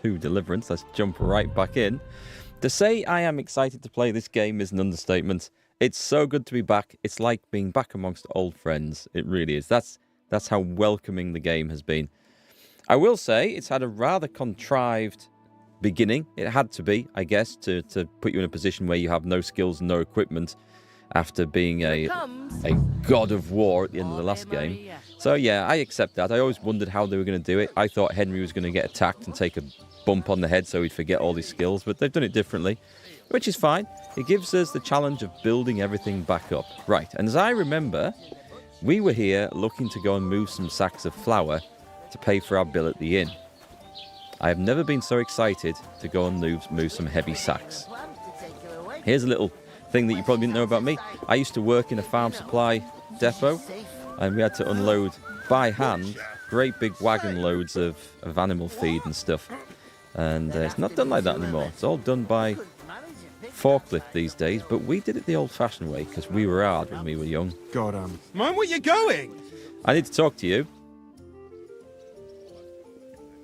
2 Deliverance. Let's jump right back in. To say I am excited to play this game is an understatement. It's so good to be back. It's like being back amongst old friends. It really is. That's how welcoming the game has been. I will say it's had a rather contrived beginning. It had to be, I guess, to put you in a position where you have no skills and no equipment after being a god of war at the end of the last game. So yeah, I accept that. I always wondered how they were going to do it. I thought Henry was going to get attacked and take a bump on the head so he'd forget all his skills, but they've done it differently, which is fine. It gives us the challenge of building everything back up. Right, and as I remember, we were here looking to go and move some sacks of flour to pay for our bill at the inn. I have never been so excited to go and move some heavy sacks. Here's a little thing that you probably didn't know about me. I used to work in a farm supply depot, and we had to unload by hand great big wagon loads of animal feed and stuff. And it's not done like that anymore. It's all done by forklift these days, but we did it the old-fashioned way because we were hard when we were young. God, mind where you're going? I need to talk to you.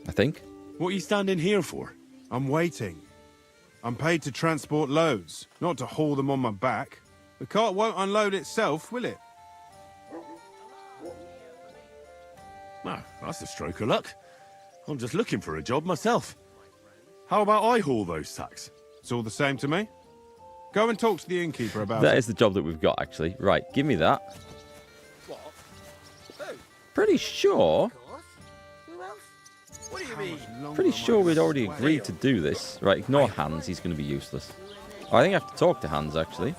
I think. What are you standing here for? I'm waiting. I'm paid to transport loads, not to haul them on my back. The cart won't unload itself, will it? No, that's a stroke of luck. I'm just looking for a job myself. How about I haul those sacks? It's all the same to me. Go and talk to the innkeeper about it. That is the job that we've got, actually. Right, give me that. Pretty sure... What do you mean? Pretty sure we'd already agreed to do this. Right, ignore Hans. He's going to be useless. Oh, I think I have to talk to Hans, actually.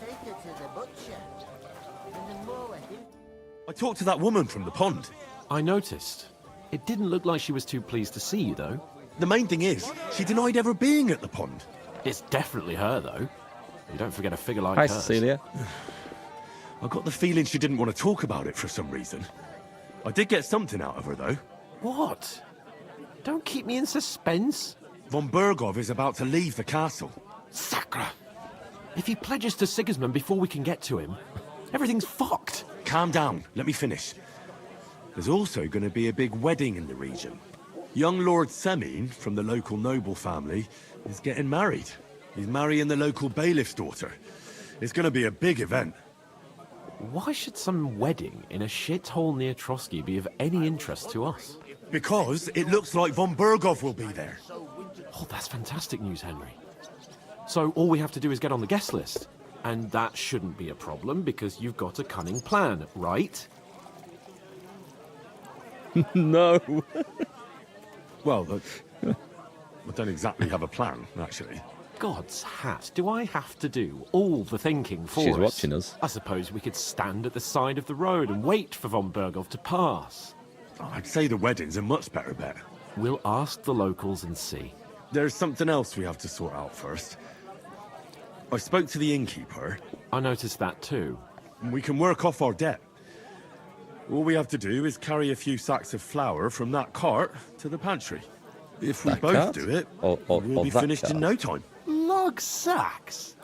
I talked to that woman from the pond. I noticed. It didn't look like she was too pleased to see you, though. The main thing is, she denied ever being at the pond. It's definitely her, though. You don't forget a figure like Hi, hers. Cecilia. I got the feeling she didn't want to talk about it for some reason. I did get something out of her, though. What? Don't keep me in suspense. Von Bergov is about to leave the castle. Sacra! If he pledges to Sigismund before we can get to him, everything's fucked. Calm down, let me finish. There's also going to be a big wedding in the region. Young Lord Semin, from the local noble family, is getting married. He's marrying the local bailiff's daughter. It's going to be a big event. Why should some wedding in a shithole near Trotsky be of any interest to us? Because it looks like Von Bergov will be there. Oh, that's fantastic news, Henry. So all we have to do is get on the guest list. And that shouldn't be a problem because you've got a cunning plan, right? No. Well, I don't exactly have a plan, actually. God's hat, do I have to do all the thinking for us? She's watching us. I suppose we could stand at the side of the road and wait for Von Bergov to pass. I'd say the wedding's a much better bet. We'll ask the locals and see. There's something else we have to sort out first. I spoke to the innkeeper. I noticed that too. We can work off our debt. All we have to do is carry a few sacks of flour from that cart to the pantry. If we That both cart? do it, Or we'll be that finished in cart? no time. Lug sacks?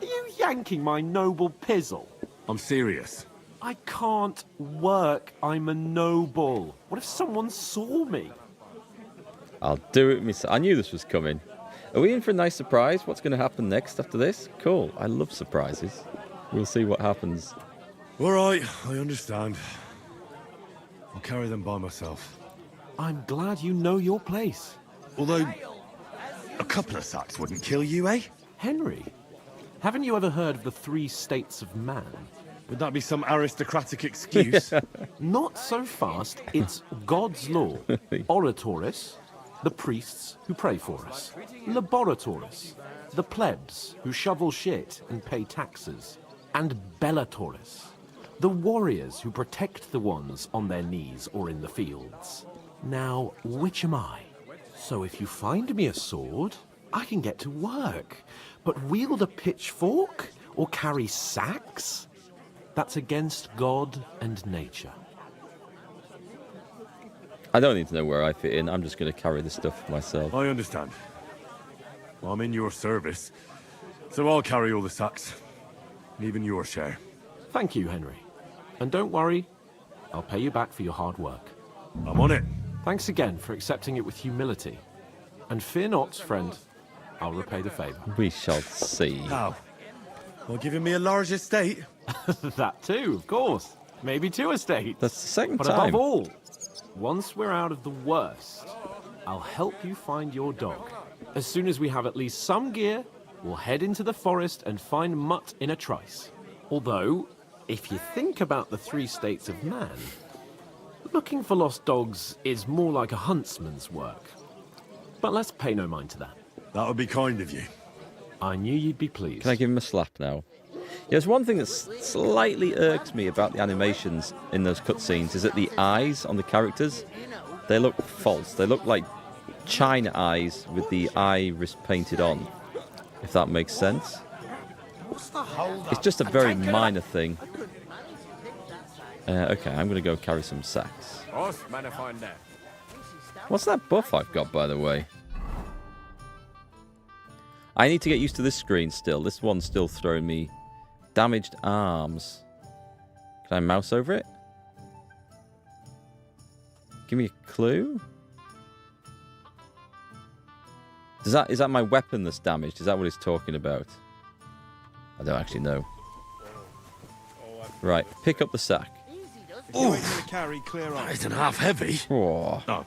Are you yanking my noble pizzle? I'm serious. I can't work. I'm a noble. What if someone saw me? I'll do it myself. I knew this was coming. Are we in for a nice surprise? What's going to happen next after this? Cool. I love surprises. We'll see what happens. All right, I understand. I'll carry them by myself. I'm glad you know your place. Although, a couple of sacks wouldn't kill you, eh? Henry, haven't you ever heard of the 3 states of man? Would that be some aristocratic excuse? Not so fast. It's God's law. Oratoris, the priests who pray for us. Laboratoris, the plebs who shovel shit and pay taxes. And Bellatoris, the warriors who protect the ones on their knees or in the fields. Now, which am I? So if you find me a sword, I can get to work. But wield a pitchfork or carry sacks? That's against God and nature. I don't need to know where I fit in. I'm just going to carry the stuff myself. I understand. Well, I'm in your service, so I'll carry all the sacks. Even your share. Thank you, Henry. And don't worry, I'll pay you back for your hard work. I'm on it. Thanks again for accepting it with humility. And fear not, friend. I'll repay the favor. We shall see. How? Well, giving me a large estate? That too, of course. Maybe 2 estates. That's the second But time. above all, once we're out of the worst, I'll help you find your dog. As soon as we have at least some gear, we'll head into the forest and find Mutt in a trice. Although, if you think about the 3 states of man, looking for lost dogs is more like a huntsman's work. But let's pay no mind to that. That would be kind of you. I knew you'd be pleased. Can I give him a slap now? There's one thing that slightly irks me about the animations in those cutscenes is that the eyes on the characters, they look false. They look like China eyes with the iris painted on, if that makes sense. It's just a very minor thing. Okay, I'm going to go carry some sacks. What's that buff I've got, by the way? I need to get used to this screen still. This one's still throwing me damaged arms. Can I mouse over it? Give me a clue. Is that my weapon that's damaged? Is that what it's talking about? I don't actually know. Right, pick up the sack. Ooh, clear That isn't half heavy. Oh. Oh.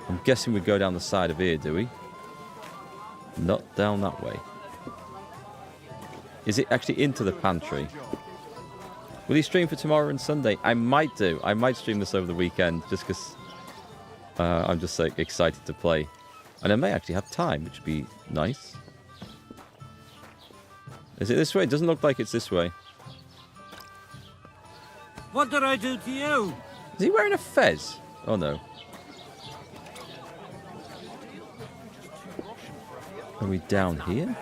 I'm guessing we go down the side of here, do we? Not down that way. Is it actually into the pantry? Will you stream for tomorrow and Sunday? I might do. I might stream this over the weekend just because I'm just so excited to play. And I may actually have time, which would be nice. Is it this way? It doesn't look like it's this way. What did I do to you? Is he wearing a fez? Oh no. Are we down here?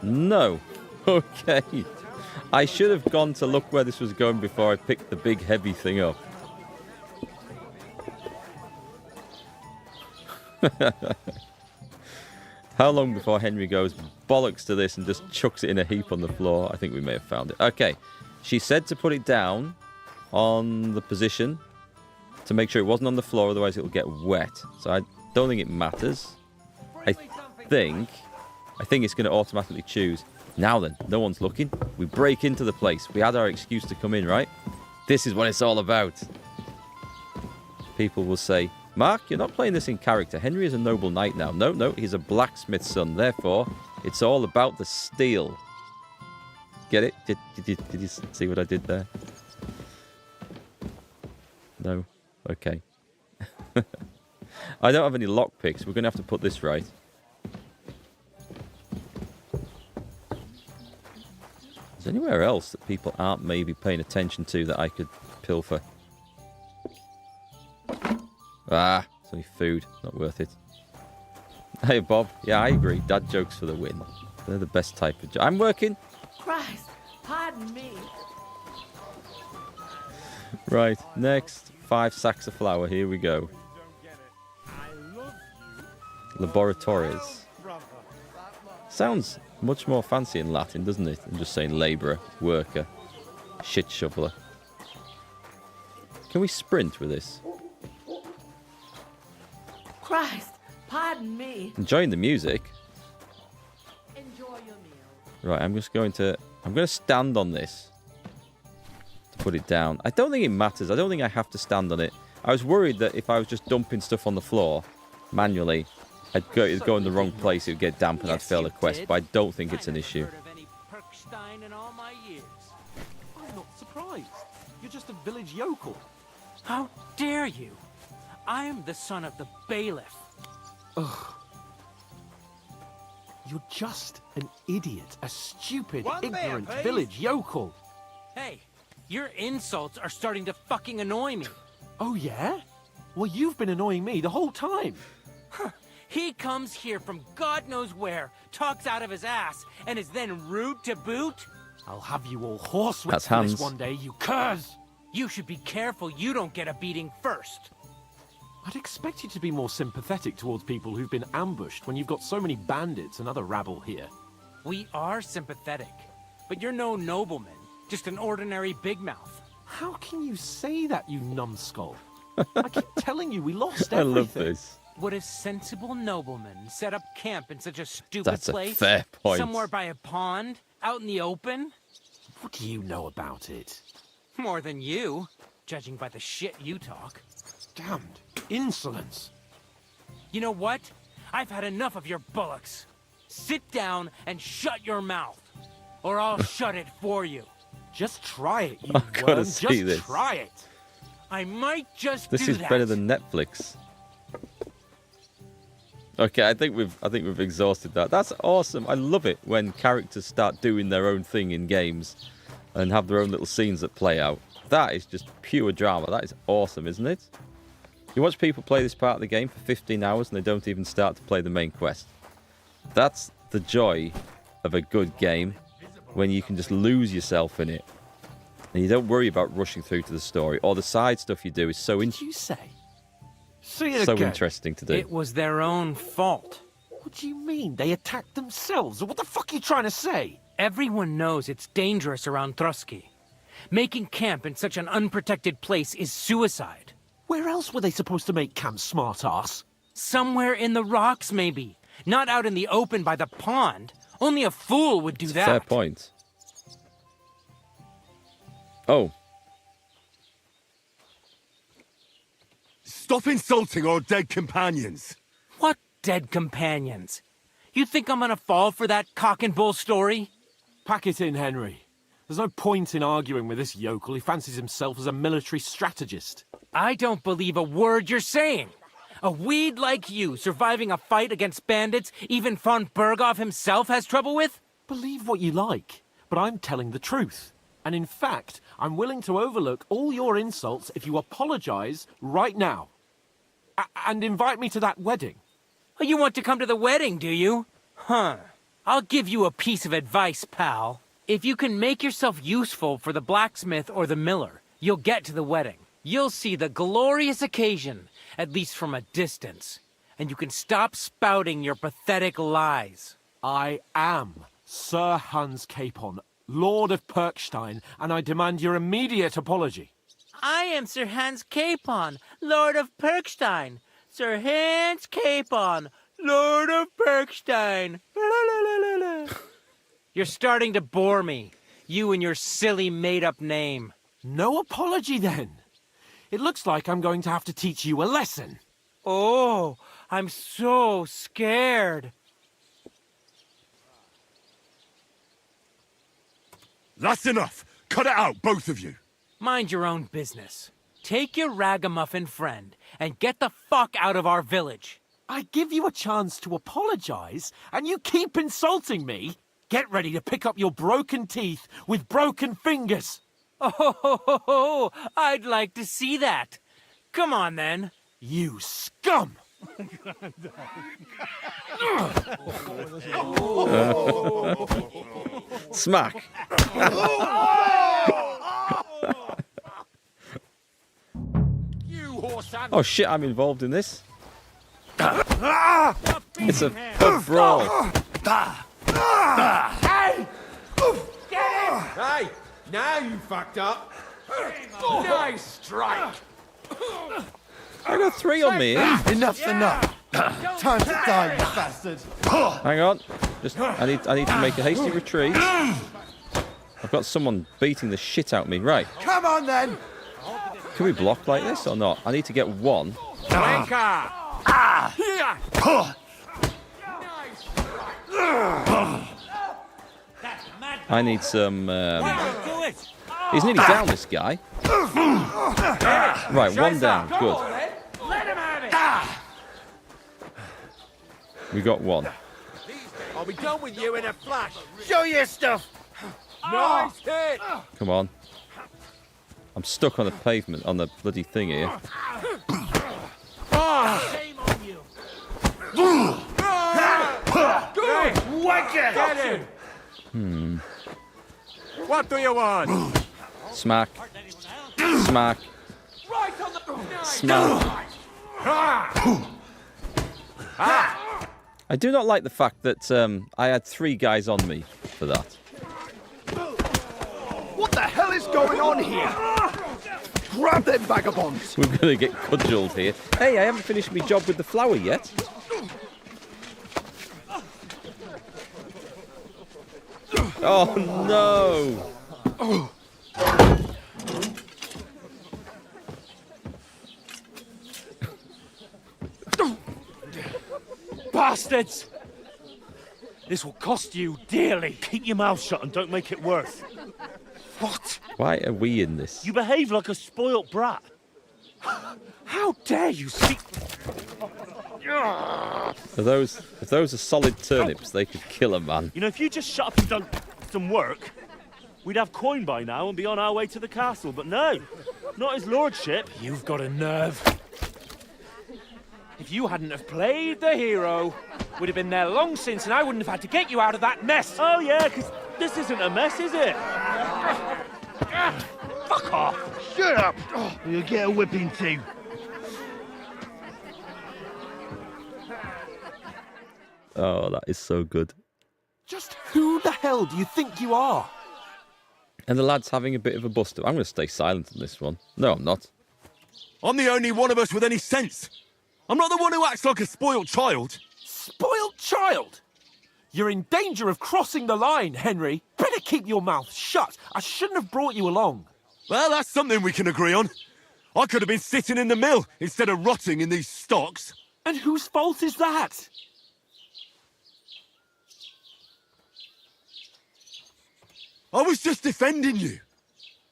No. Okay. I should have gone to look where this was going before I picked the big heavy thing up. How long before Henry goes bollocks to this and just chucks it in a heap on the floor? I think we may have found it. Okay. She said to put it down on the position to make sure it wasn't on the floor, otherwise it will get wet. So I don't think it matters. I think it's going to automatically choose. Now then, no one's looking. We break into the place. We had our excuse to come in, right? This is what it's all about. People will say, Mark, you're not playing this in character. Henry is a noble knight now. No, he's a blacksmith's son. Therefore, it's all about the steel. Get it? Did you see what I did there? No? Okay. I don't have any lockpicks. We're going to have to put this right. Is there anywhere else that people aren't maybe paying attention to that I could pilfer? Ah, it's only food. Not worth it. Hey, Bob. Yeah, I agree. Dad jokes for the win. They're the best type of joke. I'm working. Christ, pardon me. Right, next. 5 sacks of flour. Here we go. Laboratories. Sounds much more fancy in Latin, doesn't it? Than just saying labourer, worker, shit shoveler. Can we sprint with this? Christ, pardon me. Enjoying the music. Enjoy your meal. Right, I'm going to stand on this to put it down. I don't think it matters. I don't think I have to stand on it. I was worried that if I was just dumping stuff on the floor manually, it'd go in the wrong place, it would get damp and I'd fail the quest, but I don't think it's an issue. I'm not surprised. You're just a village yokel. How dare you? I am the son of the bailiff. Ugh. You're just an idiot, a stupid, ignorant village yokel. Hey, your insults are starting to fucking annoy me. Oh, yeah? Well, you've been annoying me the whole time. He comes here from God knows where, talks out of his ass, and is then rude to boot? I'll have you all horsewhipped That's for this Hans. one day, you curs! You should be careful you don't get a beating first. I'd expect you to be more sympathetic towards people who've been ambushed when you've got so many bandits and other rabble here. We are sympathetic, but you're no nobleman, just an ordinary big mouth. How can you say that, you numbskull? I keep telling you, we lost I everything. love this. Would a sensible nobleman set up camp in such a stupid That's a place? fair point. Somewhere by a pond? Out in the open? What do you know about it? More than you, judging by the shit you talk. Damned insolence. You know what? I've had enough of your bullocks. Sit down and shut your mouth, or I'll shut it for you. Just try it, you I've gotta worm. see Just this. try it. I might just This do is that. better than Netflix. Okay, I think we've exhausted that. That's awesome. I love it when characters start doing their own thing in games and have their own little scenes that play out. That is just pure drama. That is awesome, isn't it? You watch people play this part of the game for 15 hours and they don't even start to play the main quest. That's the joy of a good game, when you can just lose yourself in it and you don't worry about rushing through to the story, or the side stuff you do is so What did you say? Say it so again. interesting to do. It was their own fault. What do you mean? They attacked themselves? What the fuck are you trying to say? Everyone knows it's dangerous around Trotsky. Making camp in such an unprotected place is suicide. Where else were they supposed to make camp, smart-ass? Somewhere in the rocks, maybe. Not out in the open by the pond. Only a fool would do It's a that. fair point. Oh, Stop insulting our dead companions. What dead companions? You think I'm gonna fall for that cock and bull story? Pack it in, Henry. There's no point in arguing with this yokel. He fancies himself as a military strategist. I don't believe a word you're saying. A weed like you surviving a fight against bandits even von Berghoff himself has trouble with? Believe what you like, but I'm telling the truth. And in fact, I'm willing to overlook all your insults if you apologize right now. And invite me to that wedding. Oh, you want to come to the wedding, do you? Huh. I'll give you a piece of advice, pal. If you can make yourself useful for the blacksmith or the miller, you'll get to the wedding. You'll see the glorious occasion, at least from a distance. And you can stop spouting your pathetic lies. I am Sir Hans Capon, Lord of Perkstein, and I demand your immediate apology. I am Sir Hans Capon, Lord of Perkstein. Sir Hans Capon, Lord of Perkstein. You're starting to bore me. You and your silly made-up name. No apology, then. It looks like I'm going to have to teach you a lesson. Oh, I'm so scared. That's enough. Cut it out, both of you. Mind your own business. Take your ragamuffin friend and get the fuck out of our village. I give you a chance to apologize, and you keep insulting me. Get ready to pick up your broken teeth with broken fingers. Oh, I'd like to see that. Come on, then. You scum! smack. Oh shit, I'm involved in this. It's a pub brawl. Hey, now you fucked up. Nice strike. I got 3 on me. Here. Enough's enough. Time to die, you bastard. Hang on. Just I need to make a hasty retreat. I've got someone beating the shit out of me. Right. Come on then. Can we block like this or not? I need to get 1. Wanker. I need some. He's nearly down, this guy. Right, 1 down. Good. Let him have it. We got 1. I'll be done with you in a flash. Show your stuff. Nice hit. Come on. I'm stuck on the pavement, on the bloody thing here. Shame on you. Good. Get him. What do you want? Smack. Smack. Right on the Smack. I do not like the fact that I had 3 guys on me for that. What the hell is going on here? Grab them vagabonds! We're going to get cudgeled here. Hey, I haven't finished my job with the flour yet. Oh, no. Bastards! This will cost you dearly. Keep your mouth shut and don't make it worse. What? Why are we in this? You behave like a spoilt brat. How dare you speak? If those are solid turnips, they could kill a man. You know, if you just shut up and done some work, we'd have coin by now and be on our way to the castle. But no, not his lordship. You've got a nerve. If you hadn't have played the hero, we'd have been there long since, and I wouldn't have had to get you out of that mess. Oh yeah, because this isn't a mess, is it? Fuck off! Shut up! Oh, you'll get a whipping too. Oh, that is so good. Just who the hell do you think you are? And the lad's having a bit of a bust-up. I'm going to stay silent on this one. No, I'm not. I'm the only one of us with any sense. I'm not the one who acts like a spoiled child. Spoiled child? You're in danger of crossing the line, Henry. Better keep your mouth shut. I shouldn't have brought you along. Well, that's something we can agree on. I could have been sitting in the mill instead of rotting in these stocks. And whose fault is that? I was just defending you.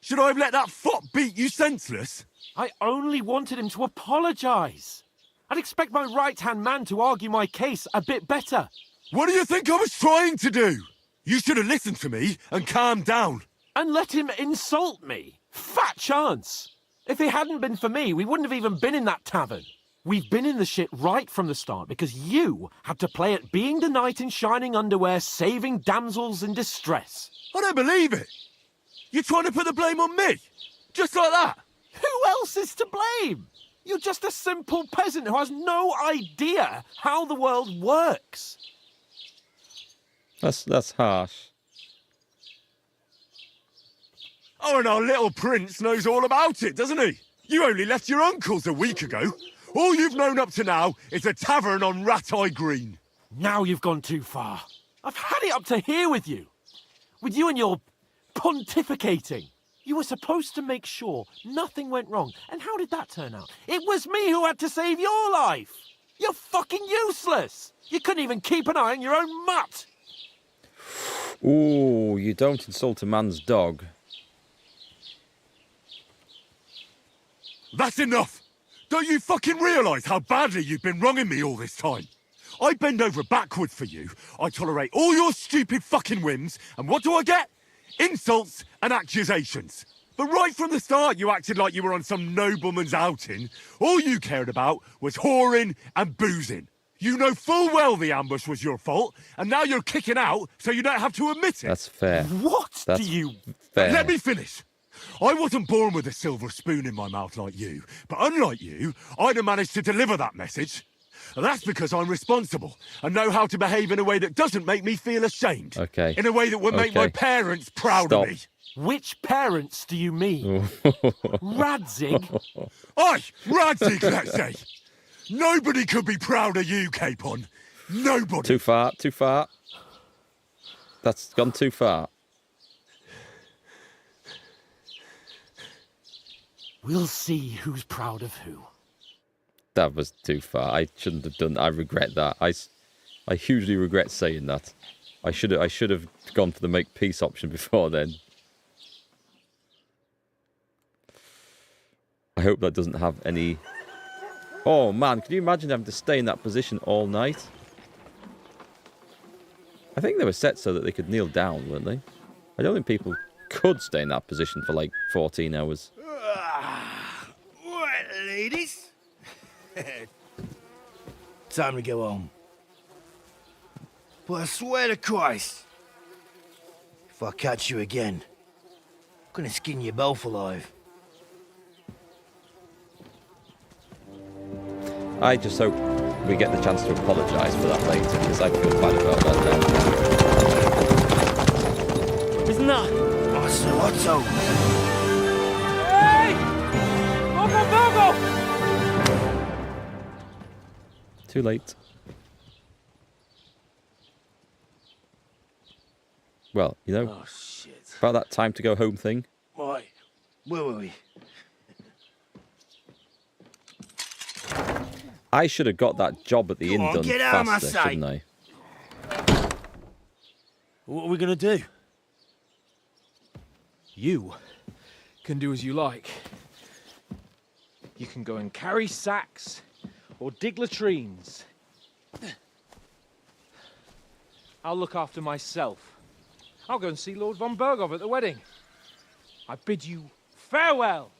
Should I have let that fop beat you senseless? I only wanted him to apologise. I'd expect my right-hand man to argue my case a bit better. What do you think I was trying to do? You should have listened to me and calmed down. And let him insult me. Fat chance. If it hadn't been for me, we wouldn't have even been in that tavern. We've been in the shit right from the start because you had to play at being the knight in shining underwear, saving damsels in distress. I don't believe it. You're trying to put the blame on me? Just like that? Who else is to blame? You're just a simple peasant who has no idea how the world works. That's harsh. Oh, and our little prince knows all about it, doesn't he? You only left your uncle's a week ago. All you've known up to now is a tavern on Rat-Eye Green. Now you've gone too far. I've had it up to here with you. With you and your pontificating. You were supposed to make sure nothing went wrong. And how did that turn out? It was me who had to save your life. You're fucking useless. You couldn't even keep an eye on your own mutt. Ooh, you don't insult a man's dog. That's enough. Don't you fucking realise how badly you've been wronging me all this time? I bend over backwards for you. I tolerate all your stupid fucking whims. And what do I get? Insults and accusations. But right from the start, you acted like you were on some nobleman's outing. All you cared about was whoring and boozing. You know full well the ambush was your fault, and now you're kicking out so you don't have to admit it. That's fair. What That's do you... fair. Let me finish. I wasn't born with a silver spoon in my mouth like you, but unlike you, I'd have managed to deliver that message. And that's because I'm responsible and know how to behave in a way that doesn't make me feel ashamed. Okay. In a way that would make my parents proud of me. Which parents do you mean? Radzig? Aye, Radzig, let's say. Nobody could be proud of you, Capon. Nobody. Too far, too far. That's gone too far. We'll see who's proud of who. That was too far. I shouldn't have done. I regret that. I hugely regret saying that. I should have gone for the make peace option before then. I hope that doesn't have any. Oh man, can you imagine having to stay in that position all night? I think they were set so that they could kneel down, weren't they? I don't think people could stay in that position for like 14 hours. Right, ladies. Time to go home. But I swear to Christ, if I catch you again, I'm gonna skin you both alive. I just hope we get the chance to apologise for that later, because I feel bad about that now. Isn't that? Otto. Hey! Too late. Well, you know, Oh, shit. about that time to go home thing. Right. Where were we? I should have got that job at the inn done get out of my faster, sight. shouldn't I? What are we going to do? You can do as you like. You can go and carry sacks or dig latrines. I'll look after myself. I'll go and see Lord von Bergov at the wedding. I bid you farewell.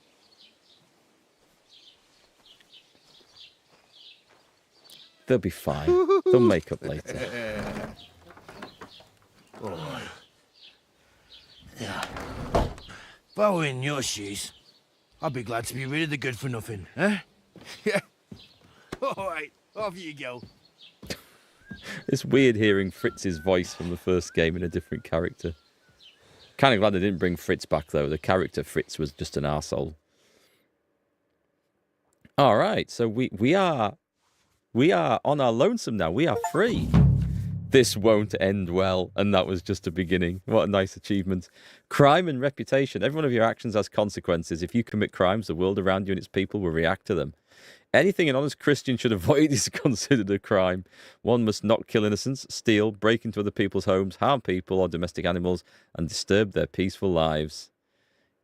They'll be fine. They'll make up later. If I were in your shoes, I'd be glad to be rid of the good for nothing, eh? Yeah. All right, off you go. It's weird hearing Fritz's voice from the first game in a different character. Kind of glad they didn't bring Fritz back, though. The character Fritz was just an arsehole. All right, so we are on our lonesome now. We are free. This won't end well, and that was just a beginning. What a nice achievement. Crime and reputation. Every one of your actions has consequences. If you commit crimes, the world around you and its people will react to them. Anything an honest Christian should avoid is considered a crime. One must not kill innocents, steal, break into other people's homes, harm people or domestic animals, and disturb their peaceful lives.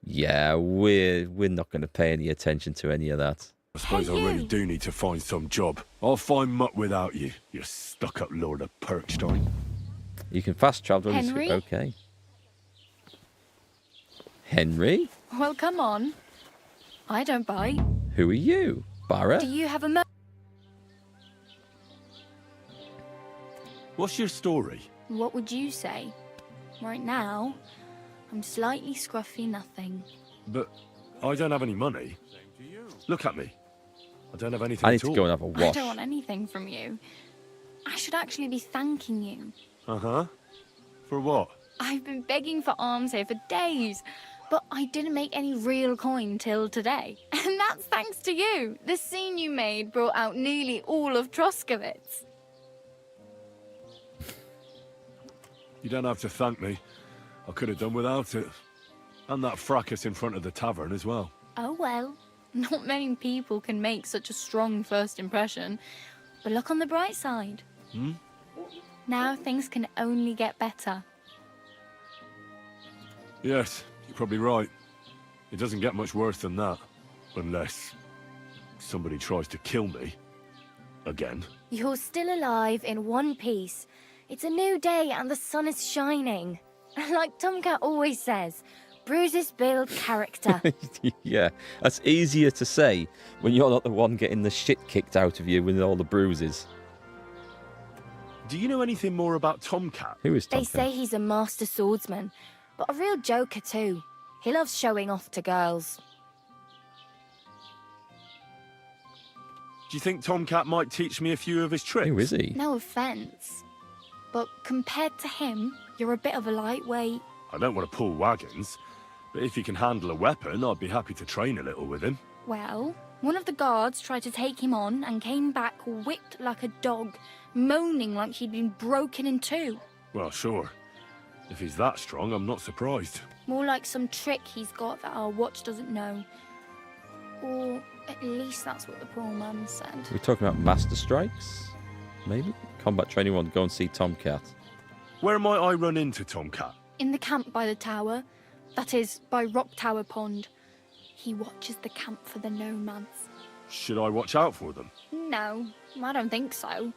Yeah, we're not going to pay any attention to any of that. I suppose I really do need to find some job. I'll find mutt without you, you stuck-up Lord of Perkstein. You can fast travel. Henry? Okay. Henry? Well, come on. I don't bite. Who are you? Barra? Do you have a What's your story? What would you say? Right now, I'm slightly scruffy nothing. But I don't have any money. Look at me. I don't have anything I need at all. to go and have a I wash. don't want anything from you. I should actually be thanking you. Uh-huh. For what? I've been begging for alms here for days, but I didn't make any real coin till today. And that's thanks to you. The scene you made brought out nearly all of Troskowitz. You don't have to thank me. I could have done without it. And that fracas in front of the tavern as well. Oh well, not many people can make such a strong first impression. But look on the bright side. Hmm? Now things can only get better. Yes, you're probably right. It doesn't get much worse than that. Unless somebody tries to kill me. Again. You're still alive in one piece. It's a new day and the sun is shining. Like Tomcat always says, bruises build character. Yeah, that's easier to say when you're not the one getting the shit kicked out of you with all the bruises. Do you know anything more about Tomcat? Who is They Tomcat? say he's a master swordsman, but a real joker too. He loves showing off to girls. Do you think Tomcat might teach me a few of his tricks? Who is he? No offence, but compared to him, you're a bit of a lightweight. I don't want to pull wagons, but if he can handle a weapon, I'd be happy to train a little with him. Well, one of the guards tried to take him on and came back whipped like a dog, moaning like he'd been broken in two. Well, sure. If he's that strong, I'm not surprised. More like some trick he's got that our watch doesn't know. Or at least that's what the poor man said. We're talking about Master Strikes? Maybe? Combat training one, go and see Tomcat. Where might I run into Tomcat? In the camp by the tower, that is, by Rock Tower Pond. He watches the camp for the nomads. Should I watch out for them? No, I don't think so.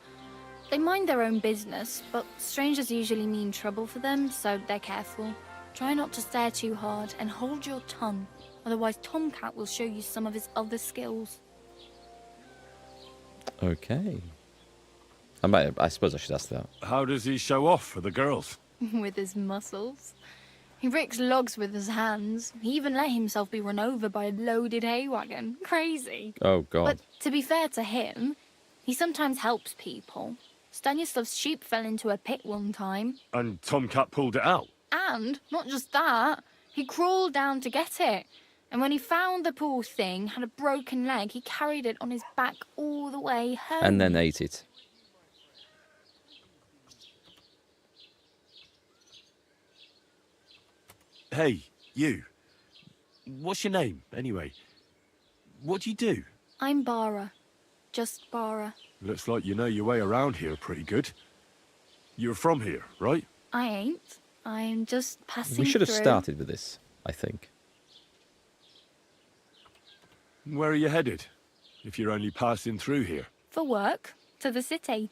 They mind their own business, but strangers usually mean trouble for them, so they're careful. Try not to stare too hard and hold your tongue, otherwise Tomcat will show you some of his other skills. Okay. I suppose I should ask that. How does he show off for the girls? With his muscles. He ricks logs with his hands. He even let himself be run over by a loaded hay wagon. Crazy. Oh, God. But to be fair to him, he sometimes helps people. Stanislav's sheep fell into a pit one time. And Tomcat pulled it out? And, not just that, he crawled down to get it. And when he found the poor thing had a broken leg, he carried it on his back all the way home. And then ate it. Hey, you. What's your name, anyway? What do you do? I'm Bara. Just Bara. Looks like you know your way around here pretty good. You're from here, right? I ain't. I'm just passing through. We should have started with this, I think. Where are you headed, if you're only passing through here? For work. To the city.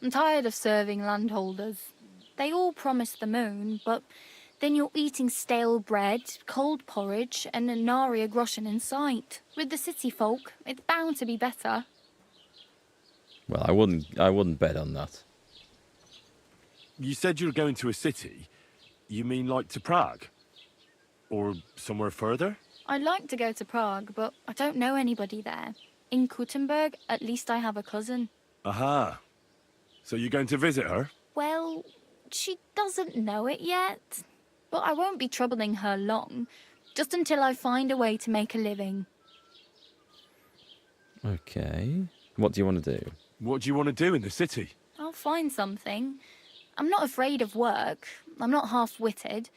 I'm tired of serving landholders. They all promise the moon, but then you're eating stale bread, cold porridge, and a nary a groschen in sight. With the city folk, it's bound to be better. Well, I wouldn't bet on that. You said you're going to a city. You mean like to Prague? Or somewhere further? I'd like to go to Prague, but I don't know anybody there. In Kuttenberg, at least I have a cousin. Aha. So you're going to visit her? Well, she doesn't know it yet. But I won't be troubling her long, just until I find a way to make a living. Okay. What do you want to do? What do you want to do in the city? I'll find something. I'm not afraid of work. I'm not half-witted.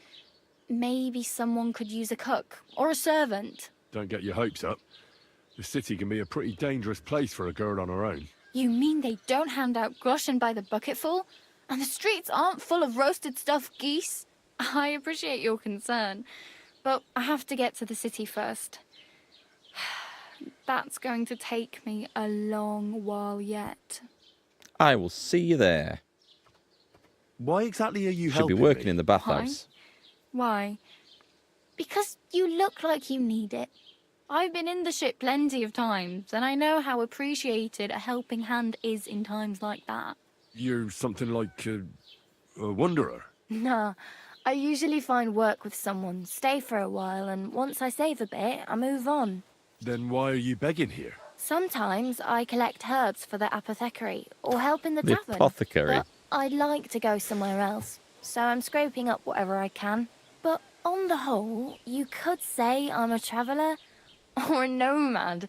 Maybe someone could use a cook or a servant. Don't get your hopes up. The city can be a pretty dangerous place for a girl on her own. You mean they don't hand out groschen by the bucketful? And the streets aren't full of roasted stuffed geese? I appreciate your concern, but I have to get to the city first. That's going to take me a long while yet. I will see you there. Why exactly are you Should helping be working me? in the bathhouse. Why? Because you look like you need it. I've been in the ship plenty of times, and I know how appreciated a helping hand is in times like that. You're something like a wanderer. Nah, I usually find work with someone, stay for a while, and once I save a bit, I move on. Then why are you begging here? Sometimes I collect herbs for the apothecary, or help in the The tavern. apothecary? But I'd like to go somewhere else, so I'm scraping up whatever I can. But on the whole, you could say I'm a traveller, or a nomad.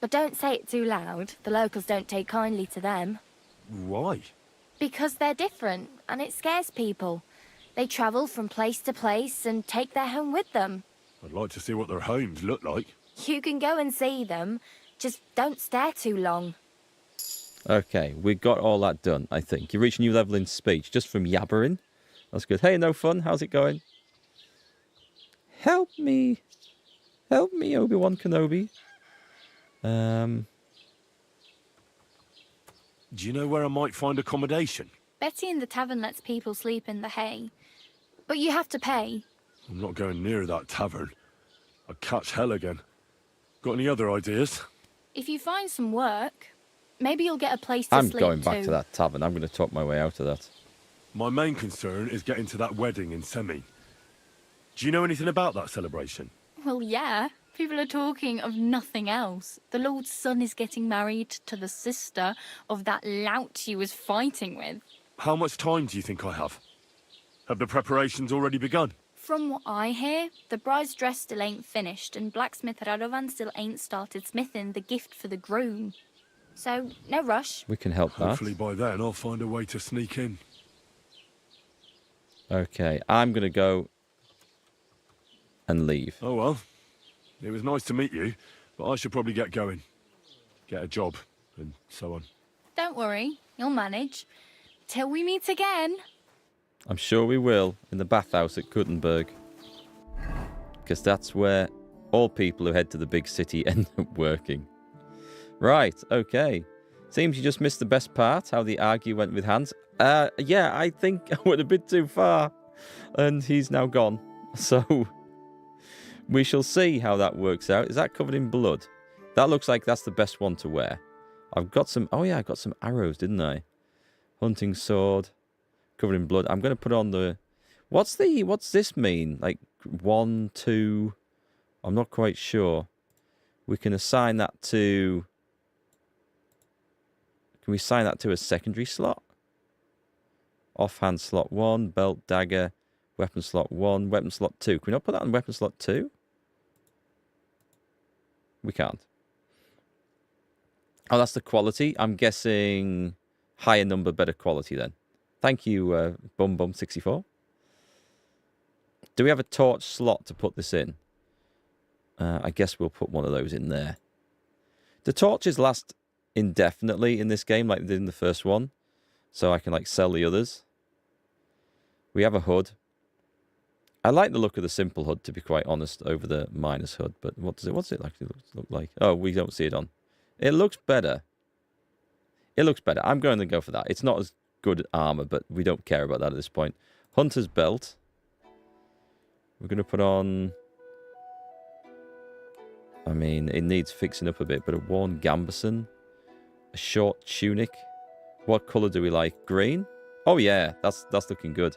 But don't say it too loud, the locals don't take kindly to them. Why? Because they're different, and it scares people. They travel from place to place and take their home with them. I'd like to see what their homes look like. You can go and see them, just don't stare too long. Okay, we got all that done, I think. You reach a new level in speech just from yabbering. That's good. Hey, no fun. How's it going? Help me. Help me, Obi-Wan Kenobi. Do you know where I might find accommodation? Betty in the tavern lets people sleep in the hay. But you have to pay. I'm not going near that tavern. I'd catch hell again. Got any other ideas? If you find some work, maybe you'll get a place to I'm sleep going back too. to that tavern. I'm going to talk my way out of that. My main concern is getting to that wedding in Semi. Do you know anything about that celebration? Well, yeah. People are talking of nothing else. The Lord's son is getting married to the sister of that lout he was fighting with. How much time do you think I have? Have the preparations already begun? From what I hear, the bride's dress still ain't finished, and blacksmith Radovan still ain't started smithing the gift for the groom. So, no rush. We can help that. Hopefully by then I'll find a way to sneak in. Okay, I'm going to go and leave. Oh well. It was nice to meet you, but I should probably get going. Get a job, and so on. Don't worry, you'll manage. Till we meet again. I'm sure we will, in the bathhouse at Kuttenberg. Because that's where all people who head to the big city end up working. Right, okay. Seems you just missed the best part, how the argue went with Hans. Yeah, I think I went a bit too far. And he's now gone. So, we shall see how that works out. Is that covered in blood? That looks like that's the best one to wear. I've got some... Oh yeah, I got some arrows, didn't I? Hunting sword. Covered in blood. I'm going to put on the... What's this mean? Like 1, 2... I'm not quite sure. We can assign that to... Can we assign that to a secondary slot? Offhand slot 1, belt, dagger, weapon slot 1, weapon slot 2. Can we not put that on weapon slot 2? We can't. Oh, that's the quality. I'm guessing higher number, better quality then. Thank you, BumBum64. Do we have a torch slot to put this in? I guess we'll put one of those in there. The torches last indefinitely in this game like they did in the first one. So I can like sell the others. We have a hood. I like the look of the simple hood, to be quite honest, over the miner's hood. But what's it actually look like? Oh, we don't see it on. It looks better. It looks better. I'm going to go for that. It's not as good armor, but we don't care about that at this point. Hunter's belt. We're going to put on... I mean, it needs fixing up a bit, but a worn gambeson. A short tunic. What colour do we like? Green? Oh yeah, that's looking good.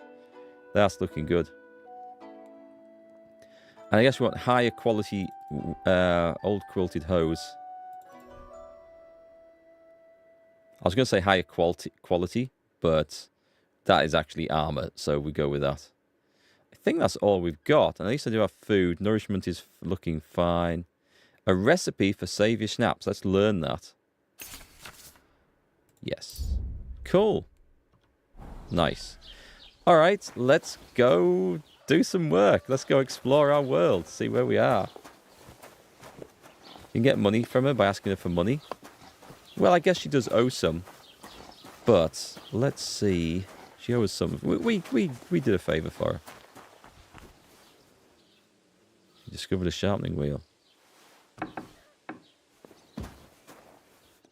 That's looking good. And I guess we want higher quality old quilted hose. I was going to say higher quality, but that is actually armor, so we go with that. I think that's all we've got. And at least I do have food. Nourishment is looking fine. A recipe for Saviour Snaps. Let's learn that. Yes. Cool. Nice. All right, let's go do some work. Let's go explore our world, see where we are. You can get money from her by asking her for money. Well, I guess she does owe some. But let's see. She owes some. We did a favour for her. She discovered a sharpening wheel.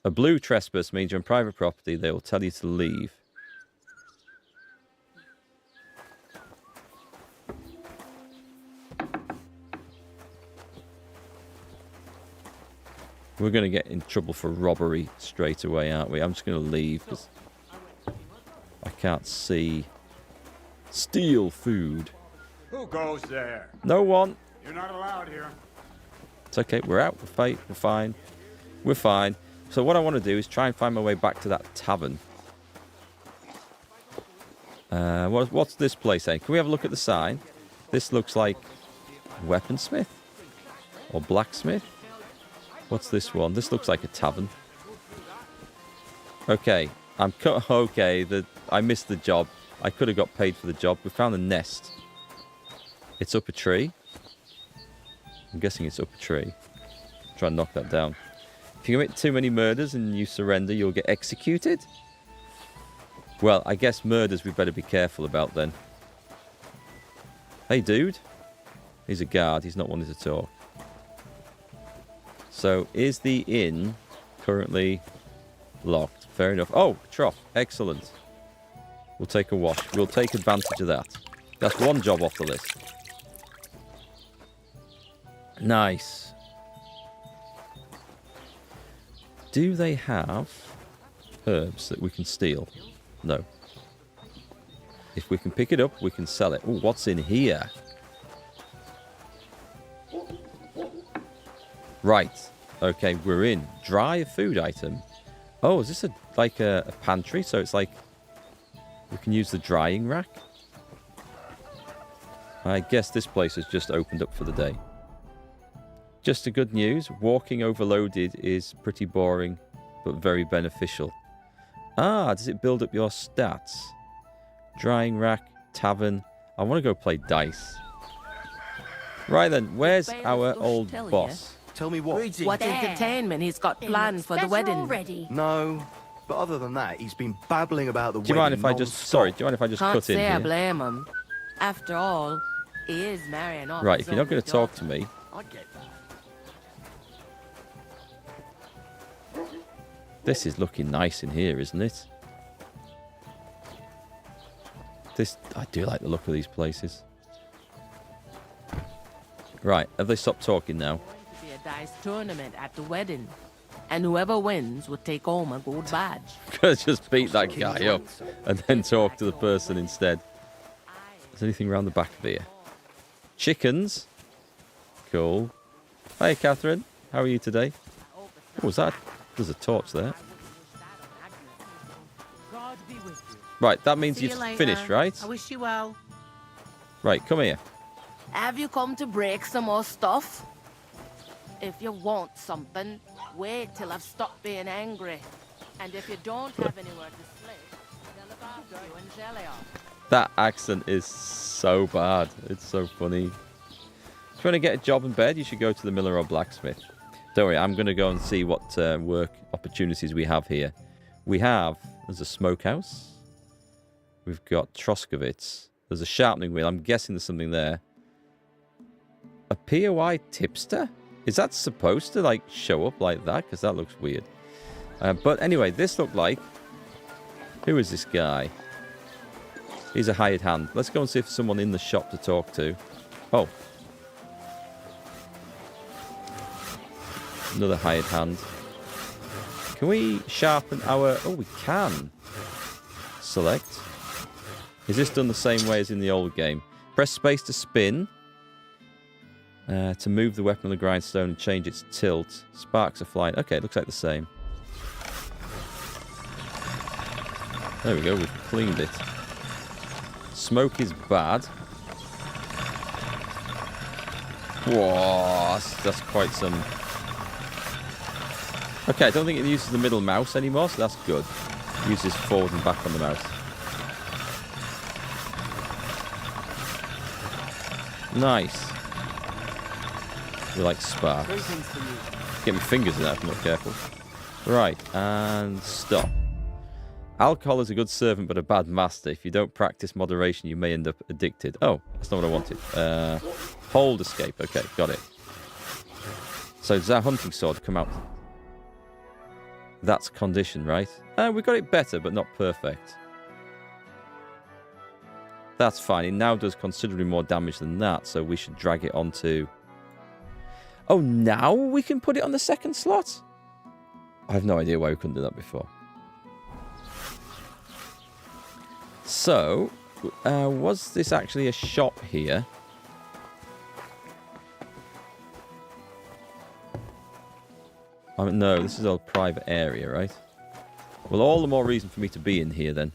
A blue trespass means you're on private property. They will tell you to leave. We're going to get in trouble for robbery straight away, aren't we? I'm just going to leave because I can't see. Steal food. Who goes there? No one. You're not allowed here. It's okay. We're out. We're fine. We're fine. So what I want to do is try and find my way back to that tavern. What's this place saying? Can we have a look at the sign? This looks like weaponsmith or blacksmith. What's this one? This looks like a tavern. Okay, okay. I missed the job. I could have got paid for the job. We found a nest. It's up a tree. I'm guessing it's up a tree. Try and knock that down. If you commit too many murders and you surrender, you'll get executed. Well, I guess murders we better be careful about then. Hey, dude. He's a guard. He's not wanting to talk. So, is the inn currently locked? Fair enough. Oh, trough. Excellent. We'll take a wash. We'll take advantage of that. That's one job off the list. Nice. Do they have herbs that we can steal? No. If we can pick it up, we can sell it. Oh, what's in here? Right. Okay, we're in. Dry food item. Oh, is this like a pantry? So it's like we can use the drying rack? I guess this place has just opened up for the day. Just a good news. Walking overloaded is pretty boring, but very beneficial. Ah, does it build up your stats? Drying rack, tavern. I want to go play dice. Right then, where's our old boss? Tell me what? What entertainment he's got planned for the wedding? No, but other than that, he's been babbling about the wedding. Do you mind if I just... Sorry, do you mind if I just Can't cut in say here? I blame him. After all, he is marrying off Right, his if you're not going to only talk to me... I get that. This is looking nice in here, isn't it? I do like the look of these places. Right, have they stopped talking now? Be a dice tournament at the wedding, and whoever wins would take home a gold badge. Could have just beat that guy up and then talk to the person instead. Is there anything around the back of here? Chickens. Cool. Hey, Catherine. How are you today? What was that? There's a torch there. God be with you. Right, that means See you you've later. finished, right? I wish you well. Right, come here. Have you come to break some more stuff? If you want something, wait till I've stopped being angry. And if you don't have anywhere to sleep, they'll look after you in jelly off. That accent is so bad. It's so funny. If you want to get a job in bed, you should go to the miller or blacksmith. Don't worry, I'm going to go and see what work opportunities we have here. There's a smokehouse. We've got Troskovitz. There's a sharpening wheel. I'm guessing there's something there. A POI tipster? Is that supposed to, like, show up like that? Because that looks weird. But anyway, this looked like... Who is this guy? He's a hired hand. Let's go and see if there's someone in the shop to talk to. Oh. Another hired hand. Can we sharpen our... Oh, we can. Select. Is this done the same way as in the old game? Press space to spin. To move the weapon on the grindstone and change its tilt. Sparks are flying. Okay, it looks like the same. There we go, we've cleaned it. Smoke is bad. Whoa, that's quite some... Okay, I don't think it uses the middle mouse anymore, so that's good. It uses forward and back on the mouse. Nice. We like sparks. Get my fingers in that if I'm not careful. Right, and stop. Alcohol is a good servant but a bad master. If you don't practice moderation, you may end up addicted. Oh, that's not what I wanted. Hold escape. Okay, got it. So does our hunting sword come out? That's condition, right? We got it better, but not perfect. That's fine. It now does considerably more damage than that, so we should drag it onto... Oh, now we can put it on the second slot? I have no idea why we couldn't do that before. So, was this actually a shop here? No, this is a private area, right? Well, all the more reason for me to be in here then.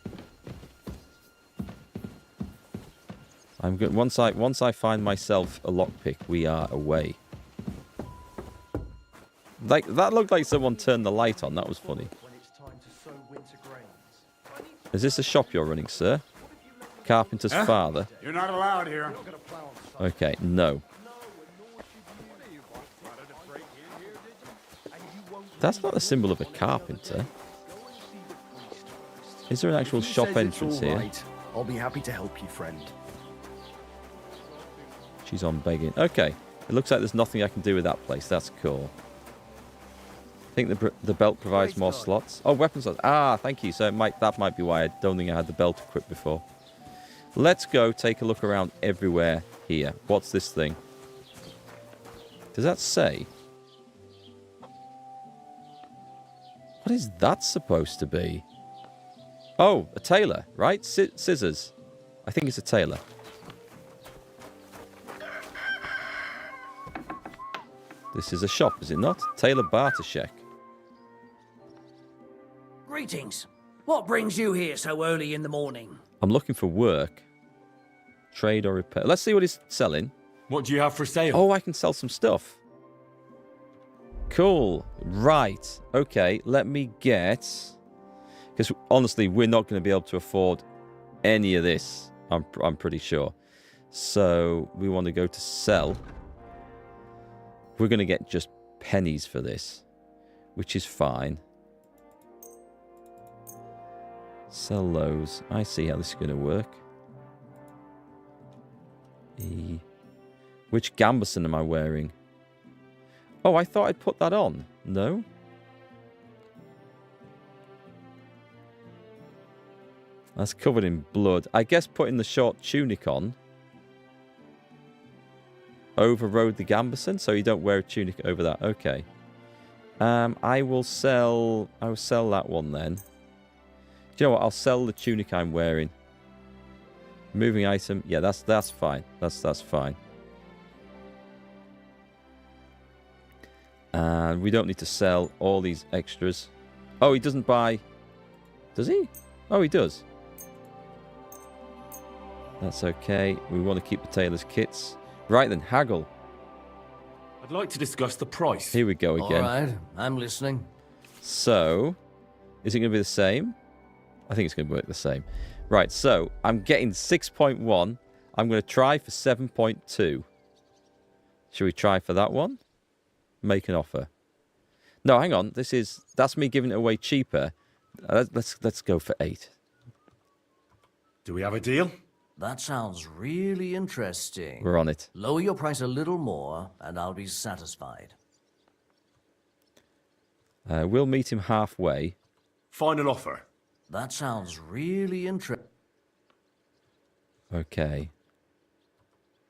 I'm good. Once I find myself a lockpick, we are away. Like that looked like someone turned the light on. That was funny. Is this a shop you're running, sir? Carpenter's father. You're not allowed here. Okay, no. That's not a symbol of a carpenter. Is there an actual shop entrance here? Right. I'll be happy to help you, friend. She's on begging. Okay. It looks like there's nothing I can do with that place. That's cool. I think the belt provides more slots. Oh, weapon slots. Ah, thank you. So that might be why I don't think I had the belt equipped before. Let's go take a look around everywhere here. What's this thing? Does that say? What is that supposed to be? Oh, a tailor, right? Scissors. I think it's a tailor. This is a shop, is it not? Tailor Bartoshek. Greetings. What brings you here so early in the morning? I'm looking for work. Trade or repair. Let's see what he's selling. What do you have for sale? Oh, I can sell some stuff. Cool. Right. Okay, let me get... Because honestly, we're not going to be able to afford any of this. I'm pretty sure. So we want to go to sell. We're going to get just pennies for this, which is fine. Sell those. I see how this is going to work. Which gambeson am I wearing? Oh, I thought I'd put that on. No? That's covered in blood. I guess putting the short tunic on overrode the gambeson, so you don't wear a tunic over that. Okay. I will sell that one then. Do you know what? I'll sell the tunic I'm wearing. Moving item. Yeah, that's fine. That's fine. And we don't need to sell all these extras. Oh, he doesn't buy. Does he? Oh, he does. That's okay. We want to keep the tailor's kits. Right then, haggle. I'd like to discuss the price. Here we go again. All right, I'm listening. So, is it going to be the same? I think it's going to work the same. Right, so I'm getting 6.1. I'm going to try for 7.2. Should we try for that one? Make an offer. No, hang on. That's me giving it away cheaper. Let's go for 8. Do we have a deal? That sounds really interesting. We're on it. Lower your price a little more, and I'll be satisfied. We'll meet him halfway. Final offer. That sounds really interesting. Okay.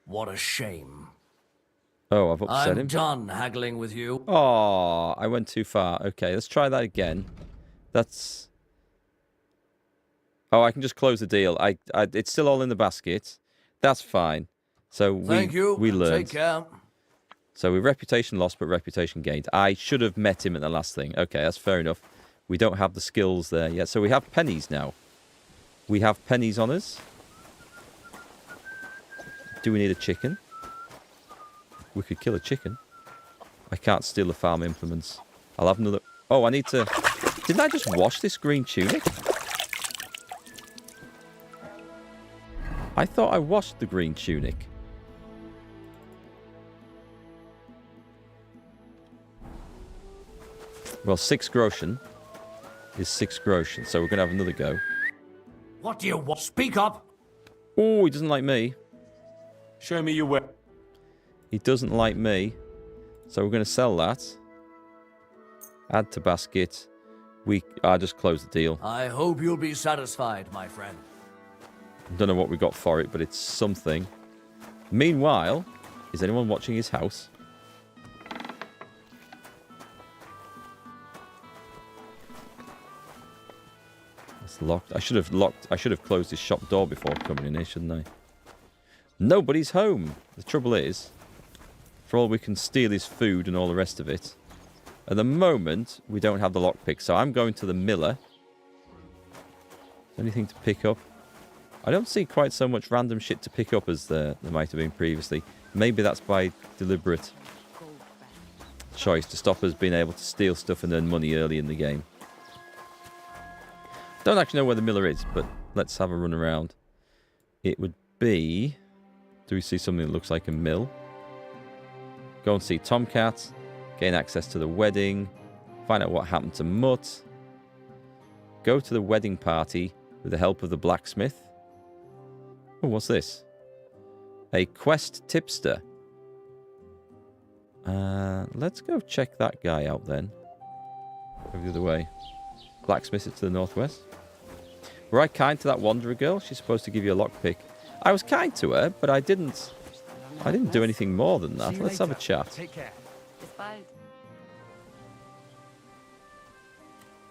What a shame. Oh, I've upset I'm him. done haggling with you. Oh, I went too far. Okay, let's try that again. That's... Oh, I can just close the deal. It's still all in the basket. That's fine. So Thank you. we learned. Take care. So we reputation lost, but reputation gained. I should have met him at the last thing. Okay, that's fair enough. We don't have the skills there yet. So we have pennies now. We have pennies on us. Do we need a chicken? We could kill a chicken. I can't steal the farm implements. I'll have another... Oh, I need to... Didn't I just wash this green tunic? I thought I washed the green tunic. Well, 6 groschen is 6 groschen, so we're going to have another go. What do you want? Speak up! Oh, he doesn't like me. Show me your way. He doesn't like me. So we're going to sell that. Add to basket. I just closed the deal. I hope you'll be satisfied, my friend. Don't know what we got for it, but it's something. Meanwhile, is anyone watching his house? It's locked. I should have closed his shop door before coming in here, shouldn't I? Nobody's home. The trouble is, for all we can steal his food and all the rest of it, at the moment, we don't have the lockpick, so I'm going to the miller. Anything to pick up? I don't see quite so much random shit to pick up as there might have been previously. Maybe that's by deliberate choice to stop us being able to steal stuff and earn money early in the game. Don't actually know where the miller is, but let's have a run around. It would be... Do we see something that looks like a mill? Go and see Tomcat. Gain access to the wedding. Find out what happened to Mutt. Go to the wedding party with the help of the blacksmith. Oh, what's this? A quest tipster. Let's go check that guy out then. Go the other way. Blacksmith is to the northwest. Were I kind to that wanderer girl? She's supposed to give you a lockpick. I was kind to her, but I didn't do anything more than that. Let's have a chat. Take care.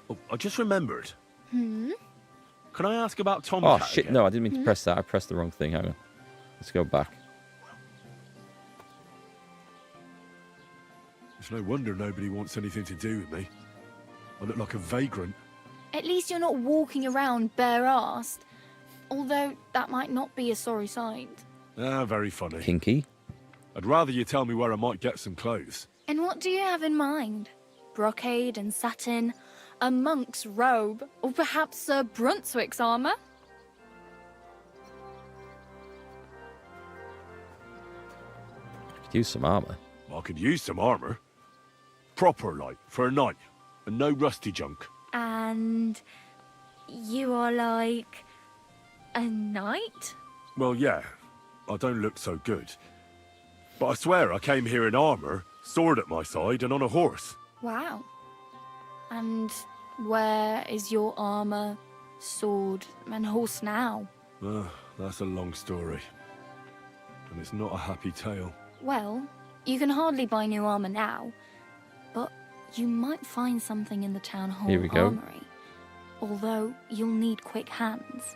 Oh, I just remembered. Hmm? Can I ask about Tom? Oh, shit. No, I didn't mean to press that. I pressed the wrong thing. Hang on. Let's go back. It's no wonder nobody wants anything to do with me. I look like a vagrant. At least you're not walking around bare-assed. Although, that might not be a sorry sight. Ah, very funny. Kinky. I'd rather you tell me where I might get some clothes. And what do you have in mind? Brocade and satin? A monk's robe? Or perhaps Sir Brunswick's armour? Could use some armour. I could use some armour. Proper, like, for a night. And no rusty junk. And... you are like... a knight? Well, yeah. I don't look so good. But I swear I came here in armour, sword at my side, and on a horse. Wow. And where is your armour, sword, and horse now? That's a long story. And it's not a happy tale. Well, you can hardly buy new armour now, but you might find something in the town hall Here we go. armoury. Although you'll need quick hands.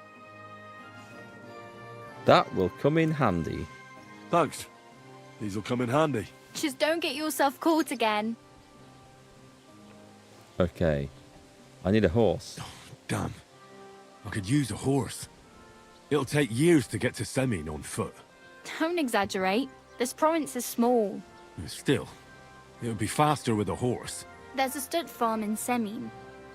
That will come in handy. Thanks. These will come in handy. Just don't get yourself caught again. Okay. I need a horse. Damn. I could use a horse. It'll take years to get to Semin on foot. Don't exaggerate. This province is small. Still, it would be faster with a horse. There's a stud farm in Semin,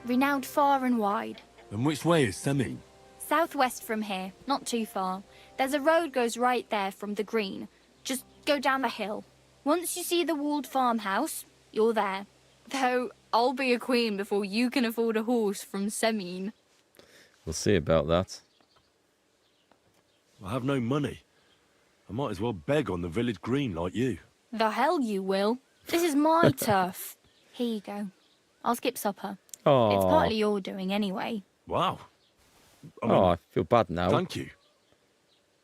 renowned far and wide. And which way is Semin? Southwest from here, not too far. There's a road goes right there from the green. Just go down the hill. Once you see the walled farmhouse, you're there. Though, I'll be a queen before you can afford a horse from Semin. We'll see about that. I have no money. I might as well beg on the village green like you. The hell you will. This is my turf. Here you go. I'll skip supper. Oh. It's partly your doing anyway. Wow. I feel bad now. Thank you.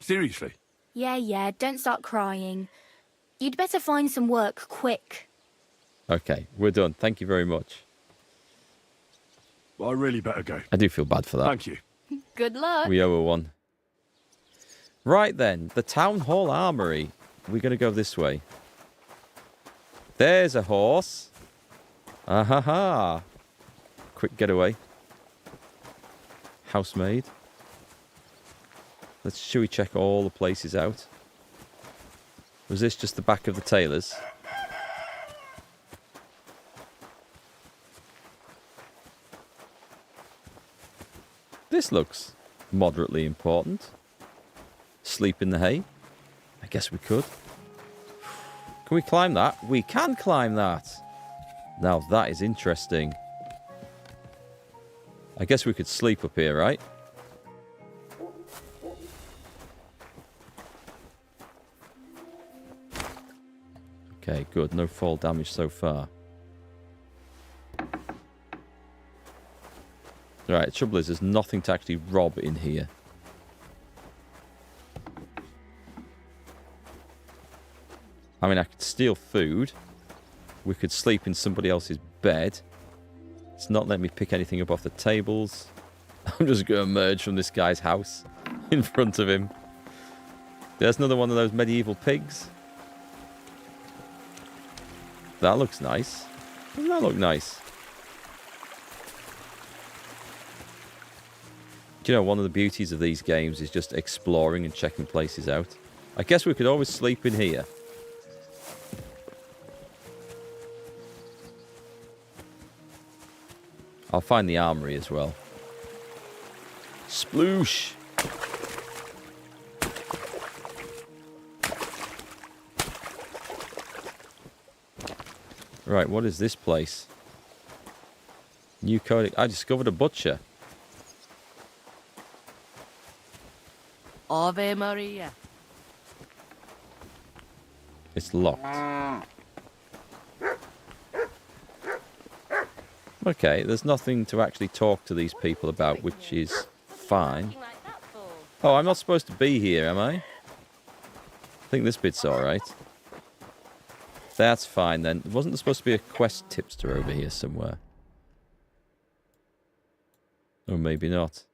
Seriously. Yeah, don't start crying. You'd better find some work quick. Okay, we're done. Thank you very much. I really better go. I do feel bad for that. Thank you. Good luck. We owe her one. Right then, the Town Hall Armory. We're going to go this way. There's a horse. Ah-ha-ha. Quick getaway. Housemaid. Should we check all the places out? Was this just the back of the tailor's? This looks moderately important. Sleep in the hay. I guess we could. Can we climb that? We can climb that. Now that is interesting. I guess we could sleep up here, right? Okay, good. No fall damage so far. Right, the trouble is there's nothing to actually rob in here. I mean, I could steal food. We could sleep in somebody else's bed. It's not letting me pick anything up off the tables. I'm just going to emerge from this guy's house in front of him. There's another one of those medieval pigs. That looks nice. Doesn't that look nice? Do you know, one of the beauties of these games is just exploring and checking places out. I guess we could always sleep in here. I'll find the armory as well. Sploosh! Right, what is this place? New code. I discovered a butcher. Ave Maria. It's locked. Okay, there's nothing to actually talk to these people about, which is fine. Oh, I'm not supposed to be here, am I? I think this bit's alright. That's fine then. Wasn't there supposed to be a quest tipster over here somewhere? Or maybe not.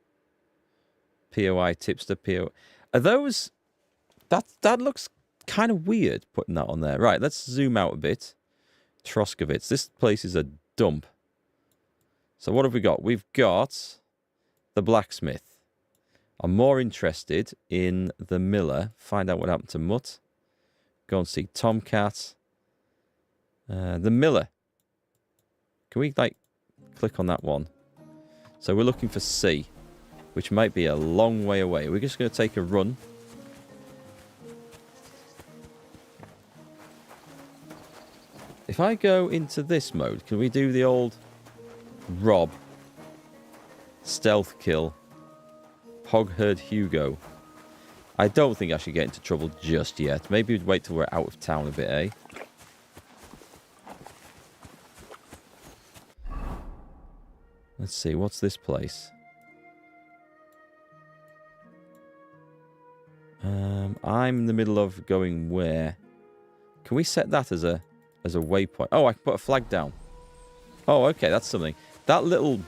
POI tipster, POI. Are those... That looks kind of weird, putting that on there. Right, let's zoom out a bit. Troskovitz. This place is a dump. So what have we got? We've got the blacksmith. I'm more interested in the miller. Find out what happened to Mutt. Go and see Tomcat. The miller. Can we, like, click on that one? So we're looking for C, which might be a long way away. We're just going to take a run. If I go into this mode, can we do the old rob, stealth kill, Hogherd Hugo? I don't think I should get into trouble just yet. Maybe we'd wait till we're out of town a bit, eh? Let's see, what's this place? I'm in the middle of going where? Can we set that as a waypoint? Oh, I can put a flag down. Oh, okay, that's something. That little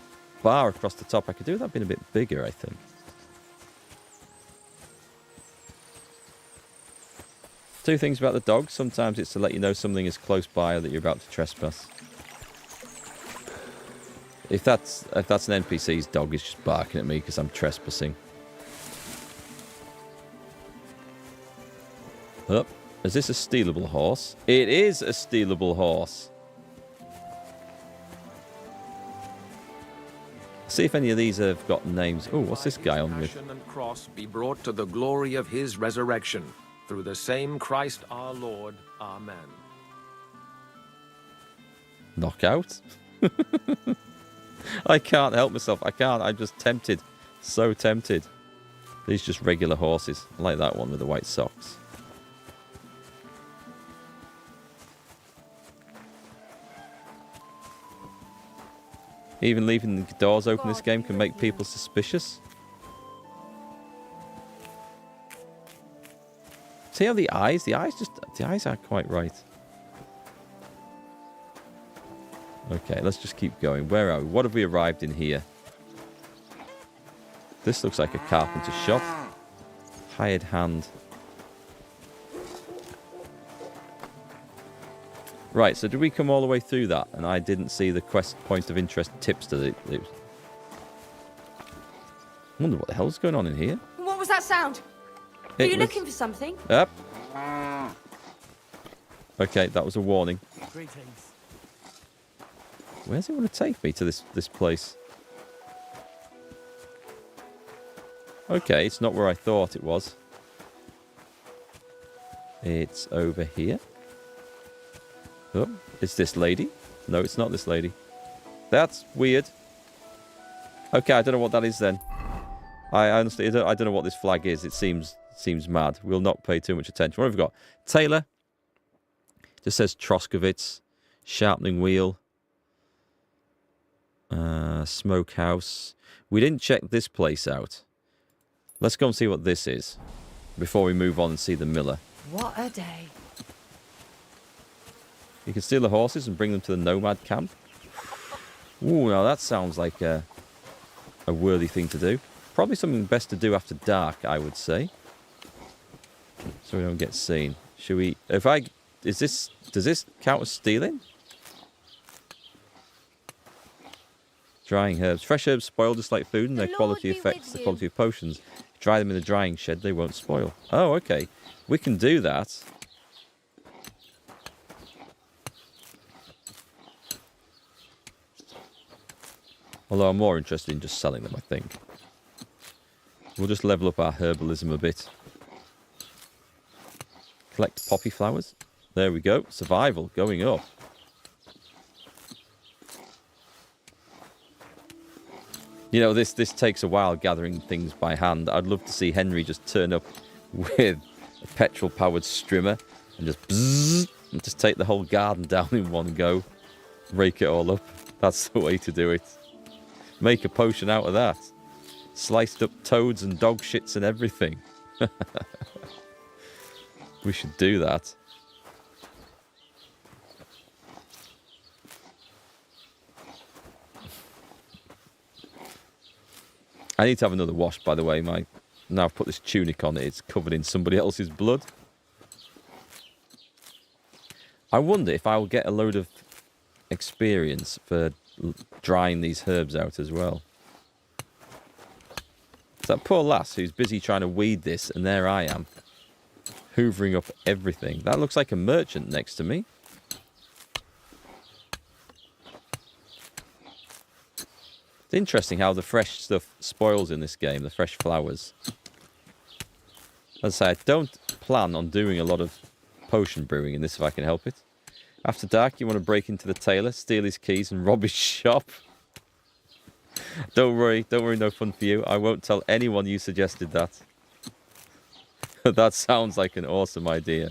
bar across the top, I could do that being a bit bigger, I think. Two things about the dog. Sometimes it's to let you know something is close by or that you're about to trespass. If that's an NPC's dog, it's just barking at me because I'm trespassing. Oh, Is this a stealable horse? It is a stealable horse. See if any of these have got names. Oh, what's this guy on with? Passion and cross be brought to the glory of his resurrection. Through the same Christ our Lord. Amen. Knockout? I can't help myself. I can't. I'm just tempted. So tempted. These just regular horses. I like that one with the white socks. Even leaving the doors open this game can make people suspicious. See how the eyes aren't quite right. Okay, let's just keep going. Where are we? What have we arrived in here? This looks like a carpenter's shop. Hired hand. Right, so did we come all the way through that? And I didn't see the quest point of interest tips to it. I wonder what the hell's going on in here. What was that sound? Are you looking for something? Yep. Okay, that was a warning. Greetings. Where's it want to take me to this place? Okay, it's not where I thought it was. It's over here. Oh, it's this lady. No, it's not this lady. That's weird. Okay, I don't know what that is then. I honestly, I don't know what this flag is. It seems mad. We'll not pay too much attention. What have we got? Taylor. Just says Troskovitz. Sharpening wheel. Smokehouse. We didn't check this place out. Let's go and see what this is before we move on and see the miller. What a day. You can steal the horses and bring them to the nomad camp. Ooh, now that sounds like a worthy thing to do. Probably something best to do after dark, I would say. So we don't get seen. Should we... Does this count as stealing? Drying herbs. Fresh herbs spoil just like food, and their quality affects the quality of potions. Dry them in the drying shed, they won't spoil. Oh, okay. We can do that. Although I'm more interested in just selling them, I think. We'll just level up our herbalism a bit. Collect poppy flowers. There we go. Survival going up. You know, this takes a while gathering things by hand. I'd love to see Henry just turn up with a petrol-powered strimmer and just bzzz, and just take the whole garden down in one go. Rake it all up. That's the way to do it. Make a potion out of that. Sliced up toads and dog shits and everything. We should do that. I need to have another wash, by the way. Now I've put this tunic on it, it's covered in somebody else's blood. I wonder if I will get a load of experience for drying these herbs out as well. It's that poor lass who's busy trying to weed this, and there I am, hoovering up everything. That looks like a merchant next to me. It's interesting how the fresh stuff spoils in this game, the fresh flowers. As I say, I don't plan on doing a lot of potion brewing in this if I can help it. After dark, you want to break into the tailor, steal his keys and rob his shop. Don't worry, no fun for you. I won't tell anyone you suggested that. That sounds like an awesome idea.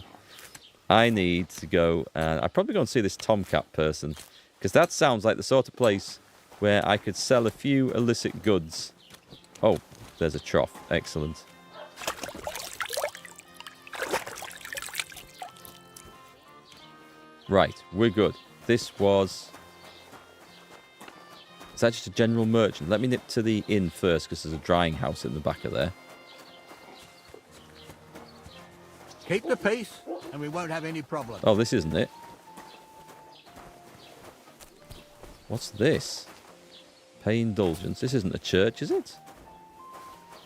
I need to go and... I'll probably go and see this Tomcat person, because that sounds like the sort of place where I could sell a few illicit goods. Oh, there's a trough. Excellent. Right, we're good. This was... Is that just a general merchant? Let me nip to the inn first, because there's a drying house in the back of there. Keep the peace, and we won't have any problems. Oh, this isn't it. What's this? Pay indulgence. This isn't a church, is it?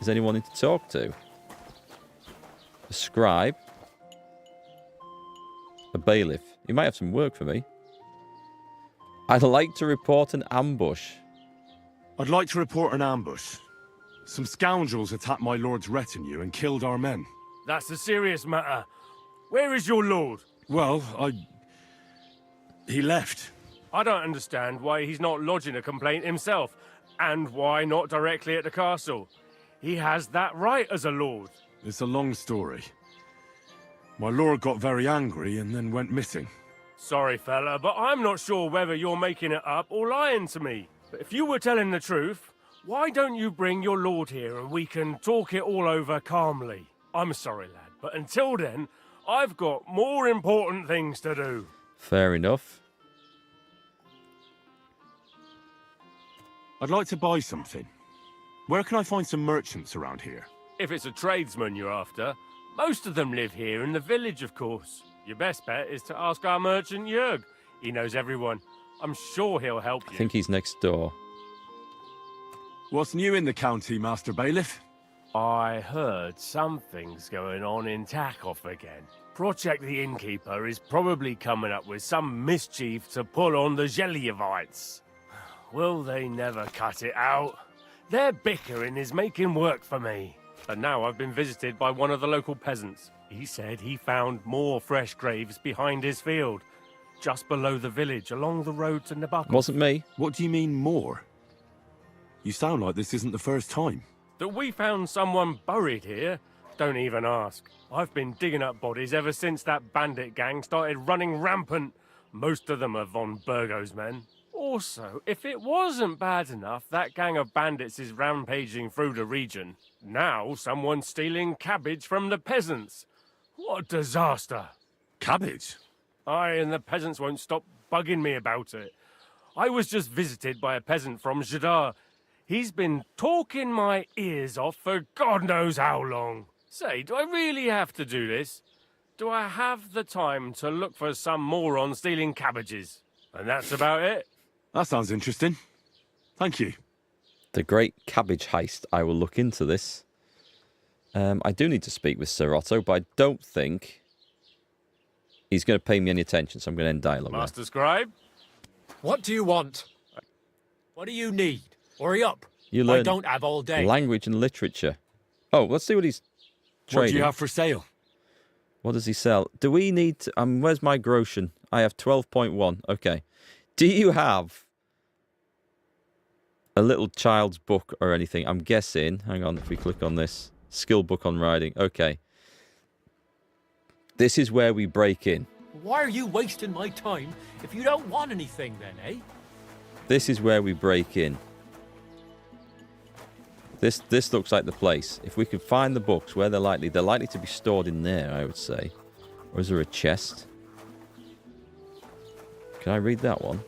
Is anyone in to talk to? A scribe. A bailiff. He might have some work for me. I'd like to report an ambush. I'd like to report an ambush. Some scoundrels attacked my lord's retinue and killed our men. That's a serious matter. Where is your lord? Well, he left. I don't understand why he's not lodging a complaint himself, and why not directly at the castle. He has that right as a lord. It's a long story. My lord got very angry and then went missing. Sorry, fella, but I'm not sure whether you're making it up or lying to me. But if you were telling the truth, why don't you bring your lord here and we can talk it all over calmly? I'm sorry, lad, but until then, I've got more important things to do. Fair enough. I'd like to buy something. Where can I find some merchants around here? If it's a tradesman you're after, most of them live here in the village, of course. Your best bet is to ask our merchant Jörg. He knows everyone. I'm sure he'll help you. I think he's next door. What's new in the county, Master Bailiff? I heard something's going on in Takoff again. Project the Innkeeper is probably coming up with some mischief to pull on the Zhelyevites. Will they never cut it out? Their bickering is making work for me. And now I've been visited by one of the local peasants. He said he found more fresh graves behind his field, just below the village, along the road to Nabokov. Wasn't me. What do you mean, more? You sound like this isn't the first time. That we found someone buried here? Don't even ask. I've been digging up bodies ever since that bandit gang started running rampant. Most of them are von Burgo's men. Also, if it wasn't bad enough that gang of bandits is rampaging through the region, now someone's stealing cabbage from the peasants. What a disaster. Cabbage? Aye, and the peasants won't stop bugging me about it. I was just visited by a peasant from Jadar. He's been talking my ears off for God knows how long. Say, do I really have to do this? Do I have the time to look for some moron stealing cabbages? And that's about it. That sounds interesting. Thank you. The great cabbage heist. I will look into this. I do need to speak with Sir Otto, but I don't think he's going to pay me any attention, so I'm going to end dialogue. Master Scribe? What do you want? What do you need? Hurry up. You learn I don't have all day. Language and literature. Oh, let's see what he's trading. What do you have for sale? What does he sell? Do we need to... where's my groschen? I have 12.1. Okay. Do you have a little child's book or anything? I'm guessing. Hang on, if we click on this. Skill book on riding. Okay. This is where we break in. Why are you wasting my time if you don't want anything then, eh? This is where we break in. This looks like the place. If we could find the books where they're likely to be stored in there, I would say. Or is there a chest? Can I read that one?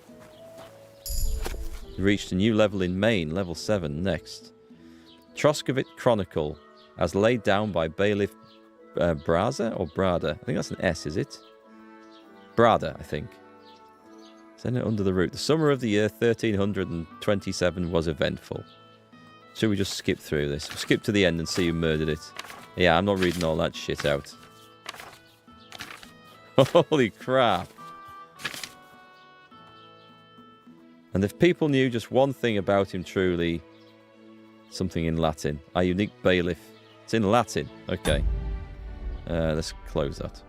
You reached a new level in Maine, level 7. Next. Troskovit Chronicle, as laid down by Bailiff Braza or Brada. I think that's an S, is it? Brada, I think. Send it under the root. The summer of the year 1327 was eventful. Should we just skip through this? Skip to the end and see who murdered it. Yeah, I'm not reading all that shit out. Holy crap. And if people knew just one thing about him truly, something in Latin. Our unique bailiff. It's in Latin. Okay. Let's close that.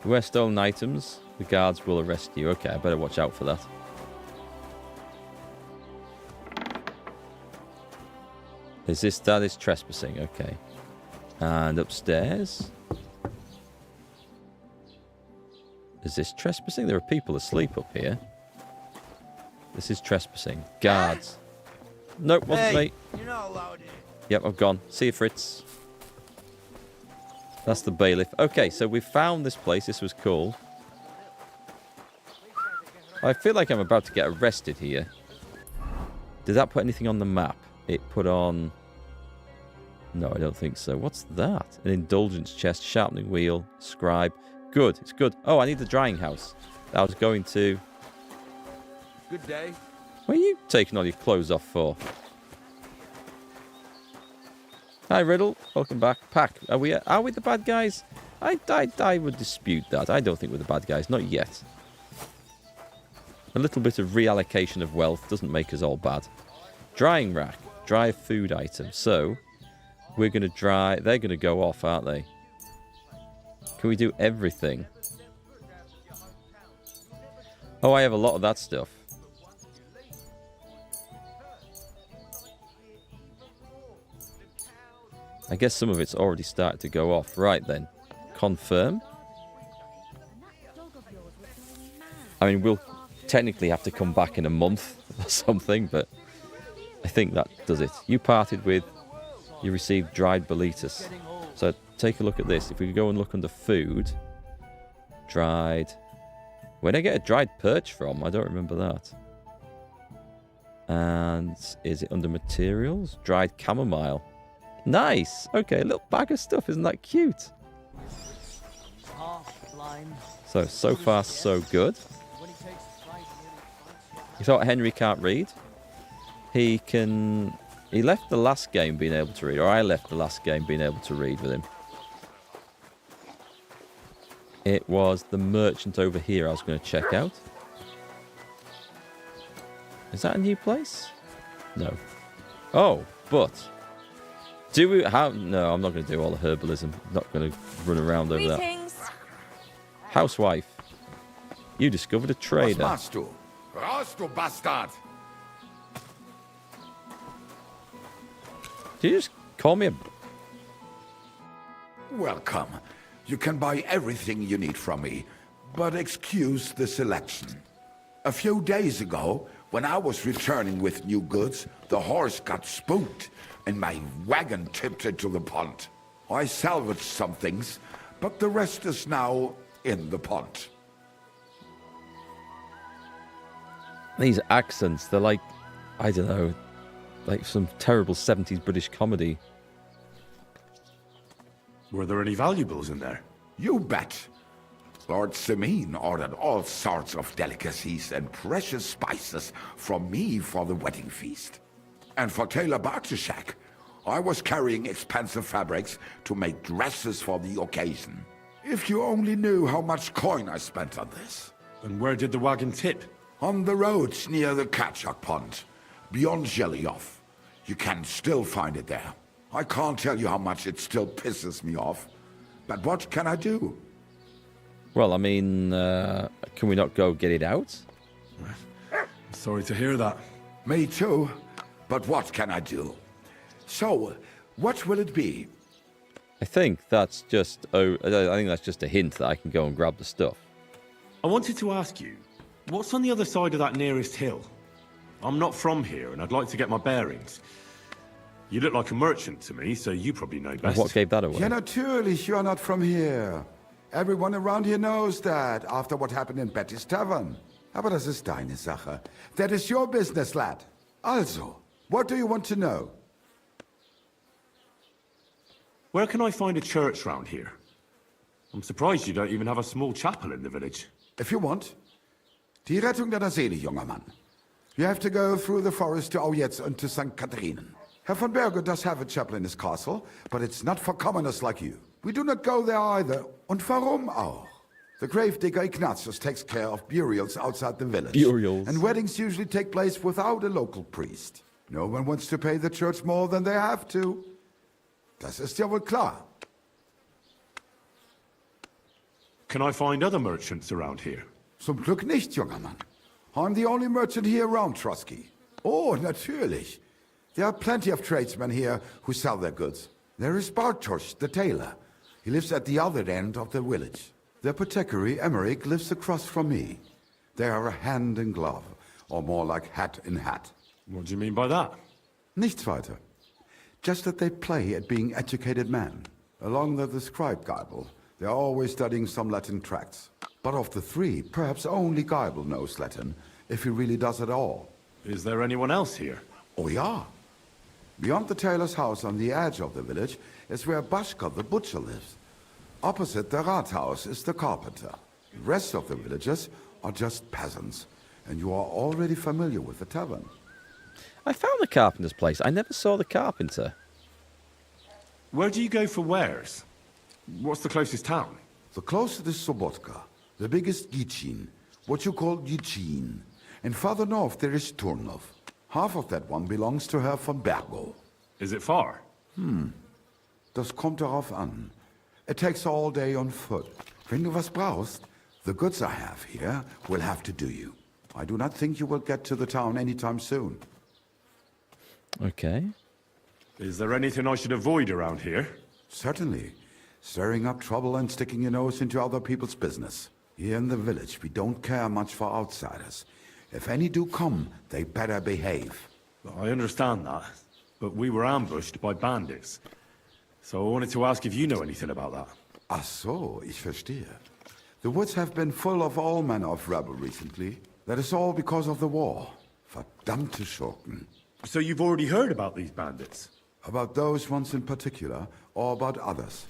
Wear stolen items. The guards will arrest you. Okay, I better watch out for that. That is trespassing. Okay. And upstairs. Is this trespassing? There are people asleep up here. This is trespassing. Guards. Nope, wasn't me. You're not allowed in. Yep, I've gone. See you, Fritz. That's the bailiff. Okay, so we found this place. This was cool. I feel like I'm about to get arrested here. Did that put anything on the map? It put on... No, I don't think so. What's that? An indulgence chest, sharpening wheel, scribe. Good, it's good. Oh, I need the drying house. I was going to... Good day. What are you taking all your clothes off for? Hi, Riddle. Welcome back. Pack, are we the bad guys? I would dispute that. I don't think we're the bad guys. Not yet. A little bit of reallocation of wealth doesn't make us all bad. Drying rack. Dry food item. So, we're going to dry... They're going to go off, aren't they? Can we do everything? Oh, I have a lot of that stuff. I guess some of it's already started to go off. Right then. Confirm. I mean, we'll technically have to come back in a month or something, but I think that does it. You parted with... You received dried boletus. So take a look at this. If we go and look under food... Dried... Where did I get a dried perch from? I don't remember that. And is it under materials? Dried chamomile. Nice! Okay, a little bag of stuff. Isn't that cute? So far, so good. You thought Henry can't read? He can... He left the last game being able to read, or I left the last game being able to read with him. It was the merchant over here I was going to check out. Is that a new place? No. Oh, but... Do we... How? No, I'm not going to do all the herbalism. I'm not going to run around over that. Housewife. You discovered a trader. Was machst du? Raus, du Bastard! Did you just call me a... Welcome. You can buy everything you need from me, but excuse the selection. A few days ago, when I was returning with new goods, the horse got spooked, and my wagon tipped into the pond. I salvaged some things, but the rest is now in the pond. These accents, they're like, I don't know, like some terrible 70s British comedy. Were there any valuables in there? You bet. Lord Semin ordered all sorts of delicacies and precious spices from me for the wedding feast. And for Taylor Bartishak, I was carrying expensive fabrics to make dresses for the occasion. If you only knew how much coin I spent on this. And where did the wagon tip? On the roads near the Katchak Pond, beyond Zhelyov. You can still find it there. I can't tell you how much it still pisses me off. But what can I do? Well, I mean, can we not go get it out? Sorry to hear that. Me too. But what can I do? So, what will it be? I think that's just a hint that I can go and grab the stuff. I wanted to ask you, what's on the other side of that nearest hill? I'm not from here, and I'd like to get my bearings. You look like a merchant to me, so you probably know best. And what gave that away? Ja, natürlich, you're not from here. Everyone around here knows that, after what happened in Betty's Tavern. Aber das ist deine Sache. That is your business, lad. Also, what do you want to know? Where can I find a church round here? I'm surprised you don't even have a small chapel in the village. If you want. Die Rettung deiner Seele, junger Mann. You have to go through the forest to Aujetz and to St. Catharinen. Herr von Berger does have a chapel in his castle, but it's not for commoners like you. We do not go there either. Und warum auch? The gravedigger Ignatius takes care of burials outside the village. Burials. And weddings usually take place without a local priest. No one wants to pay the church more than they have to. Das ist ja wohl klar. Can I find other merchants around here? Zum Glück nicht, junger Mann. I'm the only merchant here around Trotsky. Oh, natürlich. There are plenty of tradesmen here who sell their goods. There is Bartosz, the tailor. He lives at the other end of the village. The apothecary, Emmerich, lives across from me. They are a hand in glove, or more like hat in hat. What do you mean by that? Nichts weiter. Just that they play at being educated men. Along the scribe Geibel, they are always studying some Latin tracts. But of the three, perhaps only Geibel knows Latin, if he really does at all. Is there anyone else here? Oh, yeah. Beyond the tailor's house on the edge of the village is where Bashka the butcher lives. Opposite the Rathaus is the carpenter. The rest of the villagers are just peasants, and you are already familiar with the tavern. I found the carpenter's place. I never saw the carpenter. Where do you go for wares? What's the closest town? The closest is Sobotka, the biggest Gichin, what you call Gichin. And farther north there is Turnov. Half of that one belongs to Herr von Bergo. Is it far? Das kommt darauf an. It takes all day on foot. Wenn du was brauchst, the goods I have here will have to do you. I do not think you will get to the town anytime soon. Okay. Is there anything I should avoid around here? Certainly. Stirring up trouble and sticking your nose into other people's business. Here in the village, we don't care much for outsiders. If any do come, they better behave. I understand that, but we were ambushed by bandits. So I wanted to ask if you know anything about that. Ach so, ich verstehe. The woods have been full of all manner of rebel recently. That is all because of the war. Verdammte Schurken. So you've already heard about these bandits? About those ones in particular, or about others.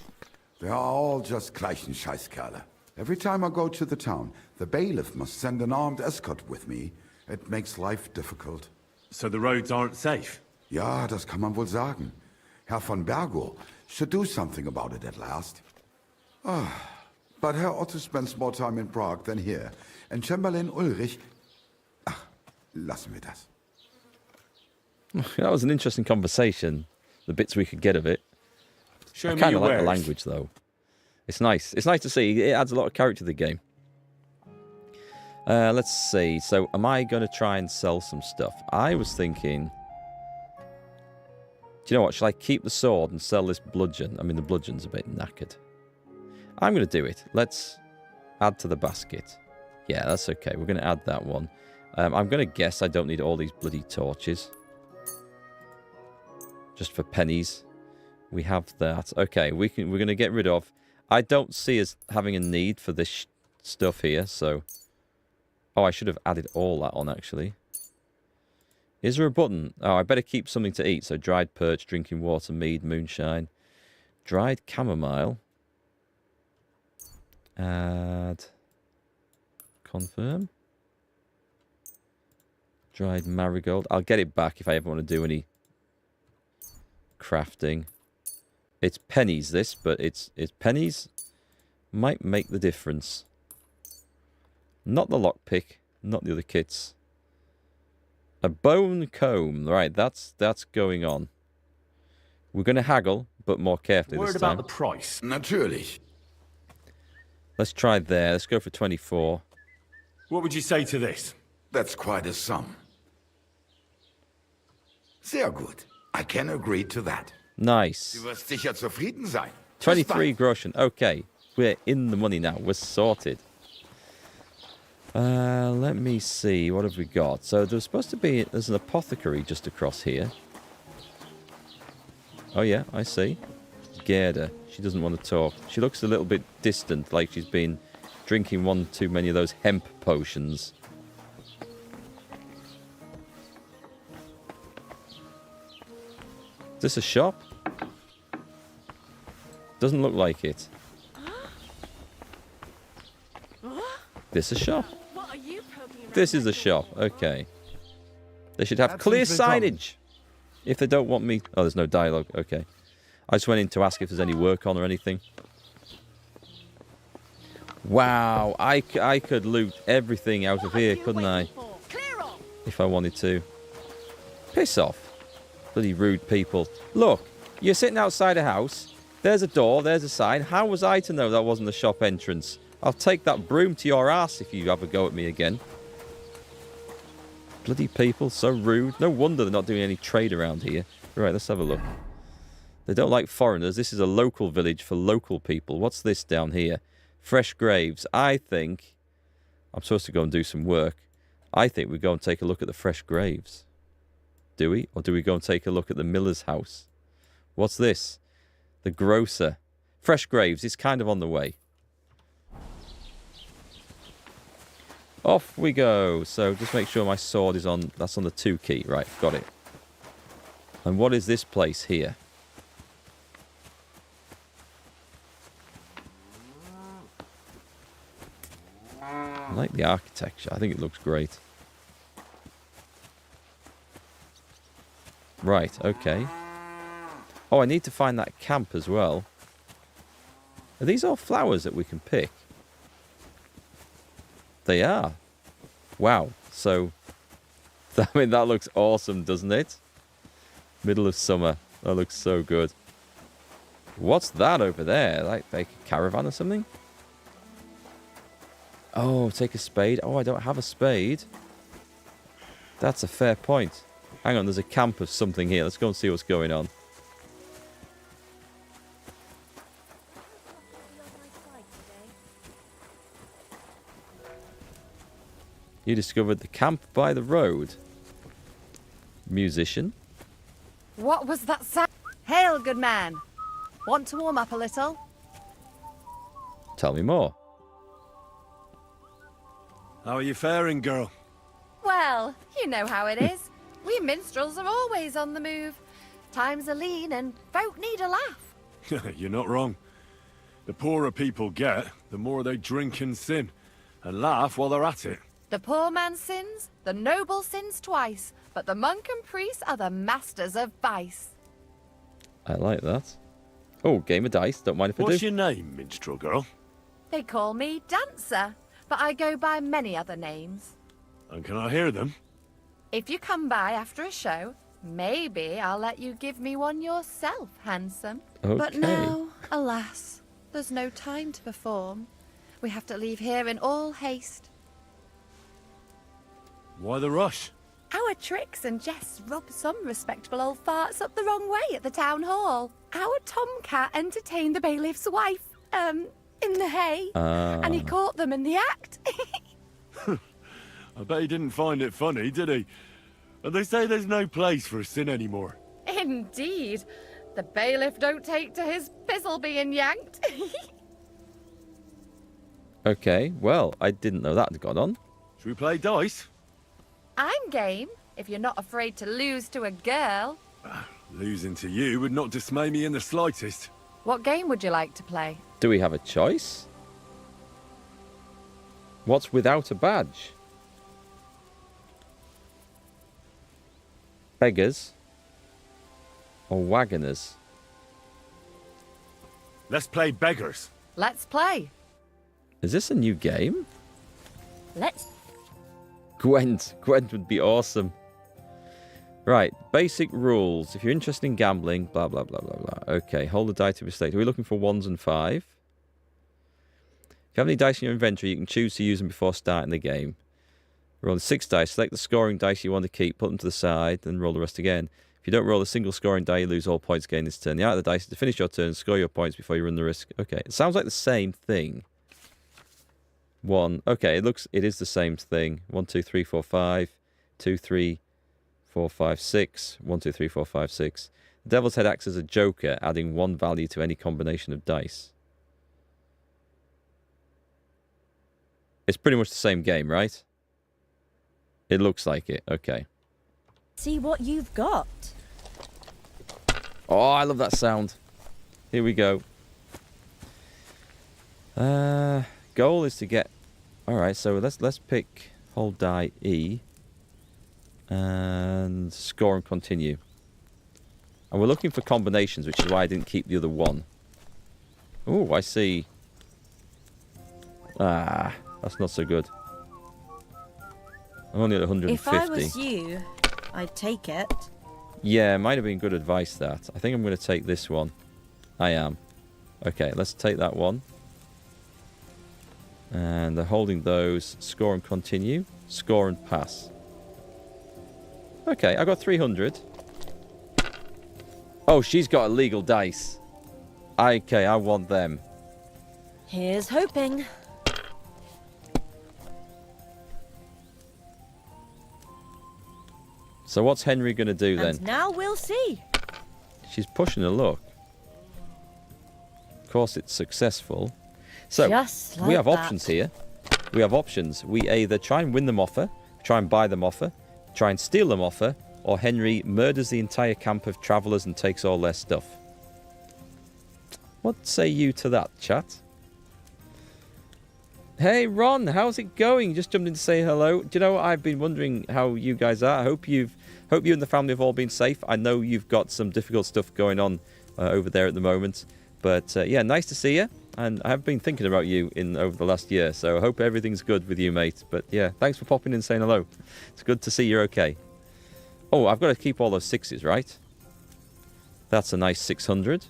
They are all just gleichen Scheißkerle. Every time I go to the town, the bailiff must send an armed escort with me. It makes life difficult. So the roads aren't safe? Ja, das kann man wohl sagen. Herr von Bergo should do something about it at last. But Herr Otto spends more time in Prague than here. And Chamberlain Ulrich... Ach, lassen wir das. That was an interesting conversation. The bits we could get of it. I kind of like the language, though. It's nice. It's nice to see. It adds a lot of character to the game. Let's see. So, am I going to try and sell some stuff? I was thinking... Do you know what? Shall I keep the sword and sell this bludgeon? I mean, the bludgeon's a bit knackered. I'm going to do it. Let's add to the basket. Yeah, that's okay. We're going to add that one. I'm going to guess I don't need all these bloody torches. Just for pennies. We have that. Okay, we're going to get rid of... I don't see us having a need for this stuff here, so... Oh, I should have added all that on, actually. Is there a button? Oh, I better keep something to eat. So, dried perch, drinking water, mead, moonshine. Dried chamomile. Add. Confirm. Dried marigold. I'll get it back if I ever want to do any crafting. It's pennies, this, but it's pennies might make the difference. Not the lockpick, not the other kits. A bone comb, right? That's going on. We're going to haggle, but more carefully this time. Worried about the price? Natürlich. Let's try there. Let's go for 24. What would you say to this? That's quite a sum. Sehr gut. I can agree to that. Nice. Du wirst sicher zufrieden sein. 23 groschen. Okay. We're in the money now. We're sorted. Let me see. What have we got? So there's supposed to be... There's an apothecary just across here. Oh, yeah. I see. Gerda. She doesn't want to talk. She looks a little bit distant, like she's been drinking one too many of those hemp potions. Is this a shop? Doesn't look like it. This a shop? This is a shop. Okay. They should have clear signage. If they don't want me... Oh, there's no dialogue. Okay. I just went in to ask if there's any work on or anything. Wow. I could loot everything out of here, couldn't I? If I wanted to. Piss off. Bloody rude people. Look, you're sitting outside a house. There's a door, there's a sign. How was I to know that wasn't the shop entrance? I'll take that broom to your ass if you have a go at me again. Bloody people, so rude. No wonder they're not doing any trade around here. Right, let's have a look. They don't like foreigners. This is a local village for local people. What's this down here? Fresh graves. I think... I'm supposed to go and do some work. I think we go and take a look at the fresh graves. Do we? Or do we go and take a look at the miller's house? What's this? The grocer. Fresh graves. It's kind of on the way. Off we go. So just make sure my sword is on... That's on the 2 key. Right, got it. And what is this place here? I like the architecture. I think it looks great. Right, okay. Oh, I need to find that camp as well. Are these all flowers that we can pick? They are. Wow. So, I mean, that looks awesome, doesn't it? Middle of summer. That looks so good. What's that over there? Like a caravan or something? Oh, take a spade. Oh, I don't have a spade. That's a fair point. Hang on, there's a camp of something here. Let's go and see what's going on. You discovered the camp by the road. Musician. What was that sound? Hail, good man. Want to warm up a little? Tell me more. How are you faring, girl? Well, you know how it is. We minstrels are always on the move. Times are lean and folk need a laugh. You're not wrong. The poorer people get, the more they drink and sin, and laugh while they're at it. The poor man sins, the noble sins twice, but the monk and priest are the masters of vice. I like that. Oh, game of dice. Don't mind if I do. What's your name, minstrel girl? They call me Dancer, but I go by many other names. And can I hear them? If you come by after a show, maybe I'll let you give me one yourself, handsome. Okay. But now, alas, there's no time to perform. We have to leave here in all haste. Why the rush? Our tricks and jests rub some respectable old farts up the wrong way at the town hall. Our tomcat entertained the bailiff's wife, in the hay, and he caught them in the act. I bet he didn't find it funny, did he? And they say there's no place for sin anymore. Indeed. The bailiff don't take to his pizzle being yanked. Okay, well, I didn't know that had gone on. Should we play dice? I'm game, if you're not afraid to lose to a girl. Losing to you would not dismay me in the slightest. What game would you like to play? Do we have a choice? What's without a badge? Beggars or wagoners? Let's play beggars. Let's play. Is this a new game? Let's... Gwent would be awesome. Right, basic rules. If you're interested in gambling, blah, blah, blah, blah, blah. Okay, hold the die to be selected. Are we looking for 1s and 5? If you have any dice in your inventory, you can choose to use them before starting the game. Roll the 6 dice. Select the scoring dice you want to keep, put them to the side, then roll the rest again. If you don't roll a single scoring die, you lose all points gained this turn. The art of the dice is to finish your turn, score your points before you run the risk. Okay, it sounds like the same thing. 1. Okay, it is the same thing. 1, 2, 3, 4, 5. 2, 3, 4, 5, 6. 1, 2, 3, 4, 5, 6. The Devil's Head acts as a joker, adding 1 value to any combination of dice. It's pretty much the same game, right? It looks like it. Okay. See what you've got. Oh, I love that sound. Here we go. Goal is to get... Alright, so let's pick hold die E. And score and continue. And we're looking for combinations, which is why I didn't keep the other one. Oh, I see. Ah, that's not so good. I'm only at 150. If I was you, I'd take it. Yeah, it might have been good advice, that. I think I'm going to take this one. I am. Okay, let's take that one. And they're holding those. Score and continue. Score and pass. Okay, I got 300. Oh, she's got illegal dice. Okay, I want them. Here's hoping. So what's Henry going to do then? And now we'll see. She's pushing a luck. Of course, it's successful. So, Just like we have that. options here. We have options. We either try and win them off her, try and buy them off her, try and steal them off her, or Henry murders the entire camp of travellers and takes all their stuff. What say you to that, chat? Hey, Ron, how's it going? Just jumped in to say hello. Do you know what? I've been wondering how you guys are. I hope you've Hope you and the family have all been safe. I know you've got some difficult stuff going on over there at the moment. But yeah, nice to see you. And I have been thinking about you over the last year. So I hope everything's good with you, mate. But yeah, thanks for popping in and saying hello. It's good to see you're okay. Oh, I've got to keep all those 6s, right? That's a nice 600.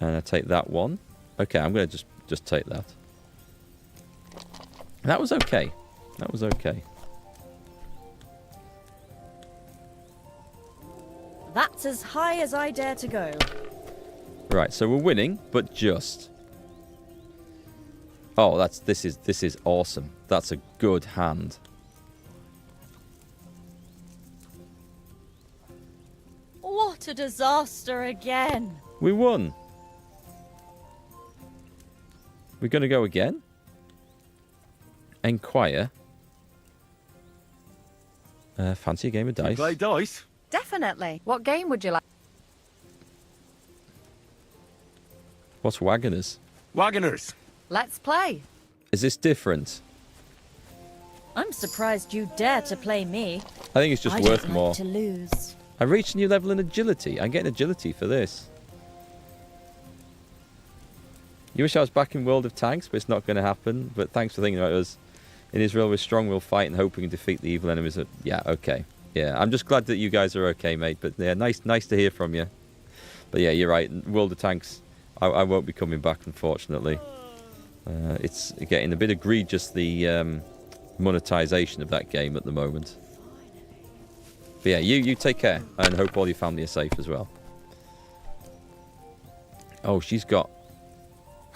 And I take that one. Okay, I'm going to just take that. That was okay. That was okay. That's as high as I dare to go. Right, so we're winning, but just. Oh, this is awesome. That's a good hand. What a disaster again. We won. We're going to go again. Enquire. Fancy a game of dice? Play dice? Definitely. What game would you like? What's Wagoners? Wagoners. Let's play. Is this different? I'm surprised you dare to play me. I think it's just I worth don't like more. to lose. I reached a new level in agility. I'm getting agility for this. You wish I was back in World of Tanks, but it's not going to happen. But thanks for thinking about us. In Israel, we're strong, we'll fight, and hoping to defeat the evil enemies. Yeah, okay. Yeah, I'm just glad that you guys are okay, mate. But yeah, nice to hear from you. But yeah, you're right. World of Tanks, I won't be coming back, unfortunately. It's getting a bit egregious, the monetization of that game at the moment. But yeah, you take care, and hope all your family are safe as well. Oh, she's got...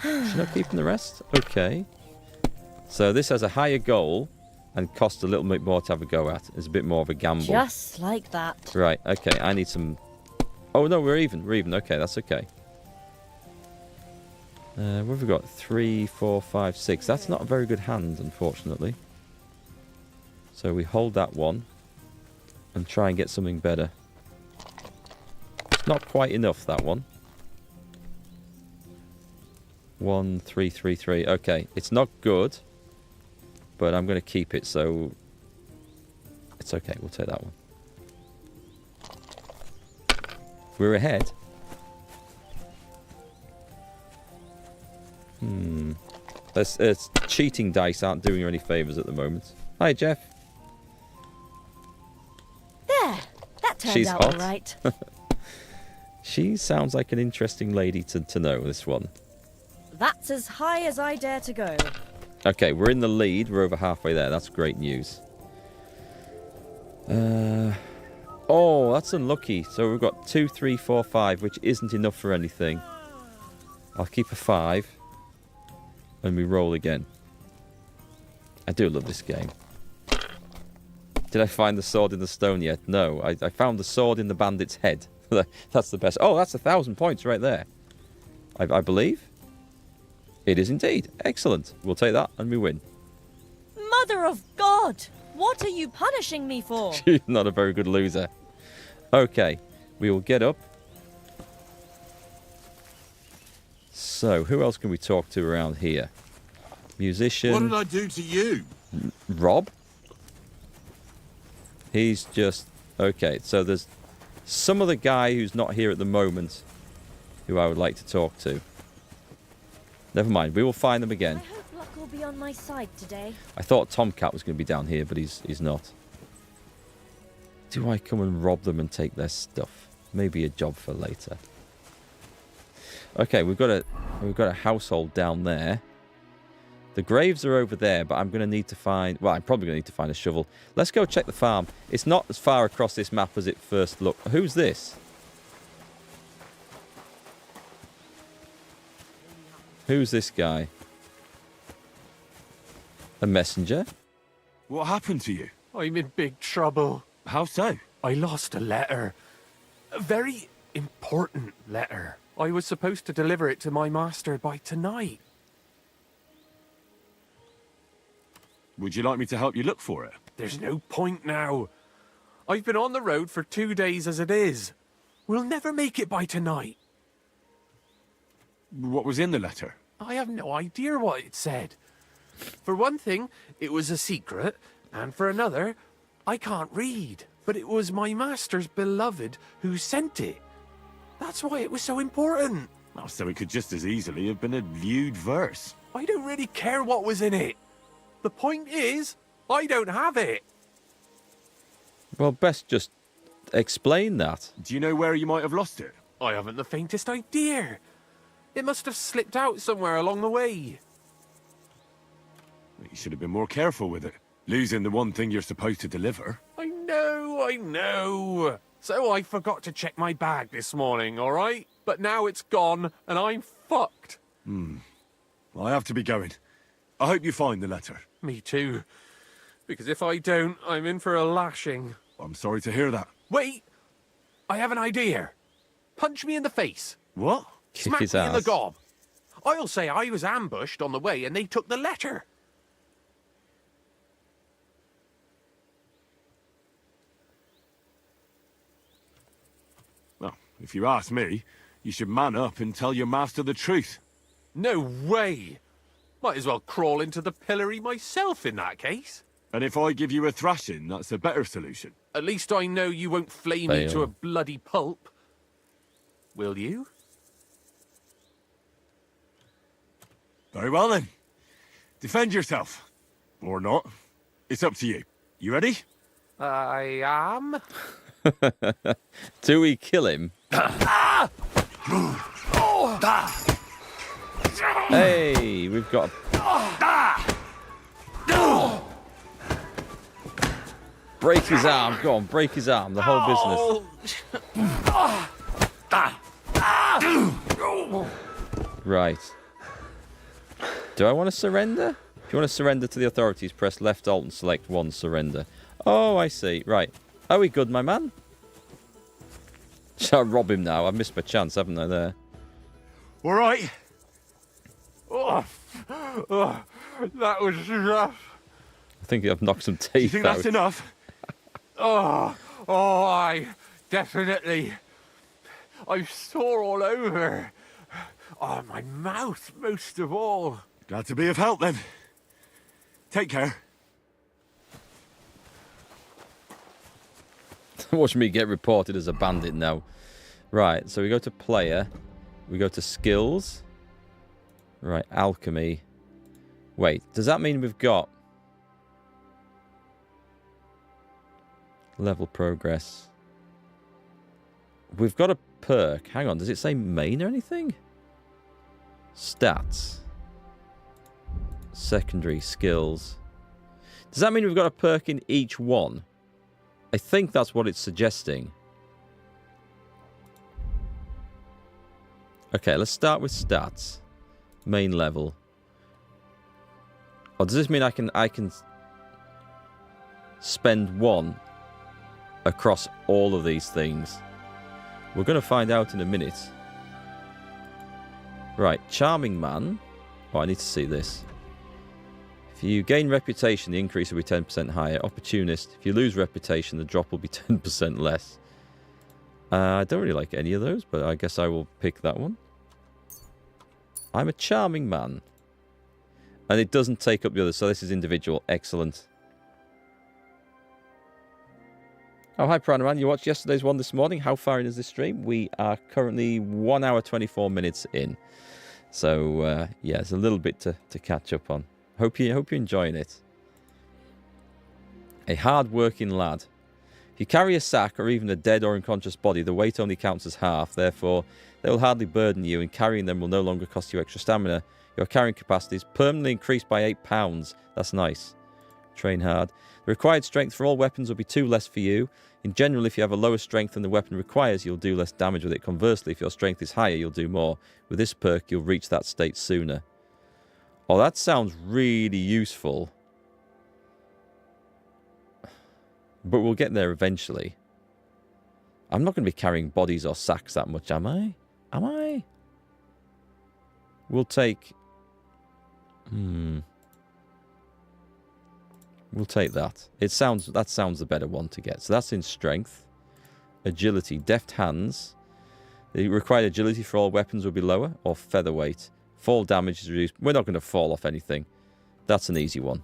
She's not keeping the rest? Okay. So this has a higher goal and costs a little bit more to have a go at. It's a bit more of a gamble. Just like that. Right, okay. I need some... Oh, no, we're even. We're even. Okay, that's okay. What have we got? 3, 4, 5, 6. That's not a very good hand, unfortunately. So we hold that one and try and get something better. It's not quite enough, that one. 1, 3, 3, 3. Okay, it's not good, but I'm going to keep it, so it's okay. We'll take that one. We're ahead. Cheating dice aren't doing her any favours at the moment. Hi, Jeff. There, that turned She's out hot. all right. She sounds like an interesting lady to know, this one. That's as high as I dare to go. Okay, we're in the lead. We're over halfway there. That's great news. Oh, that's unlucky. So we've got 2, 3, 4, 5, which isn't enough for anything. I'll keep a 5. And we roll again. I do love this game. Did I find the sword in the stone yet? No, I found the sword in the bandit's head. That's the best. Oh, that's 1,000 points right there. I believe. It is indeed. Excellent. We'll take that and we win. Mother of God! What are you punishing me for? She's not a very good loser. Okay, we will get up. So, who else can we talk to around here? Musician. What did I do to you? Rob? He's just... Okay, so there's some other guy who's not here at the moment who I would like to talk to. Never mind, we will find them again. I hope luck will be on my side today. I thought Tomcat was going to be down here, but he's not. Do I come and rob them and take their stuff? Maybe a job for later. Okay, we've got a household down there. The graves are over there, but I'm going to need to find... Well, I'm probably going to need to find a shovel. Let's go check the farm. It's not as far across this map as it first looked. Who's this? Who's this guy? A messenger? What happened to you? I'm in big trouble. How so? I lost a letter. A very important letter. I was supposed to deliver it to my master by tonight. Would you like me to help you look for it? There's no point now. I've been on the road for 2 days as it is. We'll never make it by tonight. What was in the letter? I have no idea what it said. For one thing, it was a secret, and for another, I can't read, but it was my master's beloved who sent it. That's why it was so important. Oh, so it could just as easily have been a lewd verse. I don't really care what was in it. The point is, I don't have it. Well, best just explain that. Do you know where you might have lost it? I haven't the faintest idea. It must have slipped out somewhere along the way. You should have been more careful with it. Losing the one thing you're supposed to deliver. I know. So I forgot to check my bag this morning, all right? But now it's gone, and I'm fucked. I have to be going. I hope you find the letter. Me too. Because if I don't, I'm in for a lashing. I'm sorry to hear that. Wait! I have an idea. Punch me in the face. What? Smack his me in the ass. gob. I'll say I was ambushed on the way and they took the letter. Well, if you ask me, you should man up and tell your master the truth. No way! Might as well crawl into the pillory myself in that case. And if I give you a thrashing, that's a better solution. At least I know you won't flay me to Fail. a bloody pulp. Will you? Very well then. Defend yourself. Or not. It's up to you. You ready? I am. Do we kill him? Hey, we've got... Break his arm. Go on, break his arm. The whole business. Right. Do I want to surrender? If you want to surrender to the authorities, press left alt and select one surrender. Oh, I see. Right. Are we good, my man? Shall I rob him now? I've missed my chance, haven't I, there? All right. That was rough. I think I've knocked some teeth Do you think out. that's enough? I definitely. I'm sore all over. Oh, my mouth most of all. Glad to be of help then. Take care. Watch me get reported as a bandit now. Right, so we go to player. We go to skills. Right, alchemy. Wait, does that mean we've got... level progress. We've got a perk. Hang on, does it say main or anything? Stats. Secondary skills. Does that mean we've got a perk in each one? I think that's what it's suggesting. Okay, let's start with stats. Main level. Or does this mean I can spend one across all of these things? We're going to find out in a minute. Right, charming man. Oh, I need to see this. If you gain reputation, the increase will be 10% higher. Opportunist. If you lose reputation, the drop will be 10% less. I don't really like any of those, but I guess I will pick that one. I'm a charming man. And it doesn't take up the others, so this is individual. Excellent. Oh, hi, Pranaman. You watched yesterday's one this morning. How far in is this stream? We are currently 1 hour, 24 minutes in. So, yeah, it's a little bit to catch up on. Hope you're enjoying it. A hard-working lad. If you carry a sack or even a dead or unconscious body, the weight only counts as half. Therefore, they will hardly burden you, and carrying them will no longer cost you extra stamina. Your carrying capacity is permanently increased by 8 pounds. That's nice. Train hard. The required strength for all weapons will be 2 less for you. In general, if you have a lower strength than the weapon requires, you'll do less damage with it. Conversely, if your strength is higher, you'll do more. With this perk, you'll reach that state sooner. Oh, that sounds really useful. But we'll get there eventually. I'm not going to be carrying bodies or sacks that much, am I? Am I? We'll take... We'll take that. That sounds the better one to get. So that's in strength. Agility. Deft hands. The required agility for all weapons will be lower. Or featherweight. Fall damage is reduced. We're not going to fall off anything. That's an easy one.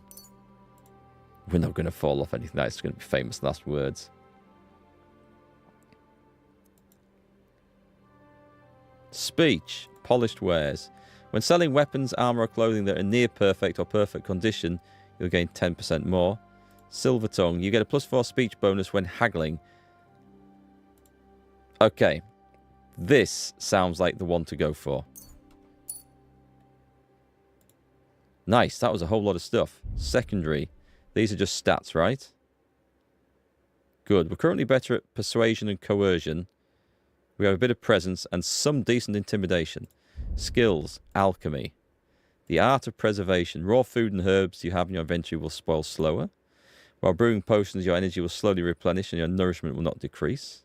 We're not going to fall off anything. That's going to be famous last words. Speech. Polished wares. When selling weapons, armor, or clothing that are near perfect or perfect condition, you'll gain 10% more. Silver tongue. You get a +4 speech bonus when haggling. Okay. This sounds like the one to go for. Nice. That was a whole lot of stuff. Secondary. These are just stats, right? Good. We're currently better at persuasion and coercion. We have a bit of presence and some decent intimidation. Skills. Alchemy. The art of preservation. Raw food and herbs you have in your inventory will spoil slower. While brewing potions, your energy will slowly replenish and your nourishment will not decrease.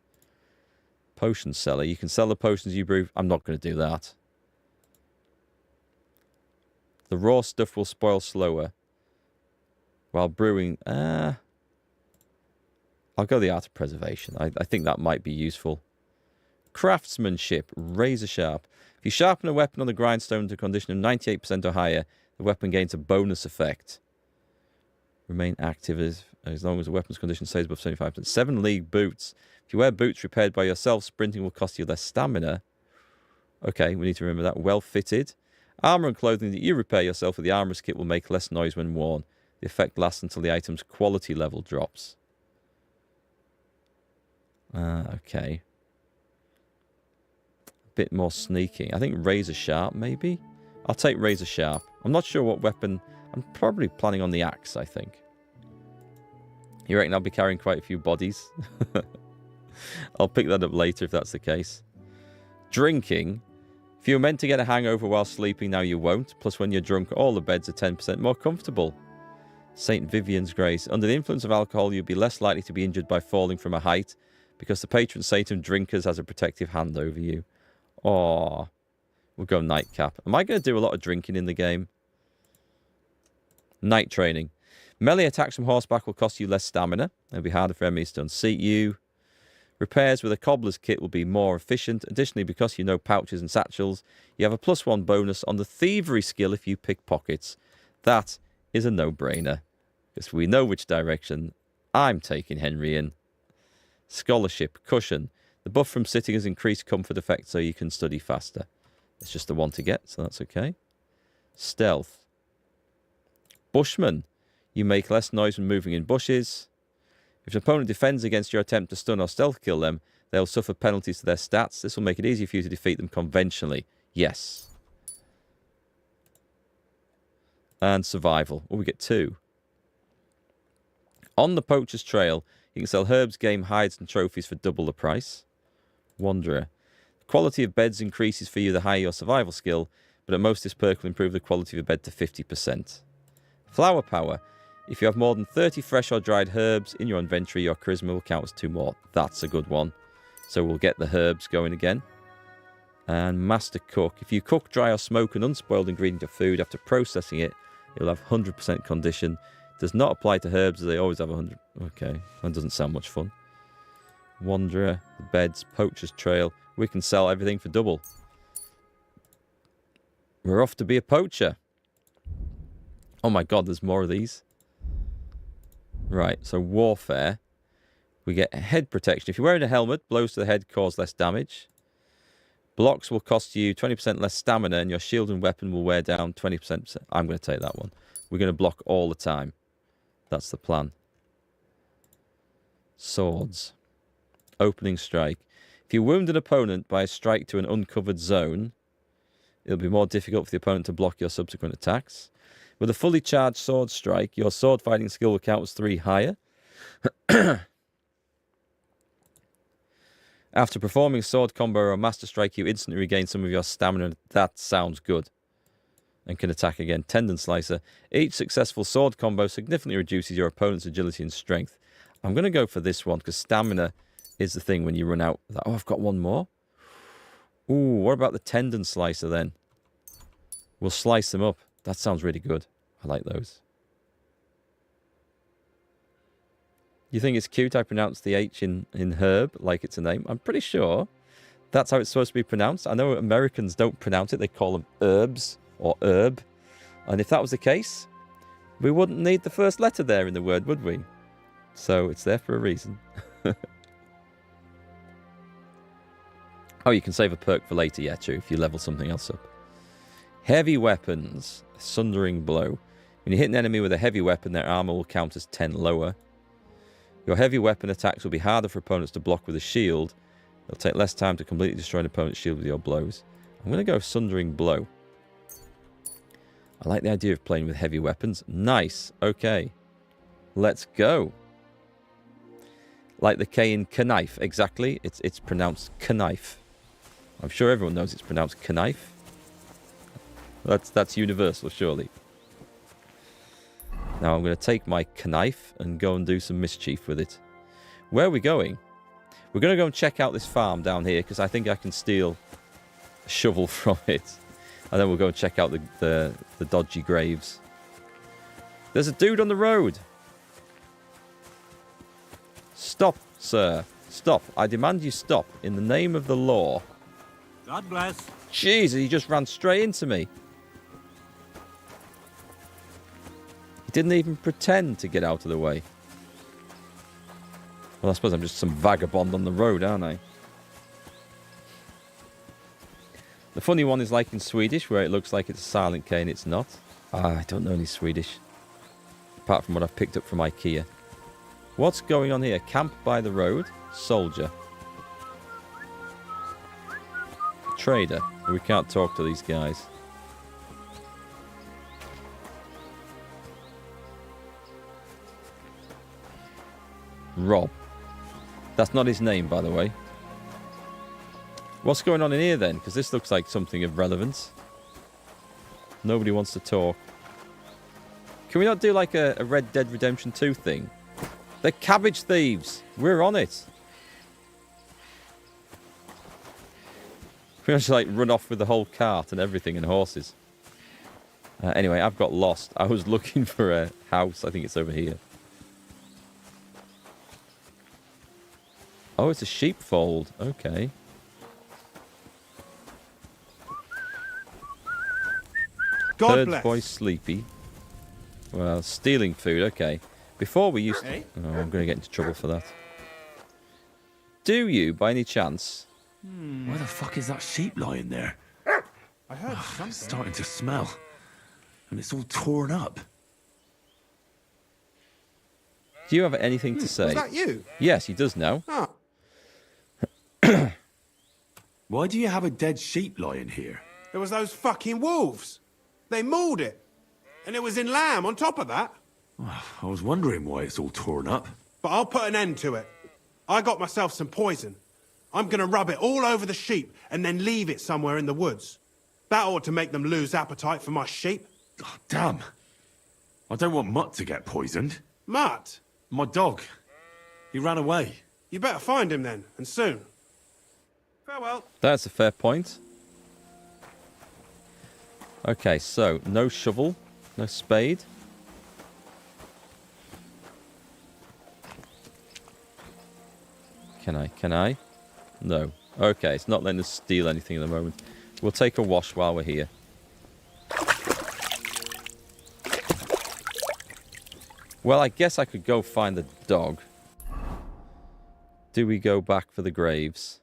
Potion seller. You can sell the potions you brew. I'm not going to do that. The raw stuff will spoil slower. While brewing... I'll go the art of preservation. I think that might be useful. Craftsmanship. Razor sharp. If you sharpen a weapon on the grindstone to a condition of 98% or higher, the weapon gains a bonus effect. Remain active as long as the weapon's condition stays above 75%. 7 league boots. If you wear boots repaired by yourself, sprinting will cost you less stamina. Okay, we need to remember that. Well fitted. Armor and clothing that you repair yourself with the armorer's kit will make less noise when worn. The effect lasts until the item's quality level drops. Okay. A bit more sneaking. I think razor sharp, maybe? I'll take razor sharp. I'm not sure what weapon... I'm probably planning on the axe, I think. You reckon I'll be carrying quite a few bodies? I'll pick that up later if that's the case. Drinking. If you were meant to get a hangover while sleeping, now you won't. Plus, when you're drunk, all the beds are 10% more comfortable. St. Vivian's Grace. Under the influence of alcohol, you'll be less likely to be injured by falling from a height because the patron saint of drinkers has a protective hand over you. Aww. We'll go nightcap. Am I going to do a lot of drinking in the game? Night training. Melee attacks from horseback will cost you less stamina. It'll be harder for enemies to unseat you. Repairs with a cobbler's kit will be more efficient. Additionally, because you know pouches and satchels, you have a +1 bonus on the thievery skill if you pick pockets. That is a no-brainer. Because we know which direction I'm taking Henry in. Scholarship. Cushion. The buff from sitting has increased comfort effect so you can study faster. It's just the one to get, so that's okay. Stealth. Bushman. You make less noise when moving in bushes. If an opponent defends against your attempt to stun or stealth kill them, they'll suffer penalties to their stats. This will make it easier for you to defeat them conventionally. Yes. And survival. Oh, we get 2. On the poacher's trail, you can sell herbs, game, hides, and trophies for double the price. Wanderer. The quality of beds increases for you the higher your survival skill, but at most this perk will improve the quality of a bed to 50%. Flower power. If you have more than 30 fresh or dried herbs in your inventory, your charisma will count as 2 more. That's a good one. So we'll get the herbs going again. And master cook. If you cook, dry, or smoke an unspoiled ingredient of food after processing it, you'll have 100% condition. Does not apply to herbs as they always have 100. Okay, that doesn't sound much fun. Wanderer, beds, poacher's trail. We can sell everything for double. We're off to be a poacher. Oh my god, there's more of these. Right, so warfare. We get head protection. If you're wearing a helmet, blows to the head cause less damage. Blocks will cost you 20% less stamina, and your shield and weapon will wear down 20%. I'm going to take that one. We're going to block all the time. That's the plan. Swords. Opening strike. If you wound an opponent by a strike to an uncovered zone, it'll be more difficult for the opponent to block your subsequent attacks. With a fully charged sword strike, your sword fighting skill will count as 3 higher. After performing a sword combo or a master strike, you instantly regain some of your stamina. That sounds good. And can attack again. Tendon slicer. Each successful sword combo significantly reduces your opponent's agility and strength. I'm going to go for this one because stamina is the thing when you run out. Oh, I've got one more. Ooh, what about the tendon slicer then? We'll slice them up. That sounds really good. I like those. You think it's cute I pronounce the H in herb like it's a name? I'm pretty sure that's how it's supposed to be pronounced. I know Americans don't pronounce it. They call them herbs or herb. And if that was the case, we wouldn't need the first letter there in the word, would we? So it's there for a reason. Oh, you can save a perk for later, yeah, true, if you level something else up. Heavy weapons. Sundering blow. When you hit an enemy with a heavy weapon, their armor will count as 10 lower. Your heavy weapon attacks will be harder for opponents to block with a shield. It'll take less time to completely destroy an opponent's shield with your blows. I'm going to go Sundering Blow. I like the idea of playing with heavy weapons. Nice. Okay. Let's go. Like the K in knife. Exactly. It's pronounced knife. I'm sure everyone knows it's pronounced knife. That's universal, surely. Now I'm going to take my knife and go and do some mischief with it. Where are we going? We're going to go and check out this farm down here because I think I can steal a shovel from it. And then we'll go and check out the dodgy graves. There's a dude on the road. Stop, sir. Stop. I demand you stop in the name of the law. God bless. Jeez, he just ran straight into me. He didn't even pretend to get out of the way. Well, I suppose I'm just some vagabond on the road, aren't I? The funny one is like in Swedish, where it looks like it's a silent K and it's not. I don't know any Swedish. Apart from what I've picked up from IKEA. What's going on here? Camp by the road. Soldier. Trader. We can't talk to these guys. Rob. That's not his name, by the way. What's going on in here, then? Because this looks like something of relevance. Nobody wants to talk. Can we not do like a Red Dead Redemption 2 thing? They're cabbage thieves. We're on it. We just like run off with the whole cart and everything and horses. Anyway, I've got lost. I was looking for a house. I think it's over here. Oh, it's a sheepfold. Okay. God bless. Third boy sleepy. Well, stealing food. Okay. Before we used to... Oh, I'm going to get into trouble for that. Do you, by any chance... Why the fuck is that sheep lying there? I heard something. It's starting to smell. And it's all torn up. Do you have anything to say? Was that you? Yes, he does now. Oh. Why do you have a dead sheep lying here? It was those fucking wolves. They mauled it. And it was in lamb on top of that. I was wondering why it's all torn up. But I'll put an end to it. I got myself some poison. I'm gonna rub it all over the sheep and then leave it somewhere in the woods. That ought to make them lose appetite for my sheep. Oh, damn. I don't want Mutt to get poisoned. Mutt? My dog. He ran away. You better find him then, and soon. Farewell. That's a fair point. Okay, so no shovel, no spade. Can I? No. Okay, it's not letting us steal anything at the moment. We'll take a wash while we're here. Well, I guess I could go find the dog. Do we go back for the graves?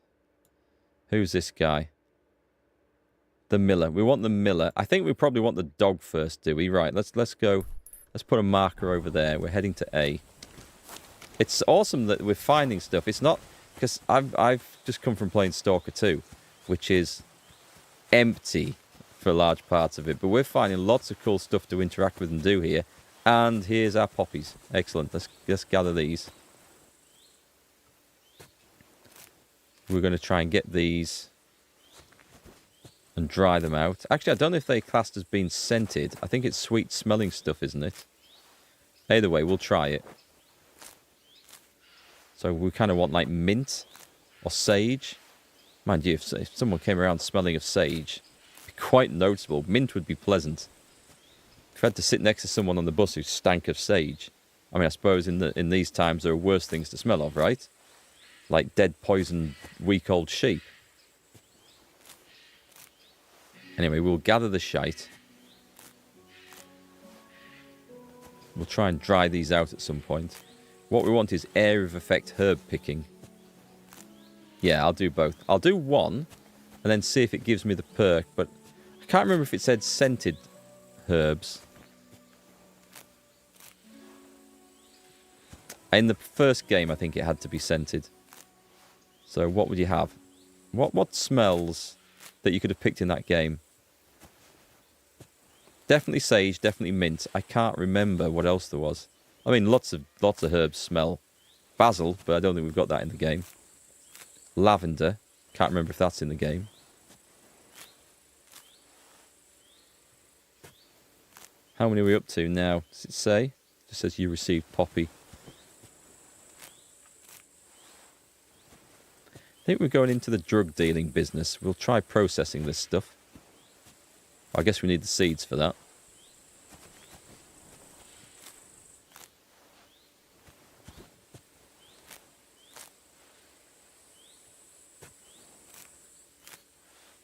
Who's this guy? The miller. We want the miller. I think we probably want the dog first, do we? Right, let's go. Let's put a marker over there. We're heading to A. It's awesome that we're finding stuff. It's not... Because I've just come from playing Stalker 2, which is empty for large parts of it. But we're finding lots of cool stuff to interact with and do here. And here's our poppies. Excellent. Let's gather these. We're going to try and get these and dry them out. Actually, I don't know if they're classed as being scented. I think it's sweet smelling stuff, isn't it? Either way, we'll try it. So we kind of want like mint or sage. Mind you, if someone came around smelling of sage, it'd be quite noticeable. Mint would be pleasant. If I had to sit next to someone on the bus who stank of sage, I mean, I suppose in these times there are worse things to smell of, right? Like dead, poisoned, week-old sheep. Anyway, we'll gather the shite. We'll try and dry these out at some point. What we want is area of effect herb picking. Yeah, I'll do both. I'll do one and then see if it gives me the perk, but I can't remember if it said scented herbs. In the first game, I think it had to be scented. So what would you have? What smells that you could have picked in that game? Definitely sage, definitely mint. I can't remember what else there was. I mean, lots of herbs smell. Basil, but I don't think we've got that in the game. Lavender. Can't remember if that's in the game. How many are we up to now? Does it say? It just says you received poppy. I think we're going into the drug dealing business. We'll try processing this stuff. I guess we need the seeds for that.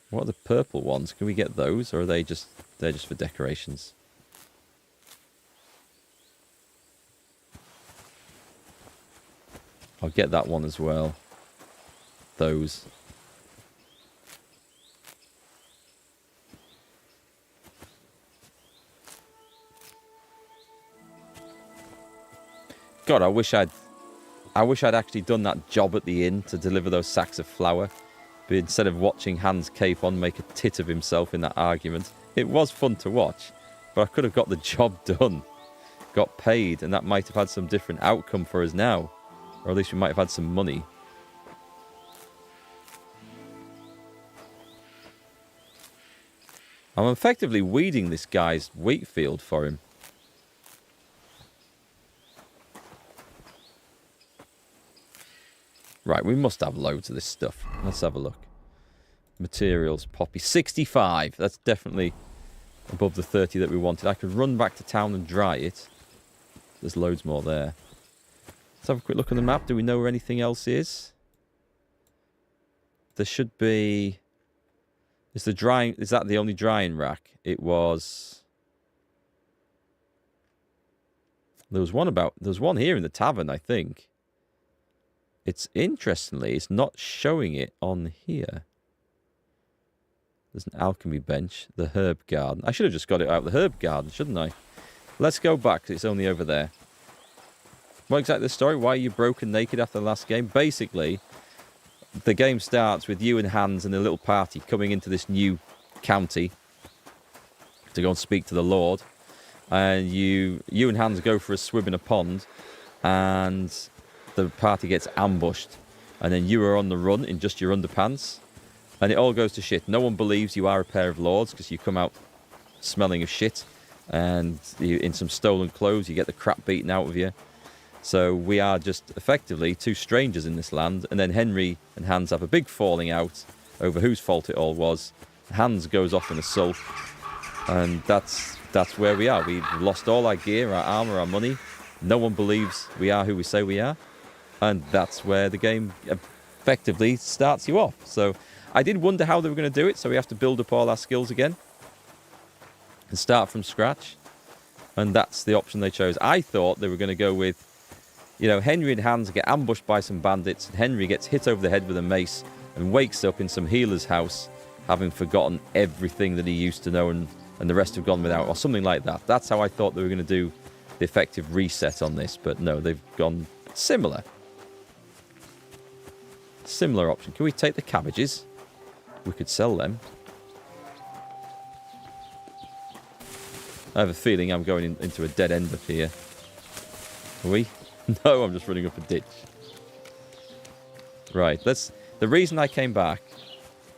What are the purple ones? Can we get those, or are they're just for decorations? I'll get that one as well. Those. God, I wish I'd actually done that job at the inn to deliver those sacks of flour. But instead of watching Hans Capon make a tit of himself in that argument, it was fun to watch, but I could have got the job done, got paid, and that might have had some different outcome for us now, or at least we might have had some money. I'm effectively weeding this guy's wheat field for him. Right, we must have loads of this stuff. Let's have a look. Materials, poppy. 65. That's definitely above the 30 that we wanted. I could run back to town and dry it. There's loads more there. Let's have a quick look on the map. Do we know where anything else is? There should be... Is that the only drying rack? It was... There was one here in the tavern, I think. Interestingly, it's not showing it on here. There's an alchemy bench, the herb garden. I should have just got it out of the herb garden, shouldn't I? Let's go back, 'cause it's only over there. What exactly the story? Why are you broken naked after the last game? Basically, the game starts with you and Hans and a little party coming into this new county to go and speak to the Lord. And you and Hans go for a swim in a pond, and the party gets ambushed, and then you are on the run in just your underpants, and it all goes to shit. No one believes you are a pair of lords because you come out smelling of shit, and in some stolen clothes you get the crap beaten out of you. So we are just effectively two strangers in this land, and then Henry and Hans have a big falling out over whose fault it all was. Hans goes off in a sulk, and that's where we are. We've lost all our gear, our armor, our money. No one believes we are who we say we are. And that's where the game effectively starts you off. So I did wonder how they were going to do it. So we have to build up all our skills again and start from scratch. And that's the option they chose. I thought they were going to go with, Henry and Hans get ambushed by some bandits. And Henry gets hit over the head with a mace and wakes up in some healer's house, having forgotten everything that he used to know, and the rest have gone without, or something like that. That's how I thought they were going to do the effective reset on this. But no, they've gone similar. Similar option. Can we take the cabbages? We could sell them. I have a feeling I'm going into a dead end up here. Are we? No, I'm just running up a ditch. Right, the reason I came back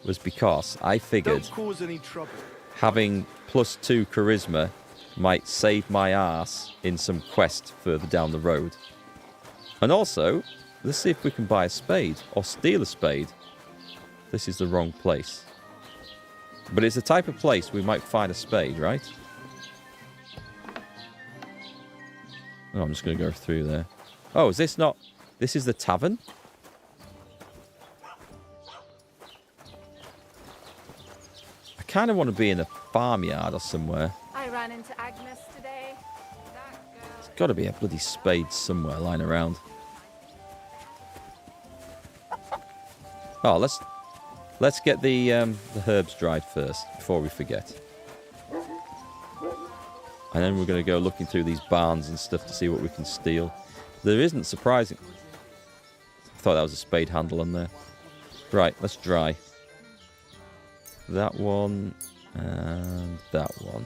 was because I figured Don't cause any trouble. Having +2 charisma might save my ass in some quest further down the road. And also, let's see if we can buy a spade or steal a spade. This is the wrong place. But it's the type of place we might find a spade, right? Oh, I'm just going to go through there. Oh, is this not... This is the tavern? I kind of want to be in a farmyard or somewhere. I ran into Agnes today. got to be a bloody spade somewhere lying around. Oh, let's get the herbs dried first before we forget. And then we're going to go looking through these barns and stuff to see what we can steal. There isn't surprising. I thought that was a spade handle on there. Right, let's dry. That one and that one.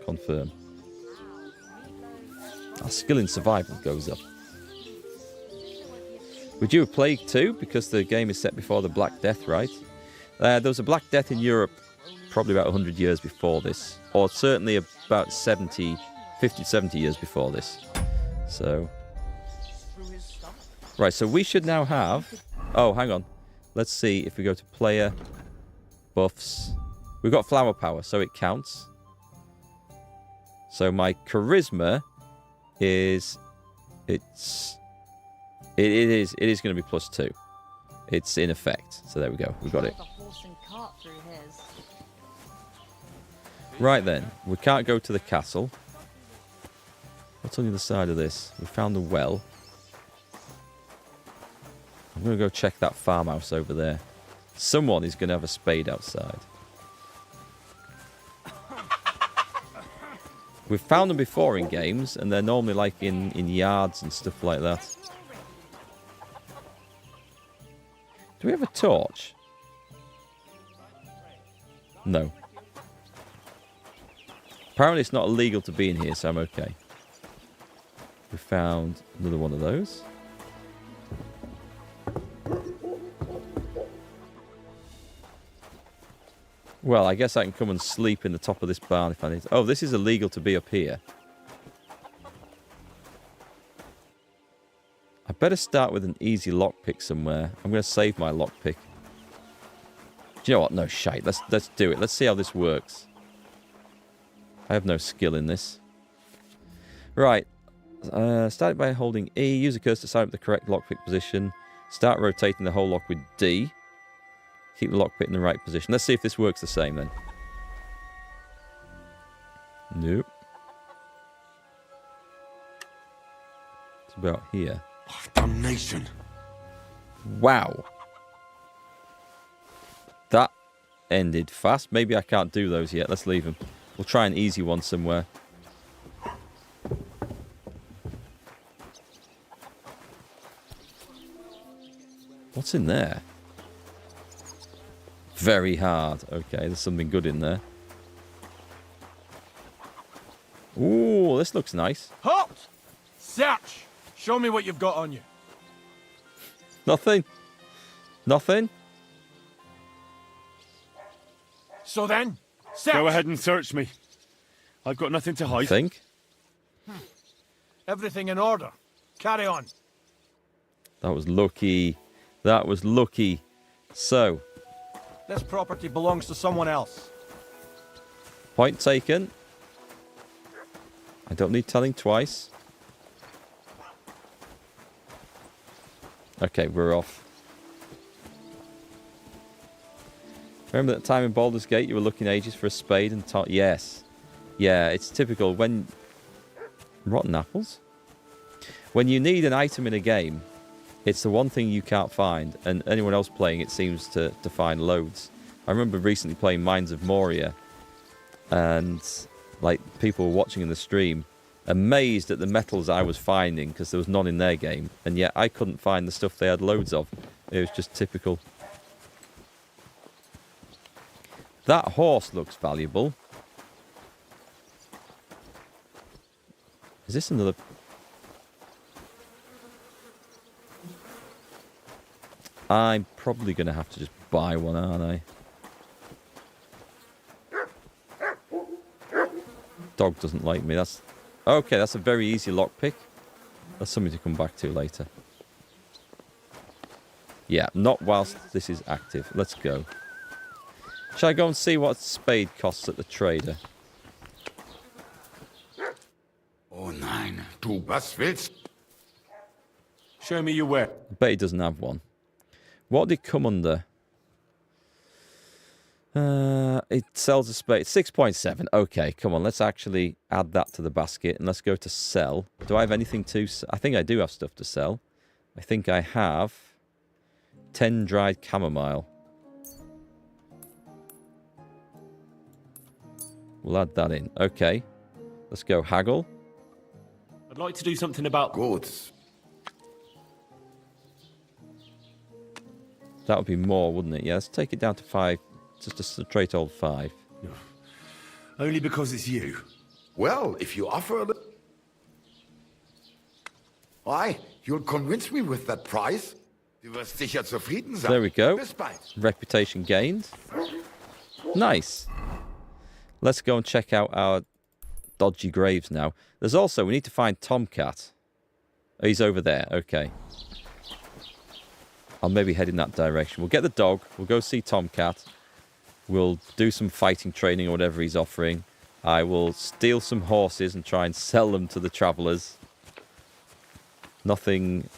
Confirm. Our skill in survival goes up. We do a plague too, because the game is set before the Black Death, right? There was a Black Death in Europe probably about 100 years before this. Or certainly about 50, 70 years before this. So... Right, so we should now have... Oh, hang on. Let's see if we go to player, buffs. We've got flower power, so it counts. So my charisma is... It is going to be +2. It's in effect. So there we go. We got it. Right then. We can't go to the castle. What's on the other side of this? We found the well. I'm going to go check that farmhouse over there. Someone is going to have a spade outside. We've found them before in games, and they're normally like in yards and stuff like that. Do we have a torch? No. Apparently it's not illegal to be in here, so I'm okay. We found another one of those. Well, I guess I can come and sleep in the top of this barn if I need to. Oh, this is illegal to be up here. I better start with an easy lockpick somewhere. I'm going to save my lockpick. Do you know what? No, shite. Let's do it. Let's see how this works. I have no skill in this. Right. Start by holding E. Use a cursor to sign up the correct lockpick position. Start rotating the whole lock with D. Keep the lockpick in the right position. Let's see if this works the same then. Nope. It's about here. Damnation. Wow. That ended fast. Maybe I can't do those yet. Let's leave them. We'll try an easy one somewhere. What's in there? Very hard. Okay, there's something good in there. Ooh, this looks nice. Halt! Search! Show me what you've got on you. Nothing. Nothing. So then, search! Go ahead and search me. I've got nothing to hide. Think. Everything in order. Carry on. That was lucky. That was lucky. So... This property belongs to someone else. Point taken. I don't need telling twice. Okay, we're off. Remember that time in Baldur's Gate you were looking ages for a spade and yes. Yeah, it's typical when... Rotten apples? When you need an item in a game, it's the one thing you can't find, and anyone else playing it seems to find loads. I remember recently playing Mines of Moria, and like people were watching in the stream, amazed at the metals I was finding because there was none in their game, and yet I couldn't find the stuff they had loads of. It was just typical. That horse looks valuable. Is this another... I'm probably going to have to just buy one, aren't I? Dog doesn't like me. That's okay. That's a very easy lockpick. That's something to come back to later. Yeah, not whilst this is active. Let's go. Shall I go and see what a spade costs at the trader? Oh nein, du was willst? Show me your work. I bet he doesn't have one. What did it come under? It sells a space. 6.7. Okay, come on. Let's actually add that to the basket and let's go to sell. Do I have anything to sell? I think I do have stuff to sell. I think I have 10 dried chamomile. We'll add that in. Okay. Let's go haggle. I'd like to do something about... Good. That would be more, wouldn't it? Yeah, let's take it down to 5. Just a straight old 5. Only because it's you. Well, if you offer a... Why, you'll convince me with that price. Du wirst sicher zufrieden sein. There we go. Bis bald. Reputation gained. Nice. Let's go and check out our dodgy graves now. There's also, we need to find Tomcat. Oh, he's over there. Okay. I'll maybe head in that direction. We'll get the dog. We'll go see Tomcat. We'll do some fighting training or whatever he's offering. I will steal some horses and try and sell them to the travellers. Nothing,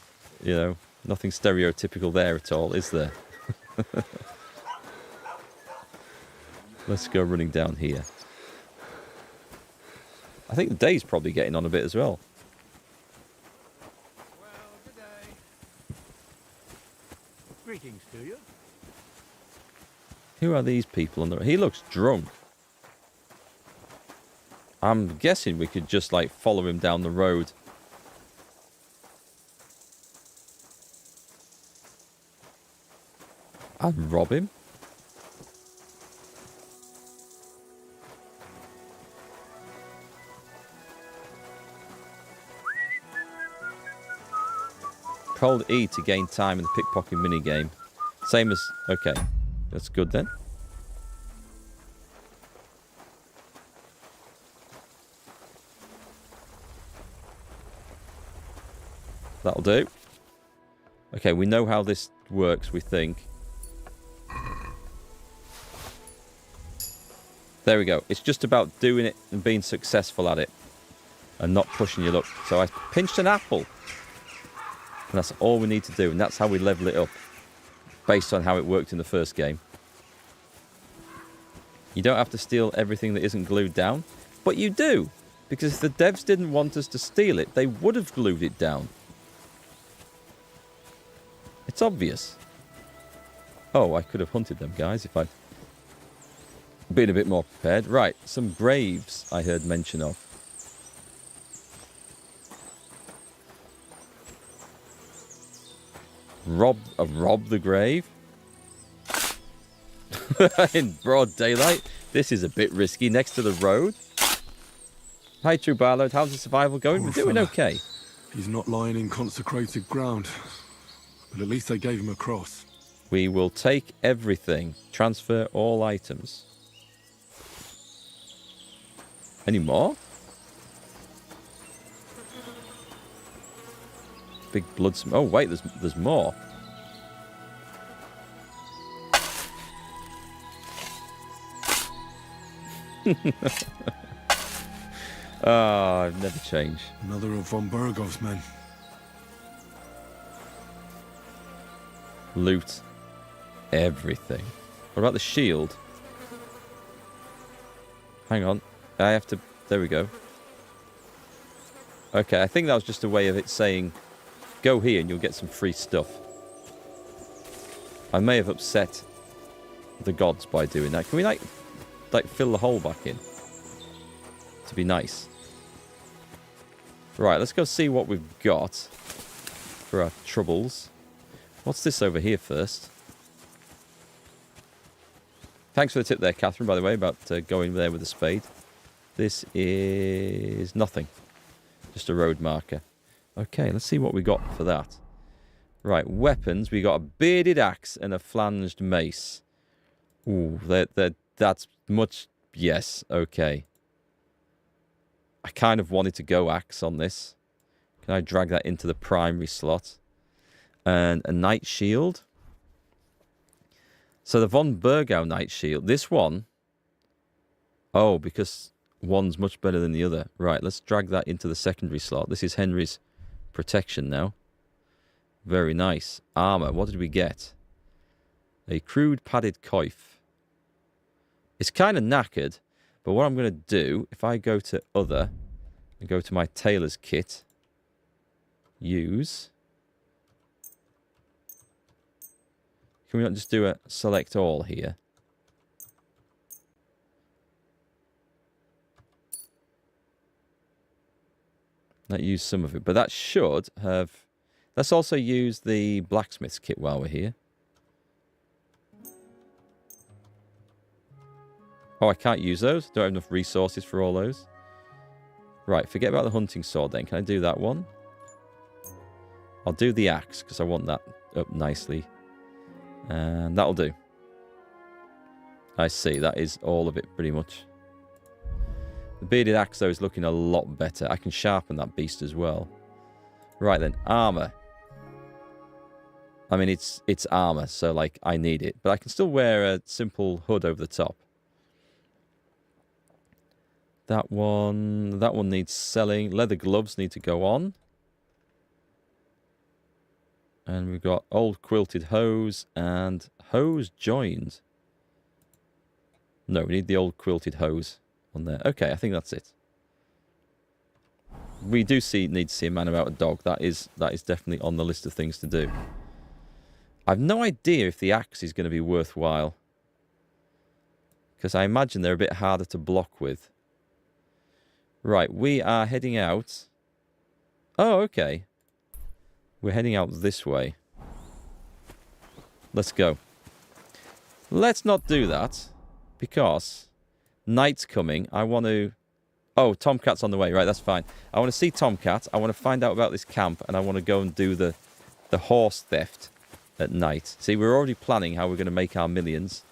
you know, nothing stereotypical there at all, is there? Let's go running down here. I think the day's probably getting on a bit as well. Greetings to you. Who are these people on the... He looks drunk. I'm guessing we could just, like, follow him down the road. And rob him. Hold E to gain time in the pickpocket minigame. Same as... Okay. That's good then. That'll do. Okay, we know how this works, we think. There we go. It's just about doing it and being successful at it. And not pushing your luck. So I pinched an apple. And that's all we need to do. And that's how we level it up. Based on how it worked in the first game. You don't have to steal everything that isn't glued down. But you do. Because if the devs didn't want us to steal it, they would have glued it down. It's obvious. Oh, I could have hunted them guys if I'd been a bit more prepared. Right, some graves I heard mention of. Rob the grave? In broad daylight? This is a bit risky, next to the road. Hi, True Barload. How's the survival going? We're doing okay. He's not lying in consecrated ground. But at least they gave him a cross. We will take everything. Transfer all items. Any more? Big blood... Oh, wait, there's more. Oh, I've never changed. Another of von Burgov's men. Loot. Everything. What about the shield? Hang on. I have to... There we go. Okay, I think that was just a way of it saying, go here and you'll get some free stuff. I may have upset the gods by doing that. Can we, like fill the hole back in? To be nice. Right, let's go see what we've got for our troubles. What's this over here first? Thanks for the tip there, Catherine, by the way, about going there with a spade. This is nothing. Just a road marker. Okay, let's see what we got for that. Right, weapons. We got a bearded axe and a flanged mace. Ooh, that's much... Yes, okay. I kind of wanted to go axe on this. Can I drag that into the primary slot? And a knight shield. So the von Burgau knight shield. This one... Oh, because one's much better than the other. Right, let's drag that into the secondary slot. This is Henry's protection now. Very nice. Armor. What did we get? A crude padded coif. It's kind of knackered, but what I'm going to do, if I go to other and go to my tailor's kit, use. Can we not just do a select all here? That use some of it, but that should have. Let's also use the blacksmith's kit while we're here. Oh, I can't use those. Don't have enough resources for all those. Right, forget about the hunting sword then. Can I do that one? I'll do the axe because I want that up nicely. And that'll do. I see. That is all of it pretty much. The bearded axe though is looking a lot better. I can sharpen that beast as well. Right then, armor. I mean, it's armor, so like I need it. But I can still wear a simple hood over the top. That one needs selling. Leather gloves need to go on. And we've got old quilted hose and hose joined. No, we need the old quilted hose on there. Okay, I think that's it. We do need to see a man about a dog. That is definitely on the list of things to do. I've no idea if the axe is going to be worthwhile. Because I imagine they're a bit harder to block with. Right, we are heading out. Oh, okay. We're heading out this way. Let's go. Let's not do that. Because night's coming. I want to... Oh, Tomcat's on the way. Right, that's fine. I want to see Tomcat. I want to find out about this camp. And I want to go and do the horse theft at night. See, we're already planning how we're going to make our millions.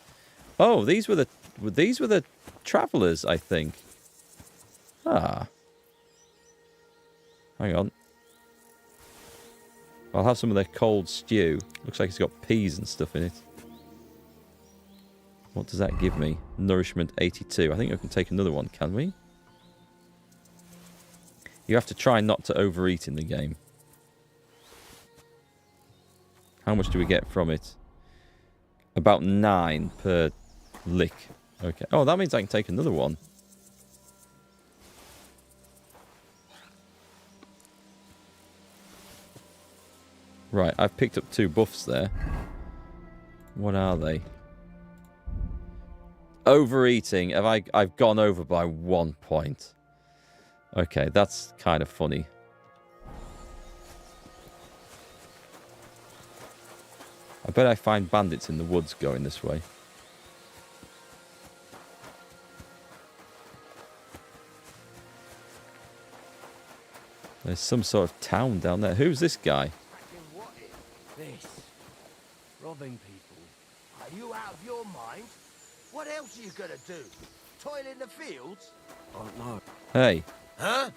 Oh, these were the travelers, I think. Ah. Hang on. I'll have some of their cold stew. Looks like it's got peas and stuff in it. What does that give me? Nourishment 82. I think I can take another one, can we? You have to try not to overeat in the game. How much do we get from it? About 9 per lick. Okay. Oh, that means I can take another one. Right, I've picked up 2 buffs there. What are they? Overeating. I've gone over by 1 point. Okay, that's kind of funny. I bet I find bandits in the woods going this way. There's some sort of town down there. Who's this guy? This. Robbing people. Are you out of your mind? What else are you gonna do? Toil in the fields? Oh no. Hey. Huh?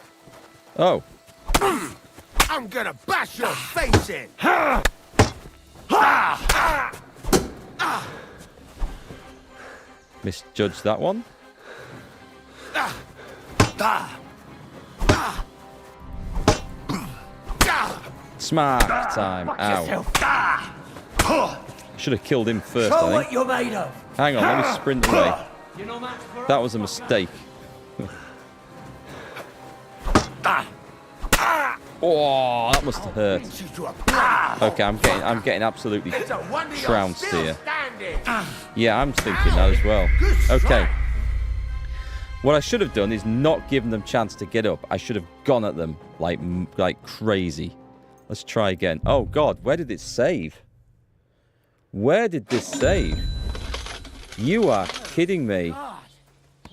Oh. I'm gonna bash your face in! Misjudged that one. Smack time. Ow. Should have killed him first, Show I think. what you're made of. Hang on, let me sprint away. That was a mistake. Oh, that must have hurt. Okay, I'm getting absolutely trounced here. Yeah, I'm thinking that as well. Okay. What I should have done is not given them chance to get up. I should have gone at them like crazy. Let's try again. Oh God, where did it save? Where did this save? You are kidding me. God,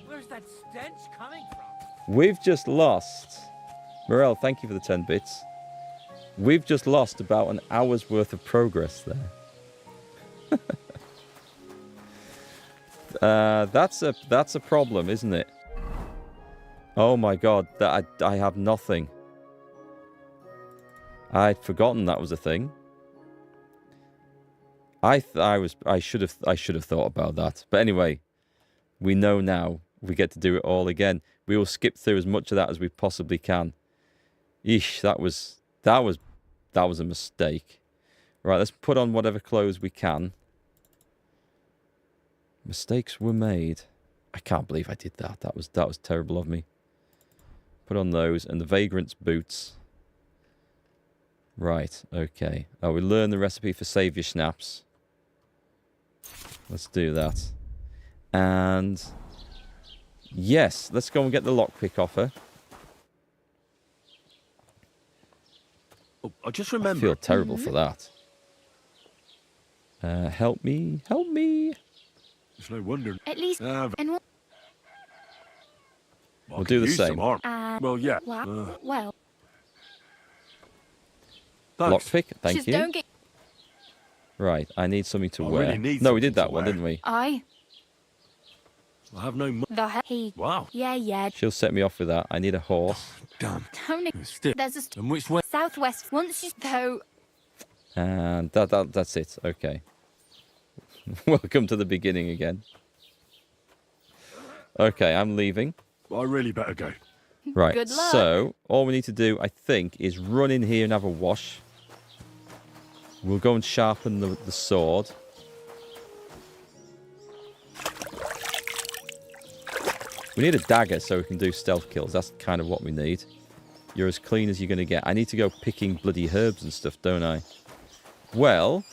where's that stench coming from? We've just lost. Morel, thank you for the 10 bits. We've just lost about an hour's worth of progress there. That's a problem, isn't it? Oh my God, I have nothing. I'd forgotten that was a thing. I should have thought about that. But anyway, we know now. We get to do it all again. We will skip through as much of that as we possibly can. Eesh, that was a mistake. Right, let's put on whatever clothes we can. Mistakes were made. I can't believe I did that. That was terrible of me. Put on those and the vagrant's boots. Right, okay. Oh, we learned the recipe for saviour schnapps. Let's do that. And yes, let's go and get the lockpick off her. Oh, I just remember. I feel terrible for that. Help me, help me. It's no wonder. At least, and we'll do the same. Well, yeah. Well. Lockpick, thank Just you. don't get... Right, I need something to I wear. really need No, we did something that to one, wear. didn't we? I. I have no He. Wow. Yeah. She'll set me off with that. I need a horse. Damn. There's a And which way? southwest. Once you go. And that's it. Okay. Welcome to the beginning again. Okay, I'm leaving. I really better go. Right, Good luck. so all we need to do, I think, is run in here and have a wash. We'll go and sharpen the sword. We need a dagger so we can do stealth kills. That's kind of what we need. You're as clean as you're going to get. I need to go picking bloody herbs and stuff, don't I? Well,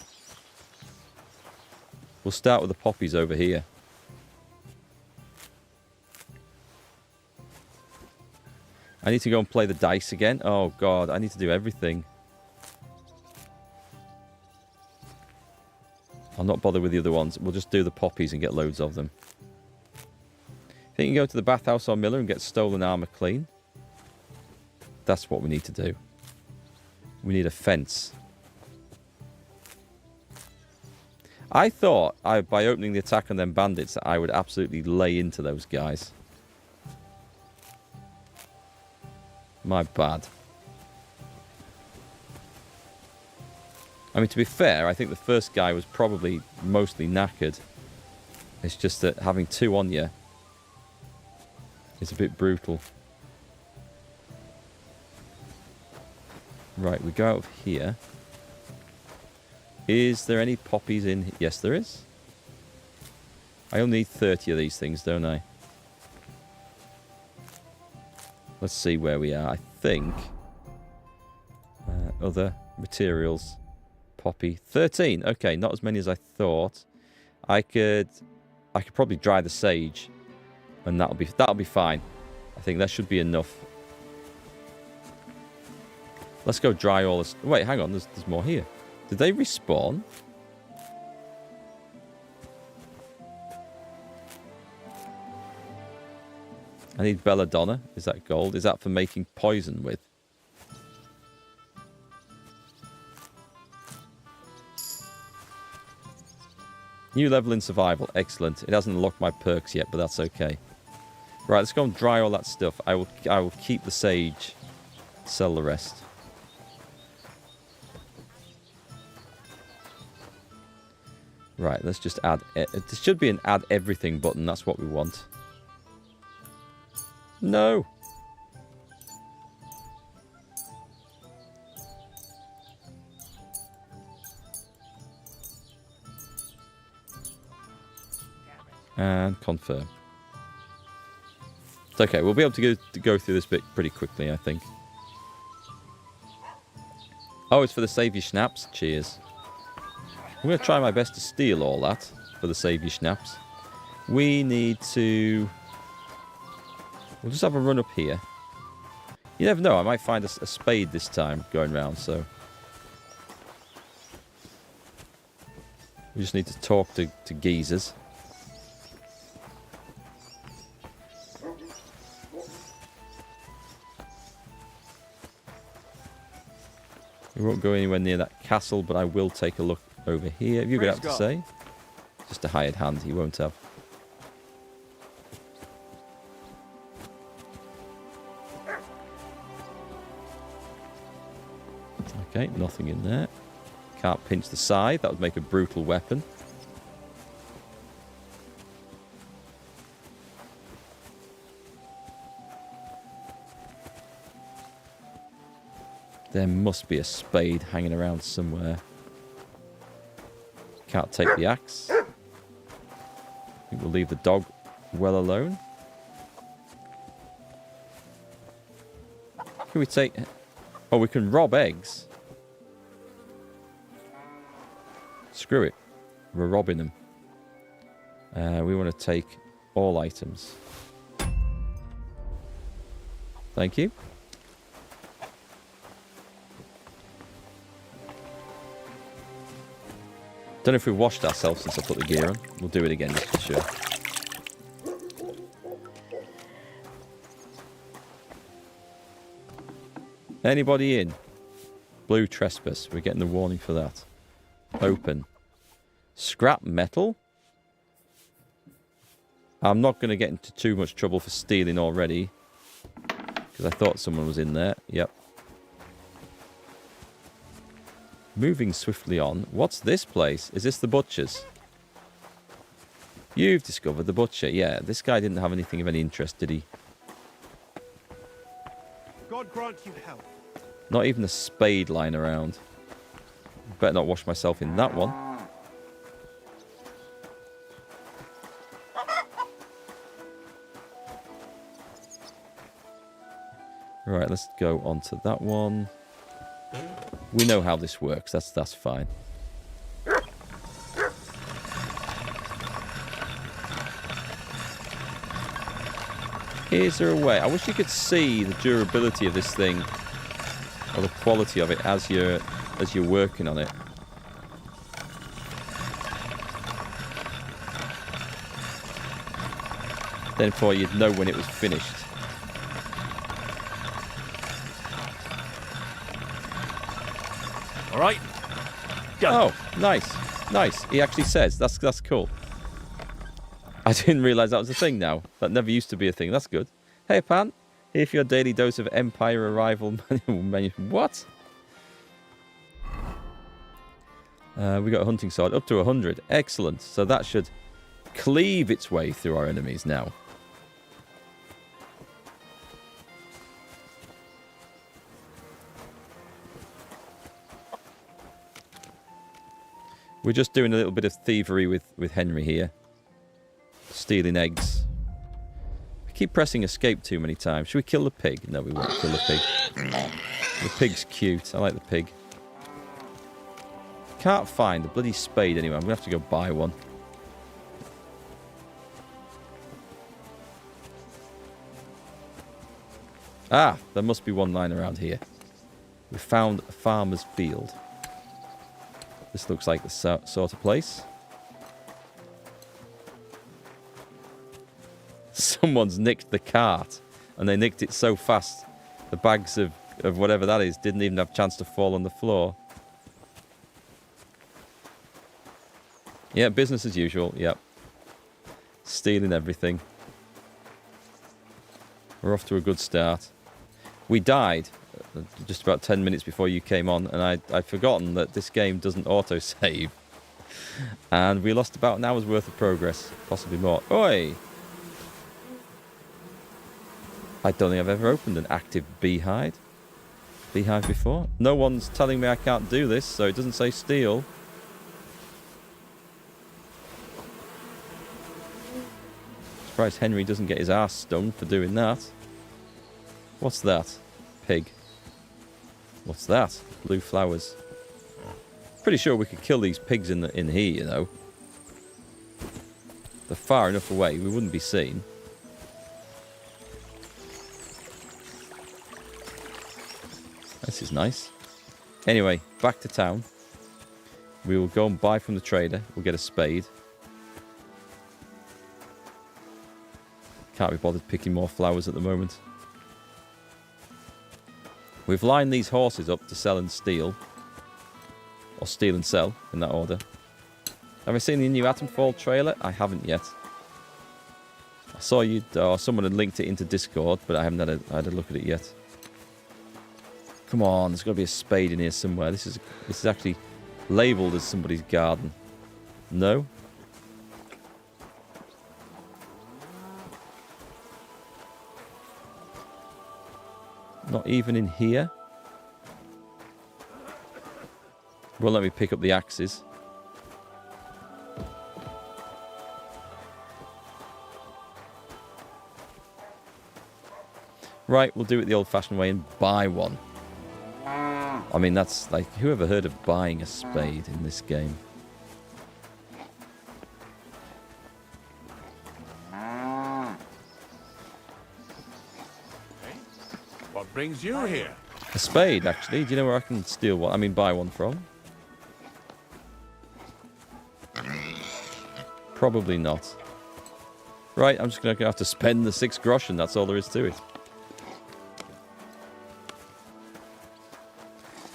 we'll start with the poppies over here. I need to go and play the dice again. Oh, God. I need to do everything. I'll not bother with the other ones. We'll just do the poppies and get loads of them. Think you can go to the bathhouse or miller and get stolen armor clean? That's what we need to do. We need a fence. I thought by opening the attack on them bandits that I would absolutely lay into those guys. My bad. I mean, to be fair, I think the first guy was probably mostly knackered. It's just that having two on you is a bit brutal. Right, we go out of here. Is there any poppies in? Yes, there is. I only need 30 of these things, don't I? Let's see where we are. I think other materials, poppy, 13. Okay, not as many as I thought. I could probably dry the sage, and that'll be fine. I think that should be enough. Let's go dry all this. Wait, hang on. There's more here. Did they respawn? I need belladonna. Is that gold? Is that for making poison with? New level in survival. Excellent. It hasn't unlocked my perks yet, but that's okay. Right, let's go and dry all that stuff. I will keep the sage. Sell the rest. Right, let's just add... There should be an add everything button. That's what we want. No. And confirm. It's okay. We'll be able to go through this bit pretty quickly, I think. Oh, it's for the saviour schnapps. Cheers. I'm going to try my best to steal all that for the saviour schnapps. We need to... We'll just have a run up here. You never know. I might find a spade this time going round, so... We just need to talk to geezers. We won't go anywhere near that castle, but I will take a look over here. Have you got to say? Just a hired hand, he won't have. Okay, nothing in there. Can't pinch the side. That would make a brutal weapon. There must be a spade hanging around somewhere. Can't take the axe. I think we'll leave the dog well alone. Can we take... Oh, we can rob eggs. Screw it. We're robbing them. We want to take all items. Thank you. Don't know if we washed ourselves since I put the gear on. We'll do it again just for sure. Anybody in? Blue trespass. We're getting the warning for that. Open. Scrap metal? I'm not going to get into too much trouble for stealing already. Because I thought someone was in there. Yep. Moving swiftly on. What's this place? Is this the butcher's? You've discovered the butcher. Yeah, this guy didn't have anything of any interest, did he? God grant you health. Not even a spade lying around. Better not wash myself in that one. Right, let's go on to that one. We know how this works. That's fine. Is there a way? I wish you could see the durability of this thing, or the quality of it as you're working on it. Then for you'd know when it was finished. All right. Go. Oh, nice. Nice. He actually says. That's cool. I didn't realise that was a thing now. That never used to be a thing. That's good. Hey, Pan. Here for your daily dose of Empire Arrival menu. What? We got a hunting sword. Up to 100. Excellent. So that should cleave its way through our enemies now. We're just doing a little bit of thievery with Henry here. Stealing eggs. We keep pressing escape too many times. Should we kill the pig? No, we won't kill the pig. The pig's cute. I like the pig. Can't find the bloody spade anyway. I'm going to have to go buy one. Ah, there must be one lying around here. We found a farmer's field. This looks like the sort of place. Someone's nicked the cart, and they nicked it so fast, the bags of whatever that is didn't even have a chance to fall on the floor. Yeah, business as usual, yep. Stealing everything. We're off to a good start. We died just about 10 minutes before you came on, and I'd forgotten that this game doesn't auto-save. And we lost about an hour's worth of progress, possibly more. Oi! I don't think I've ever opened an active beehive before. No one's telling me I can't do this, so it doesn't say steal. Surprised Henry doesn't get his ass stung for doing that. What's that? Pig. What's that? Blue flowers. Pretty sure we could kill these pigs in here, you know. They're far enough away, we wouldn't be seen. This is nice. Anyway, back to town. We will go and buy from the trader. We'll get a spade. Can't be bothered picking more flowers at the moment. We've lined these horses up to sell and steal. Or steal and sell, in that order. Have I seen the new Atomfall trailer? I haven't yet. I saw you, or someone had linked it into Discord, but I haven't had a look at it yet. Come on, there's got to be a spade in here somewhere. This is actually labelled as somebody's garden. No? Not even in here? Won't let me pick up the axes. Right, we'll do it the old-fashioned way and buy one. I mean, that's like, who ever heard of buying a spade in this game? What brings you here? A spade, actually. Do you know where I can steal one? I mean, buy one from? Probably not. Right, I'm just going to have to spend the 6 groschen. That's all there is to it.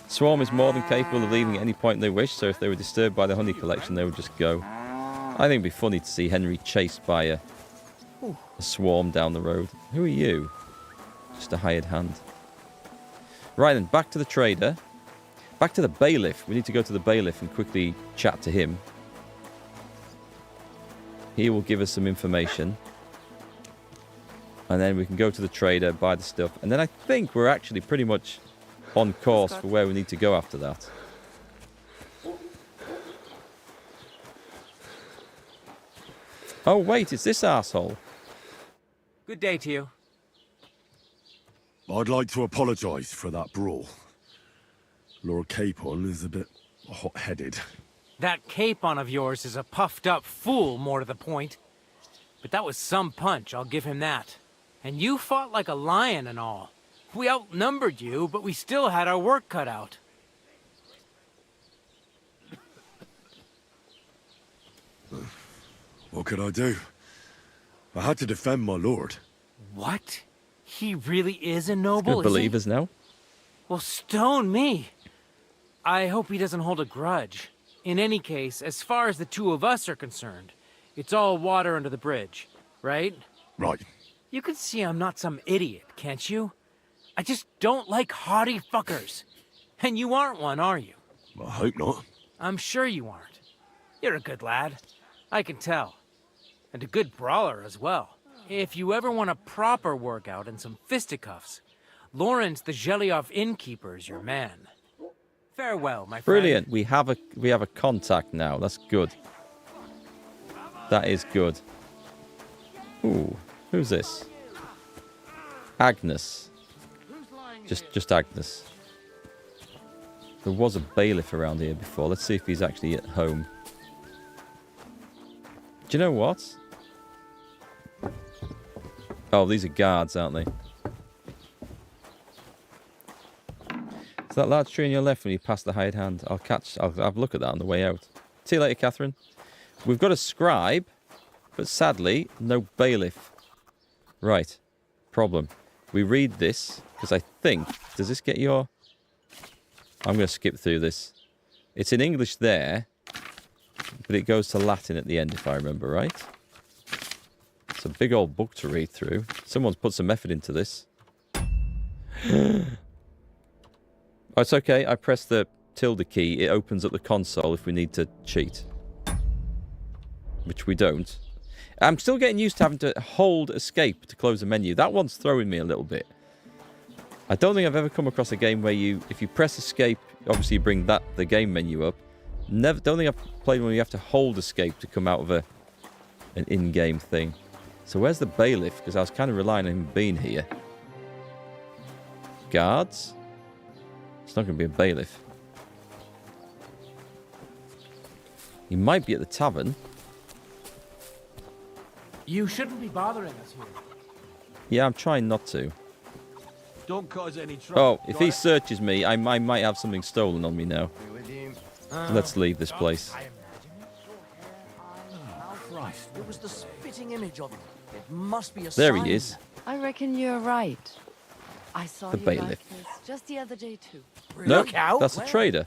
Swarm is more than capable of leaving at any point they wish, so if they were disturbed by the honey collection, they would just go. I think it'd be funny to see Henry chased by a swarm down the road. Who are you? Just a hired hand. Right then, back to the trader. Back to the bailiff. We need to go to the bailiff and quickly chat to him. He will give us some information. And then we can go to the trader, buy the stuff. And then I think we're actually pretty much on course for where we need to go after that. Oh, wait, it's this arsehole. Good day to you. I'd like to apologise for that brawl. Lord Capon is a bit hot-headed. That capon of yours is a puffed-up fool, more to the point. But that was some punch, I'll give him that. And you fought like a lion and all. We outnumbered you, but we still had our work cut out. What could I do? I had to defend my lord. What? He really is a noble, Good believers now. Well, stone me. I hope he doesn't hold a grudge. In any case, as far as the two of us are concerned, it's all water under the bridge, right? Right. You can see I'm not some idiot, can't you? I just don't like haughty fuckers. And you aren't one, are you? I hope not. I'm sure you aren't. You're a good lad. I can tell. And a good brawler as well. If you ever want a proper workout and some fisticuffs, Lawrence the Gelioff innkeeper is your man. Farewell, my friend. Brilliant. We have a contact now. That's good. That is good. Ooh, who's this? Agnes. Just Agnes. There was a bailiff around here before. Let's see if he's actually at home. Do you know what? Oh, these are guards, aren't they? Is that large tree on your left when you pass the hired hand? I'll have a look at that on the way out. See you later, Catherine. We've got a scribe, but sadly, no bailiff. Right. Problem. We read this, because I think... Does this get your... I'm going to skip through this. It's in English there, but it goes to Latin at the end, if I remember right. It's a big old book to read through. Someone's put some effort into this. Oh, it's okay. I press the tilde key. It opens up the console if we need to cheat. Which we don't. I'm still getting used to having to hold escape to close a menu. That one's throwing me a little bit. I don't think I've ever come across a game where if you press escape, obviously you bring the game menu up. Don't think I've played one where you have to hold escape to come out of an in-game thing. So where's the bailiff? Because I was kind of relying on him being here. Guards? It's not going to be a bailiff. He might be at the tavern. You shouldn't be bothering us here. Yeah, I'm trying not to. Don't cause any trouble. Oh, if he searches me, I might have something stolen on me now. Let's leave this place. Christ, it was the spitting image of him. It must be a There sign. he is. I reckon you're right. I saw The you bailiff. like this just the other day too. No, that's a trader.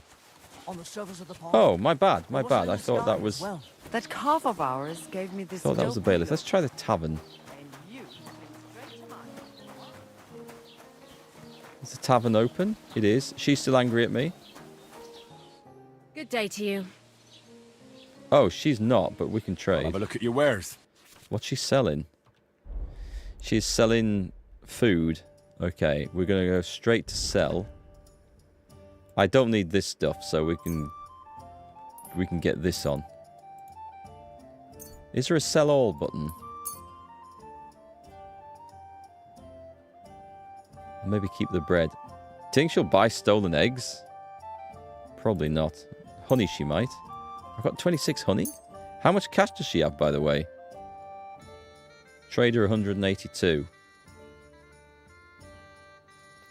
On the surface of the pond. Oh, my bad, my bad. I thought that was... That calf of ours gave me this. I thought that was the bailiff. Let's try the tavern. Is the tavern open? It is. She's still angry at me. Good day to you. Oh, she's not, but we can trade. Have a look at your wares. What's she selling? She's selling food. Okay, we're going to go straight to sell. I don't need this stuff, so we can get this on. Is there a sell all button? Maybe keep the bread. Think she'll buy stolen eggs? Probably not. Honey she might. I've got 26 honey. How much cash does she have, by the way? Trader 182.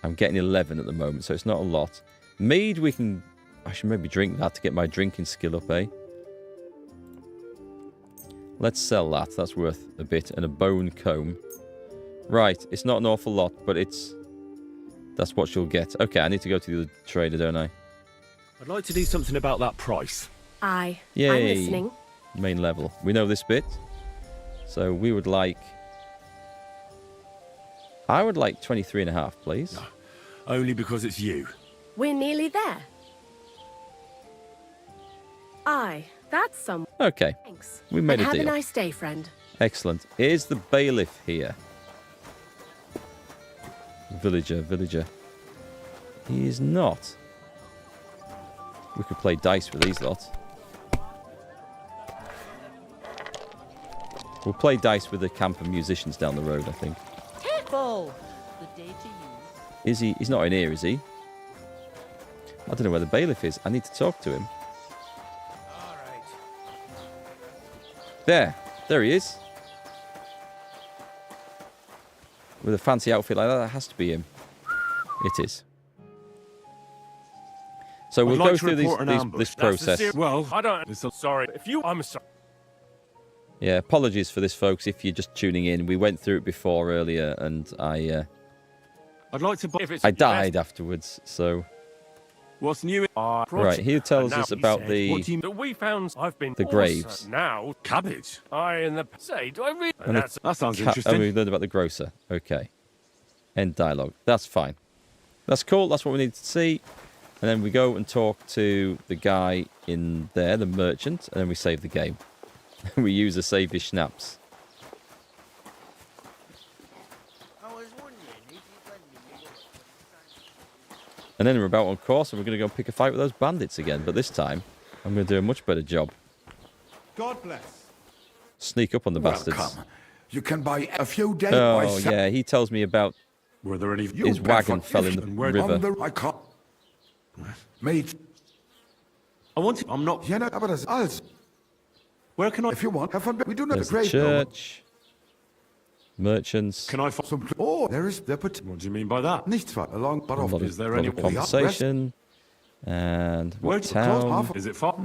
I'm getting 11 at the moment, so it's not a lot. Mead, we can... I should maybe drink that to get my drinking skill up, eh? Let's sell that. That's worth a bit. And a bone comb. Right. It's not an awful lot, but it's... That's what she'll get. Okay, I need to go to the other trader, don't I? I'd like to do something about that price. Aye. Yay. I'm listening. Main level. We know this bit. So we would like... I would like 23.5, please. No, only because it's you. We're nearly there. Aye, that's some. Okay. Thanks. We made and a deal. Have a nice day, friend. Excellent. Is the bailiff here? Villager. He is not. We could play dice with these lots. We'll play dice with the camp of musicians down the road, I think. Careful. Good day to you. Is he? He's not in here, is he? I don't know where the bailiff is. I need to talk to him. There he is. With a fancy outfit like that has to be him. It is. So we'll go through this process. Well, I don't. Sorry. I'm sorry. Yeah, apologies for this, folks, if you're just tuning in. We went through it before earlier, and I'd like to. I died afterwards, so. What's new? Right, he tells us about the we found. I've been the graves. Now cabbage. Say, do I read? That sounds interesting. Oh, we learned about the grocer. Okay. End dialogue. That's fine. That's cool. That's what we need to see. And then we go and talk to the guy in there, the merchant, and then we save the game. We use a save your schnapps. And then we're about on course, and we're going to go pick a fight with those bandits again. But this time, I'm going to do a much better job. God bless. Sneak up on the bastards. Welcome. You can buy a few days. Oh, yeah, he tells me about Were there any... his wagon fell in the river. I can't. Mate. I want to... I'm not... Yeah, no, but that's alles. Where can I... If you want, have fun. We do not There's a great the church. Merchants. Can I find some... Oh, there is the... What do you mean by that? Nichts far along, but off. Is there any... conversation. And what town? Is it far?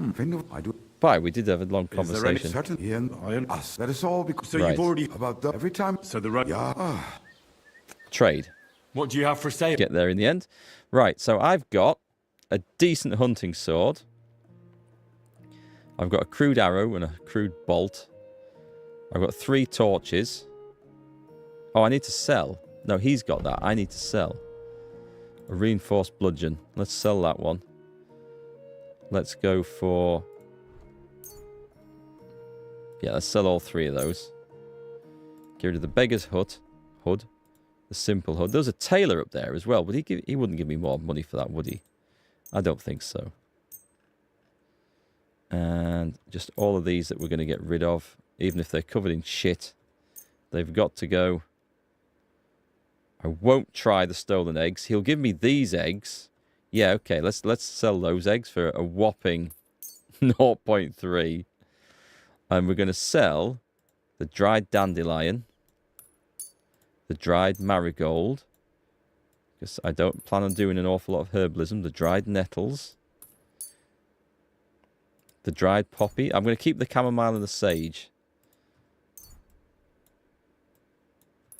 I do. But we did have a long Is there any conversation. Certainly, and us. That is all because... So Right. you've already... About the... Every time... So the road... Yeah. Trade. What do you have for sale? Get there in the end. Right, so I've got a decent hunting sword. I've got a crude arrow and a crude bolt. I've got 3 torches. Oh, I need to sell. No, he's got that. I need to sell. A reinforced bludgeon. Let's sell that one. Let's go for... Yeah, let's sell all 3 of those. Get rid of the beggar's hood. The simple hood. There's a tailor up there as well. Would he give? He wouldn't give me more money for that, would he? I don't think so. And just all of these that we're going to get rid of, even if they're covered in shit, they've got to go. I won't try the stolen eggs. He'll give me these eggs. Yeah, okay. Let's sell those eggs for a whopping 0.3. And we're going to sell the dried dandelion. The dried marigold, because I don't plan on doing an awful lot of herbalism. The dried nettles. The dried poppy. I'm going to keep the chamomile and the sage.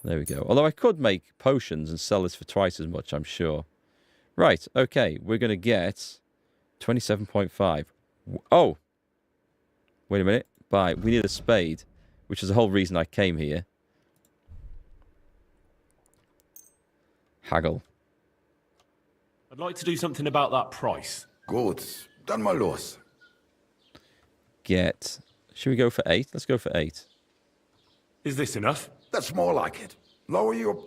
There we go. Although I could make potions and sell this for twice as much, I'm sure. Right, okay. We're going to get 27.5. Oh! Wait a minute. Bye. We need a spade, which is the whole reason I came here. Haggle. I'd like to do something about that price. Good. Dann mal los. Get... Should we go for 8? Let's go for 8. Is this enough? That's more like it. Lower your...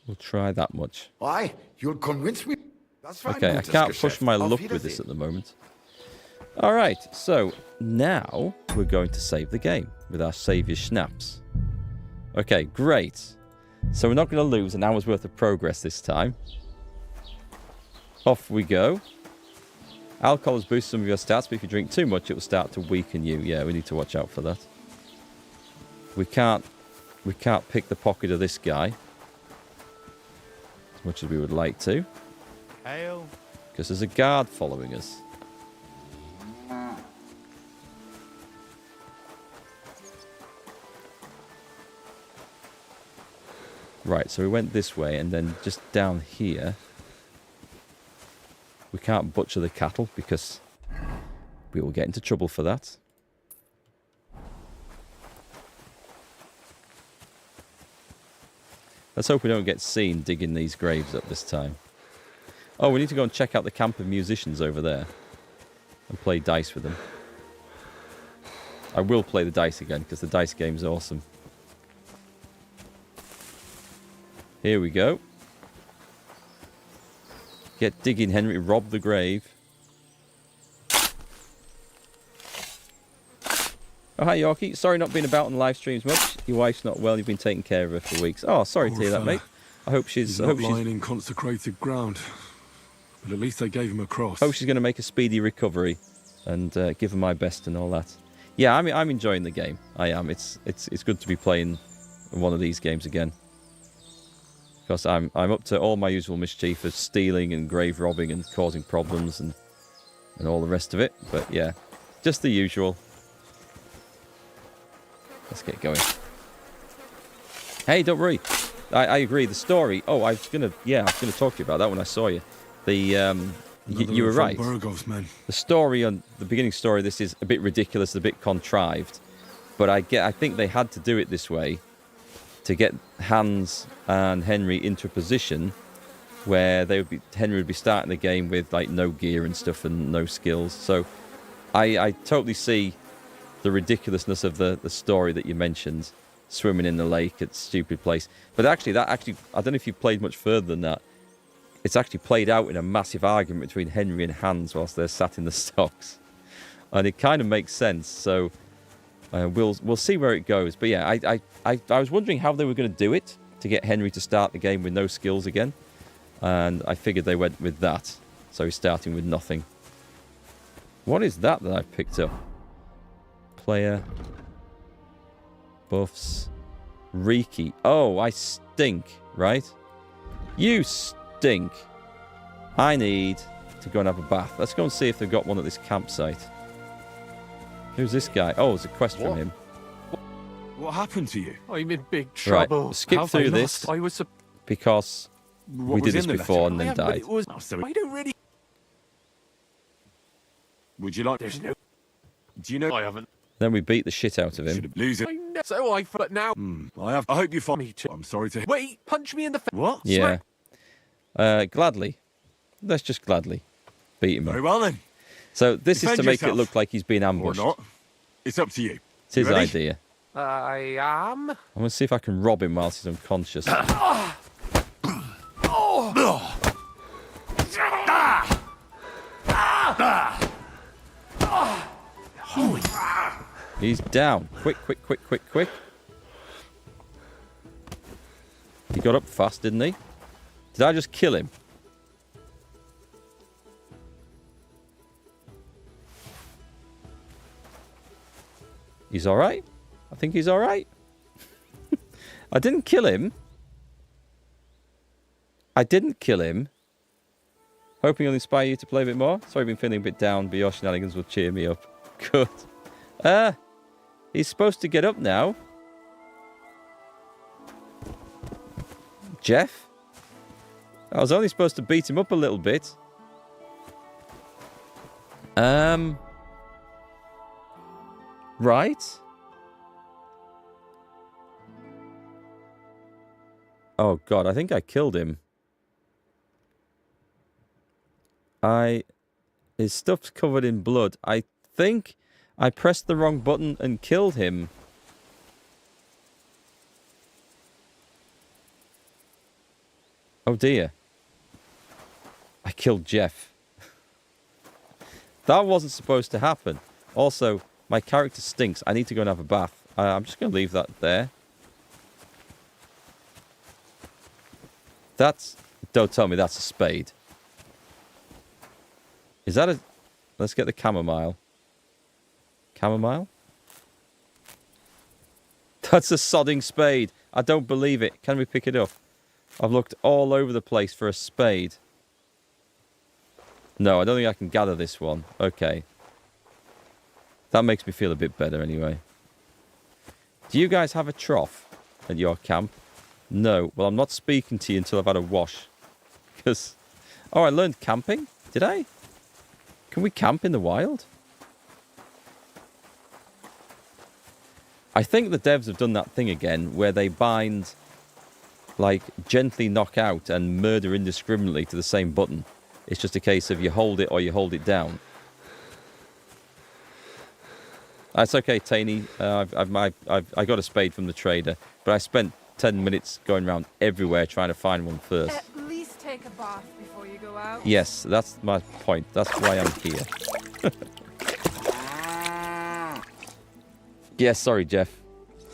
We'll try that much. Why? You'll convince me. That's fine. Okay, I can't push my luck with this at the moment. Alright, so now we're going to save the game with our Saviour Schnapps. Okay, great. So we're not going to lose an hour's worth of progress this time. Off we go. Alcohol has boosted some of your stats, but if you drink too much, it will start to weaken you. Yeah, we need to watch out for that. We can't pick the pocket of this guy as much as we would like to. Hail. Because there's a guard following us. Right, so we went this way, and then just down here, we can't butcher the cattle because we will get into trouble for that. Let's hope we don't get seen digging these graves up this time. Oh, we need to go and check out the camp of musicians over there and play dice with them. I will play the dice again because the dice game is awesome. Here we go. Get digging, Henry. Rob the grave. Oh, hi, Yorkie. Sorry not being about on the live streams much. Your wife's not well. You've been taking care of her for weeks. Oh, sorry to hear that, mate. I hope she's... He's not lying in consecrated ground. But at least they gave him a cross. Hope she's going to make a speedy recovery and give her my best and all that. Yeah, I'm enjoying the game. I am. It's good to be playing one of these games again. Because I'm up to all my usual mischief of stealing and grave robbing and causing problems and all the rest of it. But yeah, just the usual. Let's get going. Hey, don't worry. I agree. The story. Oh, I was gonna talk to you about that when I saw you. You were right. Men. The story on the beginning story. This is a bit ridiculous, a bit contrived, but I think they had to do it this way to get Hans and Henry into a position where Henry would be starting the game with like no gear and stuff and no skills. So I totally see the ridiculousness of the story that you mentioned, swimming in the lake at stupid place. But actually, I don't know if you played much further than that. It's actually played out in a massive argument between Henry and Hans whilst they're sat in the stocks, and it kind of makes sense. So we'll see where it goes. But yeah, I was wondering how they were going to do it to get Henry to start the game with no skills again, and I figured they went with that. So he's starting with nothing. What is that I picked up? Player buffs Riki. Oh, I stink, right? You stink. I need to go and have a bath. Let's go and see if they've got one at this campsite. Who's this guy? Oh, there's a quest from him. What happened to you? I'm in big Right, trouble. we'll skip through this because we did this before and then died. I don't really... Would you like... There's no... Do you know... I haven't... Then we beat the shit out of him. Lose it. But now... I hope you find me too. I'm sorry to... Wait, punch me in the face. What? Yeah. Gladly. Let's just gladly beat him. Very well then. So this Defend is to make yourself. it look like he's been ambushed. Or not. It's up to you. It's his You ready? idea. I am... I'm going to see if I can rob him whilst he's unconscious. He's down. Quick. He got up fast, didn't he? Did I just kill him? He's alright. I think he's alright. I didn't kill him. Hoping I'll inspire you to play a bit more. Sorry I've been feeling a bit down, but your shenanigans will cheer me up. Good. He's supposed to get up now. Jeff? I was only supposed to beat him up a little bit. Right. Oh god, I think I killed him. His stuff's covered in blood. I think I pressed the wrong button and killed him. Oh dear. I killed Jeff. That wasn't supposed to happen. Also, my character stinks. I need to go and have a bath. I'm just going to leave that there. That's... Don't tell me that's a spade. Is that a... Let's get the chamomile. Chamomile? That's a sodding spade. I don't believe it. Can we pick it up? I've looked all over the place for a spade. No, I don't think I can gather this one. Okay. That makes me feel a bit better anyway. Do you guys have a trough at your camp? No. Well, I'm not speaking to you until I've had a wash. Because... Oh, I learned camping? Did I? Can we camp in the wild? I think the devs have done that thing again where they bind, like, gently knock out and murder indiscriminately to the same button. It's just a case of you hold it or you hold it down. That's okay, Taney. I got a spade from the trader, but I spent 10 minutes going around everywhere trying to find one first. At least take a bath before you go out. Yes, that's my point. That's why I'm here. Yeah, sorry, Jeff.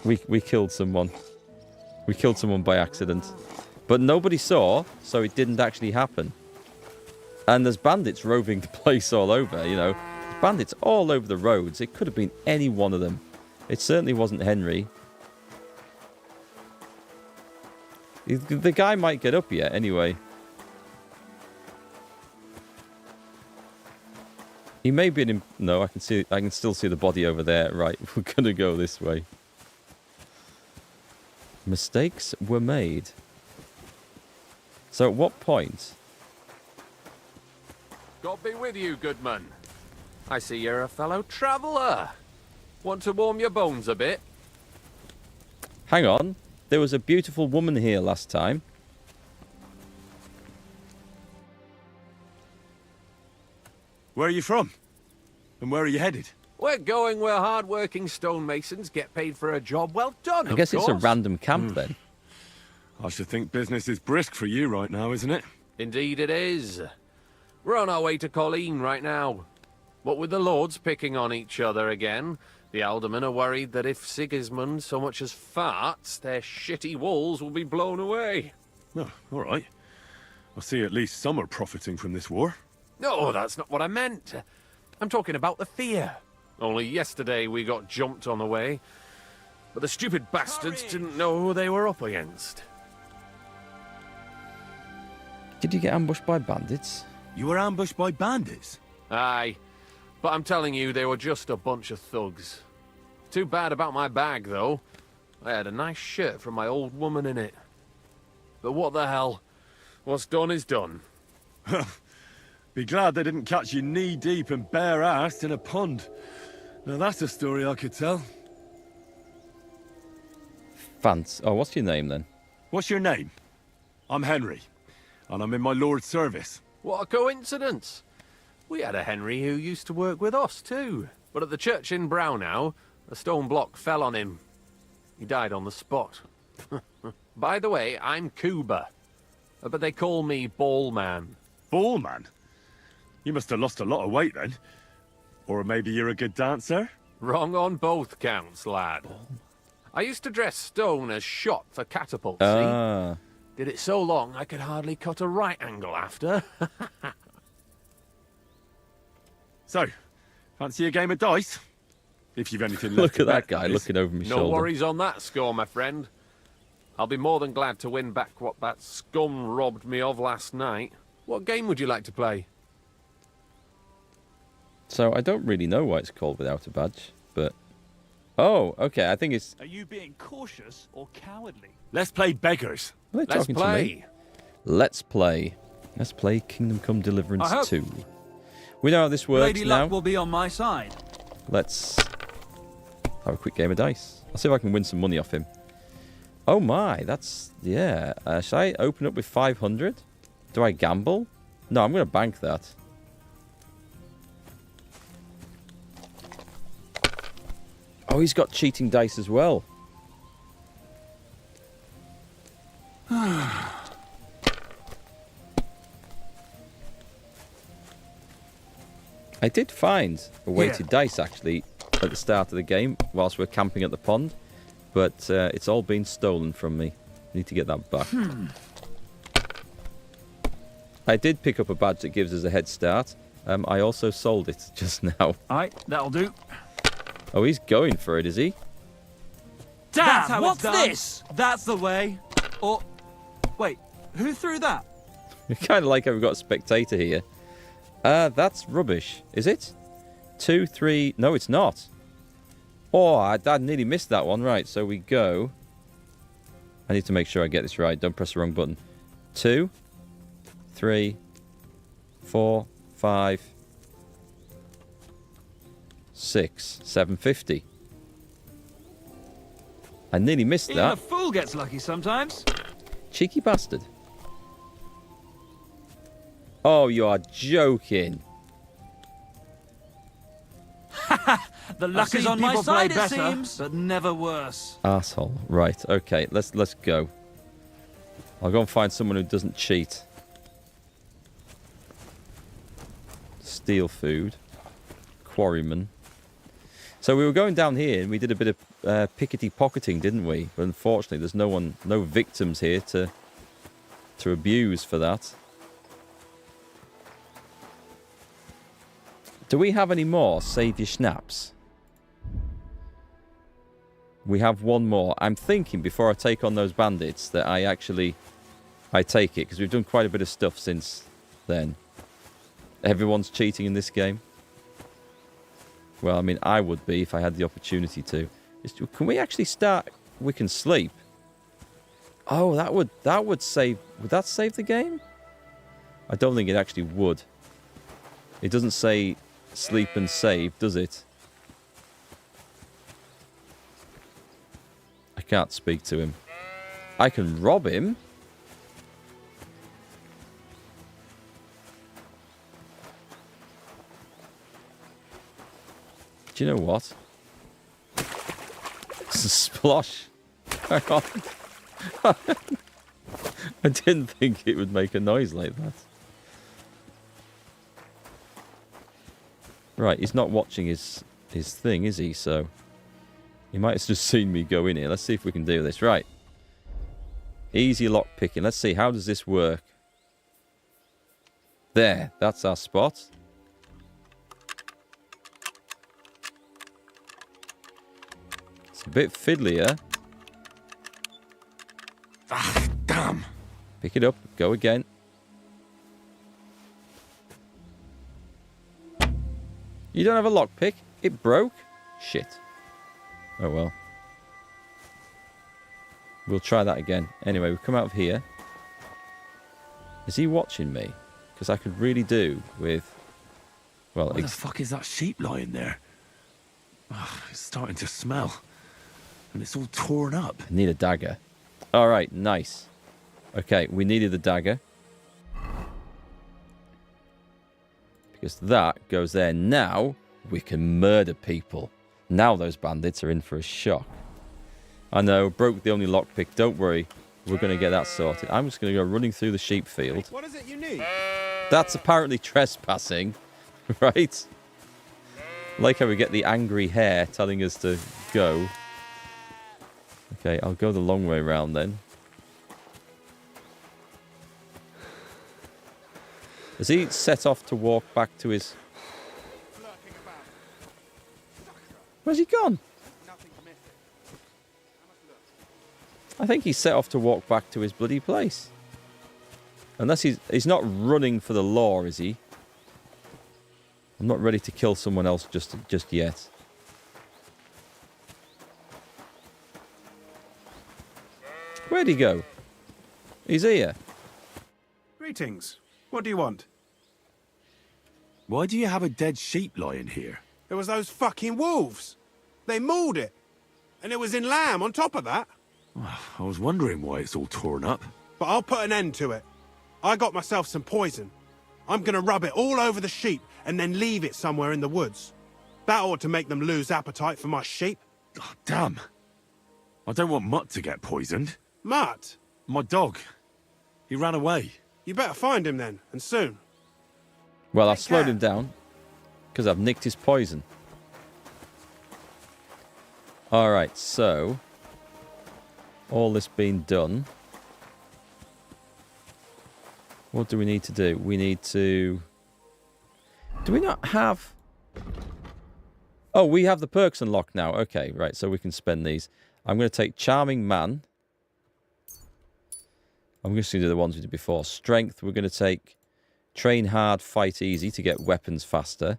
We killed someone. We killed someone by accident. But nobody saw, so it didn't actually happen. And there's bandits roving the place all over, you know. Bandits all over the roads. It could have been any one of them. It certainly wasn't Henry. The guy might get up yet, anyway. He may be in... No, I can still see the body over there. Right, we're going to go this way. Mistakes were made. So at what point... God be with you, good man. I see you're a fellow traveller. Want to warm your bones a bit? Hang on. There was a beautiful woman here last time. Where are you from? And where are you headed? We're going where hard-working stonemasons get paid for a job well done, I guess it's a random camp then. I should think business is brisk for you right now, isn't it? Indeed it is. We're on our way to Colleen right now. What with the lords picking on each other again, the aldermen are worried that if Sigismund so much as farts, their shitty walls will be blown away. Oh, all right. I see at least some are profiting from this war. No, that's not what I meant. I'm talking about the fear. Only yesterday we got jumped on the way. But the stupid bastards didn't know who they were up against. Did you get ambushed by bandits? You were ambushed by bandits? Aye. But I'm telling you, they were just a bunch of thugs. Too bad about my bag, though. I had a nice shirt from my old woman in it. But what the hell? What's done is done. Be glad they didn't catch you knee-deep and bare-assed in a pond. Now that's a story I could tell. Oh, what's your name then? What's your name? I'm Henry, and I'm in my lord's service. What a coincidence. We had a Henry who used to work with us, too. But at the church in Brownhow, a stone block fell on him. He died on the spot. By the way, I'm Cuba. But they call me Ballman. Ballman? You must have lost a lot of weight then. Or maybe you're a good dancer? Wrong on both counts, lad. I used to dress stone as shot for catapults, see? Did it so long I could hardly cut a right angle after. So, fancy a game of dice? If you've anything left. Look at that guy looking over my shoulder. No worries on that score, my friend. I'll be more than glad to win back what that scum robbed me of last night. What game would you like to play? So I don't really know why it's called without a badge, but... Oh, okay, I think it's... Are you being cautious or cowardly? Let's play beggars. Are they talking to me? Let's play. Let's play Kingdom Come Deliverance 2. We know how this works Lady now. Luck will be on my side. Let's have a quick game of dice. I'll see if I can win some money off him. Oh my, that's... Yeah. Should I open up with 500? Do I gamble? No, I'm going to bank that. Oh, he's got cheating dice as well. I did find a weighted dice, actually, at the start of the game, whilst we're camping at the pond. But it's all been stolen from me. I need to get that back. I did pick up a badge that gives us a head start. I also sold it just now. Alright, that'll do. Oh, he's going for it, is he? Damn, what's this? That's the way. Or, wait, who threw that? I kind of like how we've got a spectator here. That's rubbish. Is it? 2, 3... No, it's not. Oh, I nearly missed that one. Right, so we go... I need to make sure I get this right. Don't press the wrong button. 2, 3, 4, 5, 6, 750. I nearly missed Even that. a fool gets lucky sometimes. Cheeky bastard. Oh, you are joking. The luck is on my side, it seems, but never worse. Asshole. Right, okay, let's go. I'll go and find someone who doesn't cheat. Steal food. Quarryman. So we were going down here and we did a bit of pickety-pocketing, didn't we? But unfortunately, there's no victims here to abuse for that. Do we have any more save your schnapps? We have one more. I'm thinking before I take on those bandits that I take it, because we've done quite a bit of stuff since then. Everyone's cheating in this game. Well, I mean, I would be if I had the opportunity to. Can we actually start? We can sleep. Oh, that would save. Would that save the game? I don't think it actually would. It doesn't say sleep and save, does it? I can't speak to him. I can rob him. Do you know what? It's a splosh. Hang on. I didn't think it would make a noise like that. Right, he's not watching his thing, is he? So he might have just seen me go in here. Let's see if we can do this. Right. Easy lock picking. Let's see, how does this work? There, that's our spot. It's a bit fiddlier. Ah, damn. Pick it up, go again. You don't have a lockpick? It broke? Shit. Oh well. We'll try that again. Anyway, we've come out of here. Is he watching me? Because I could really do with... Well, Where the fuck is that sheep lying there? Oh, it's starting to smell. And it's all torn up. I need a dagger. Alright, nice. Okay, we needed the dagger. Because that goes there. Now we can murder people. Now those bandits are in for a shock. I know, broke the only lockpick. Don't worry. We're going to get that sorted. I'm just going to go running through the sheep field. What is it you need? That's apparently trespassing. Right? Like how we get the angry hare telling us to go. Okay, I'll go the long way around then. Has he set off to walk back to his... Where's he gone? I think he's set off to walk back to his bloody place. Unless he's not running for the law, is he? I'm not ready to kill someone else just yet. Where'd he go? He's here. Greetings. What do you want? Why do you have a dead sheep lying here? It was those fucking wolves. They mauled it. And it was in lamb on top of that. I was wondering why it's all torn up. But I'll put an end to it. I got myself some poison. I'm gonna rub it all over the sheep and then leave it somewhere in the woods. That ought to make them lose appetite for my sheep. Oh, damn. I don't want Mutt to get poisoned. Mutt? My dog. He ran away. You better find him then, and soon. Well, I've slowed him down because I've nicked his poison. Alright, so all this being done, What do we need to do? We need to... Do we not have... Oh, we have the perks unlocked now. Okay, right, so we can spend these. I'm going to take Charming Man. I'm just going to do the ones we did before. Strength, we're going to take Train Hard, Fight Easy to get weapons faster.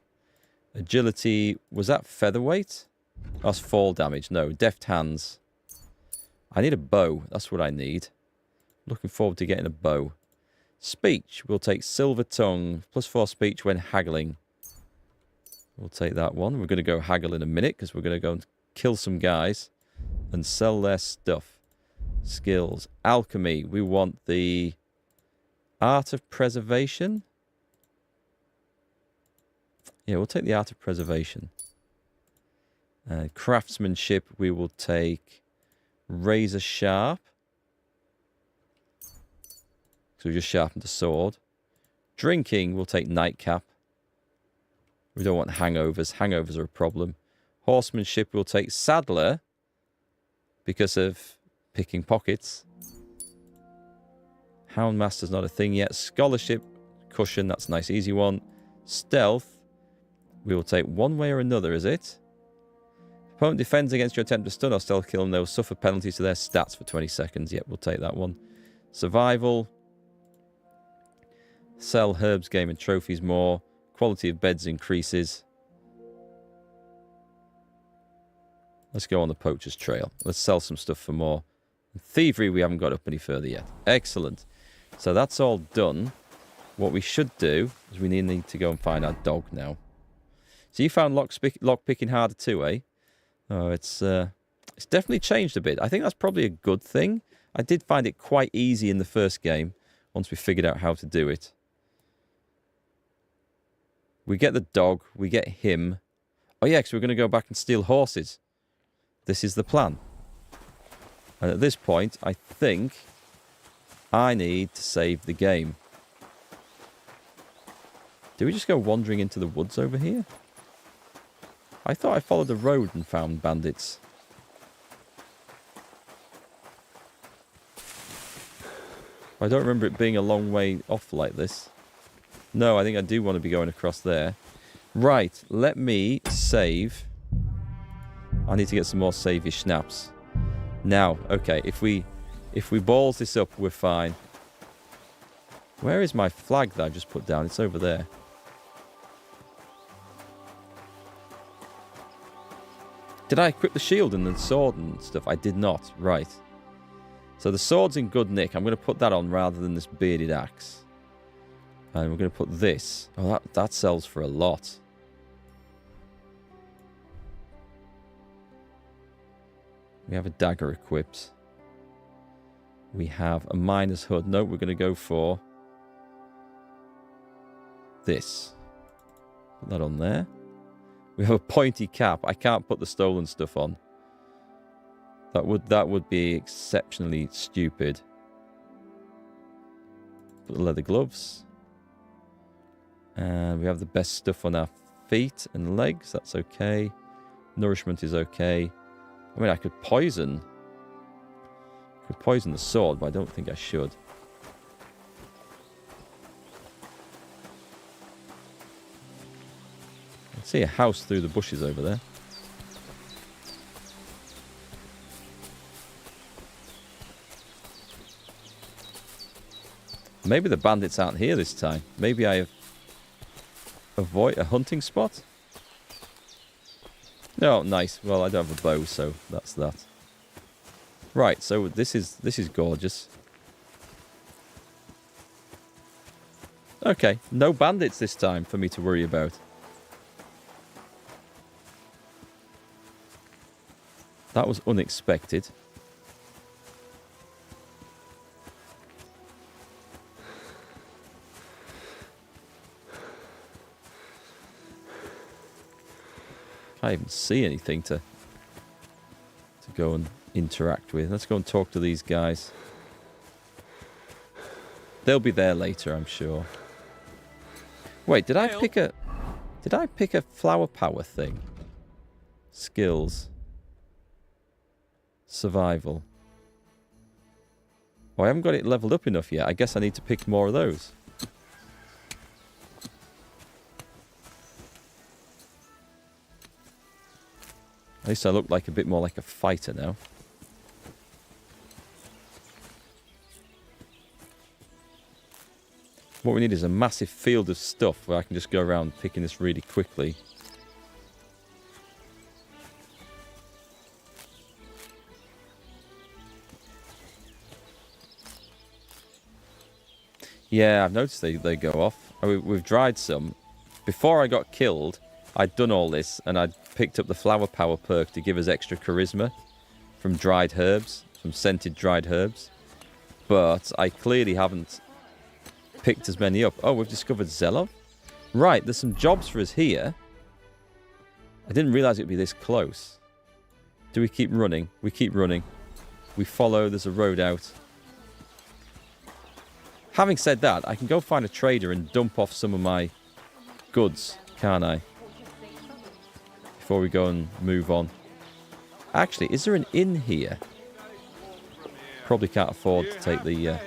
Agility, was that featherweight? That's fall damage. No, deft hands. I need a bow. That's what I need. Looking forward to getting a bow. Speech, we'll take Silver Tongue. +4 speech when haggling. We'll take that one. We're going to go haggle in a minute because we're going to go and kill some guys and sell their stuff. Skills. Alchemy, we want the Art of Preservation. Yeah, we'll take the Art of Preservation. Craftsmanship, we will take Razor Sharp. So we just sharpened the sword. Drinking, we'll take Nightcap. We don't want hangovers. Hangovers are a problem. Horsemanship, we'll take Saddler because of picking pockets. Houndmaster's not a thing yet. Scholarship, Cushion, that's a nice easy one. Stealth, we will take one way or another, is it? Opponent defends against your attempt to stun or stealth kill them. They will suffer penalties to their stats for 20 seconds. Yep, we'll take that one. Survival. Sell herbs, game and trophies more. Quality of beds increases. Let's go on the poacher's trail. Let's sell some stuff for more. Thievery, we haven't got up any further yet. Excellent. So that's all done. What we should do is we need to go and find our dog now. So you found lock picking harder too, eh? Oh, it's definitely changed a bit. I think that's probably a good thing. I did find it quite easy in the first game once we figured out how to do it. We get the dog. We get him. Oh, yeah, because we're going to go back and steal horses. This is the plan. And at this point, I think I need to save the game. Do we just go wandering into the woods over here? I thought I followed the road and found bandits. I don't remember it being a long way off like this. No, I think I do want to be going across there. Right, let me save. I need to get some more savey snaps. Now, okay, if we balls this up, we're fine. Where is my flag that I just put down? It's over there. Did I equip the shield and the sword and stuff? I did not. Right. So the sword's in good nick. I'm going to put that on rather than this bearded axe. And we're going to put this. Oh, that sells for a lot. We have a dagger equipped. We have a miner's hood. No, we're going to go for this. Put that on there. We have a pointy cap. I can't put the stolen stuff on. That would be exceptionally stupid. Put the leather gloves. And we have the best stuff on our feet and legs. That's okay. Nourishment is okay. I mean, I could poison the sword, but I don't think I should. I can see a house through the bushes over there. Maybe the bandits aren't here this time. Maybe I have avoid a hunting spot. Oh, nice. Well, I don't have a bow, so that's that. Right, so this is gorgeous. Okay, no bandits this time for me to worry about. That was unexpected. Can't even see anything to go and interact with. Let's go and talk to these guys. They'll be there later, I'm sure. Wait, did I pick a flower power thing? Skills. Survival. Oh, I haven't got it leveled up enough yet. I guess I need to pick more of those. At least I look like a bit more like a fighter now. What we need is a massive field of stuff where I can just go around picking this really quickly. Yeah, I've noticed they go off. We've dried some. Before I got killed, I'd done all this and I'd picked up the flower power perk to give us extra charisma from dried herbs, from scented dried herbs. But I clearly haven't picked as many up. Oh, we've discovered Zelov. Right, there's some jobs for us here. I didn't realise it'd be this close. Do we keep running? We keep running. We follow, there's a road out. Having said that, I can go find a trader and dump off some of my goods, can't I? Before we go and move on. Actually, is there an inn here? Probably can't afford to take the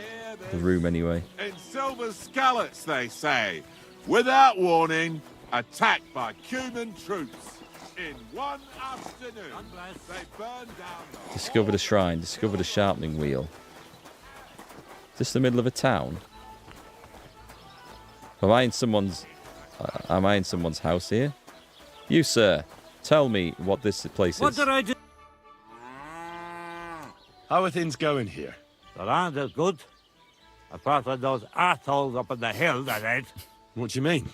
room anyway. In silver scallops, they say. Without warning, attacked by Cuman troops. In one afternoon, they burned down the Discovered a shrine, discovered a sharpening wheel. Is this the middle of a town? Am I in someone's house here? You, sir, tell me what this place is. What did I do? How are things going here? The land is good. Apart from those assholes up on the hill, that is. What do you mean?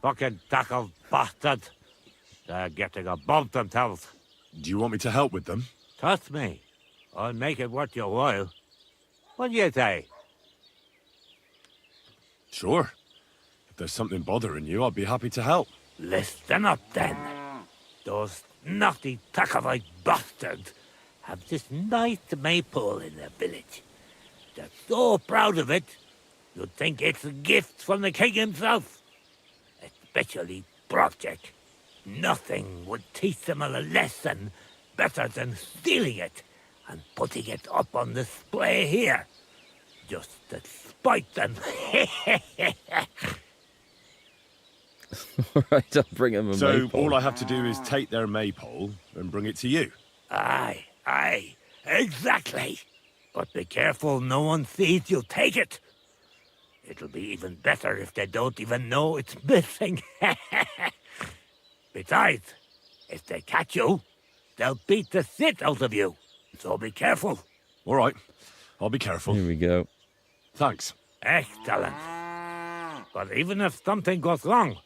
Fucking tackle bastard. They're getting above themselves. Do you want me to help with them? Trust me. I'll make it worth your while. What do you say? Sure. If there's something bothering you, I'll be happy to help. Listen up, then. Those naughty Takavite bastards have this nice maypole in their village. They're so proud of it, you'd think it's a gift from the king himself. Especially Project. Nothing would teach them a lesson better than stealing it and putting it up on display here. Just to spite them. Right, I'll bring them a maypole. So all I have to do is take their maypole and bring it to you? Aye, exactly. But be careful no one sees you take it. It'll be even better if they don't even know it's missing. Besides, if they catch you, they'll beat the shit out of you. So be careful. All right, I'll be careful. Here we go. Thanks. Excellent. But even if something goes wrong,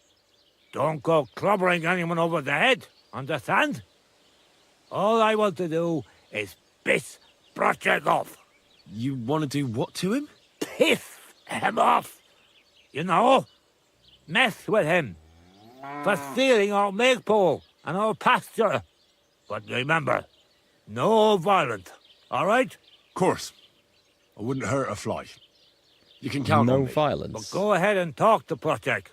don't go clobbering anyone over the head, understand? All I want to do is piss Project off. You want to do what to him? Piss him off. You know, mess with him. For stealing our maypole and our pasture. But remember, no violence, all right? Of course. I wouldn't hurt a fly. You can count on me. No violence. But go ahead and talk to Project.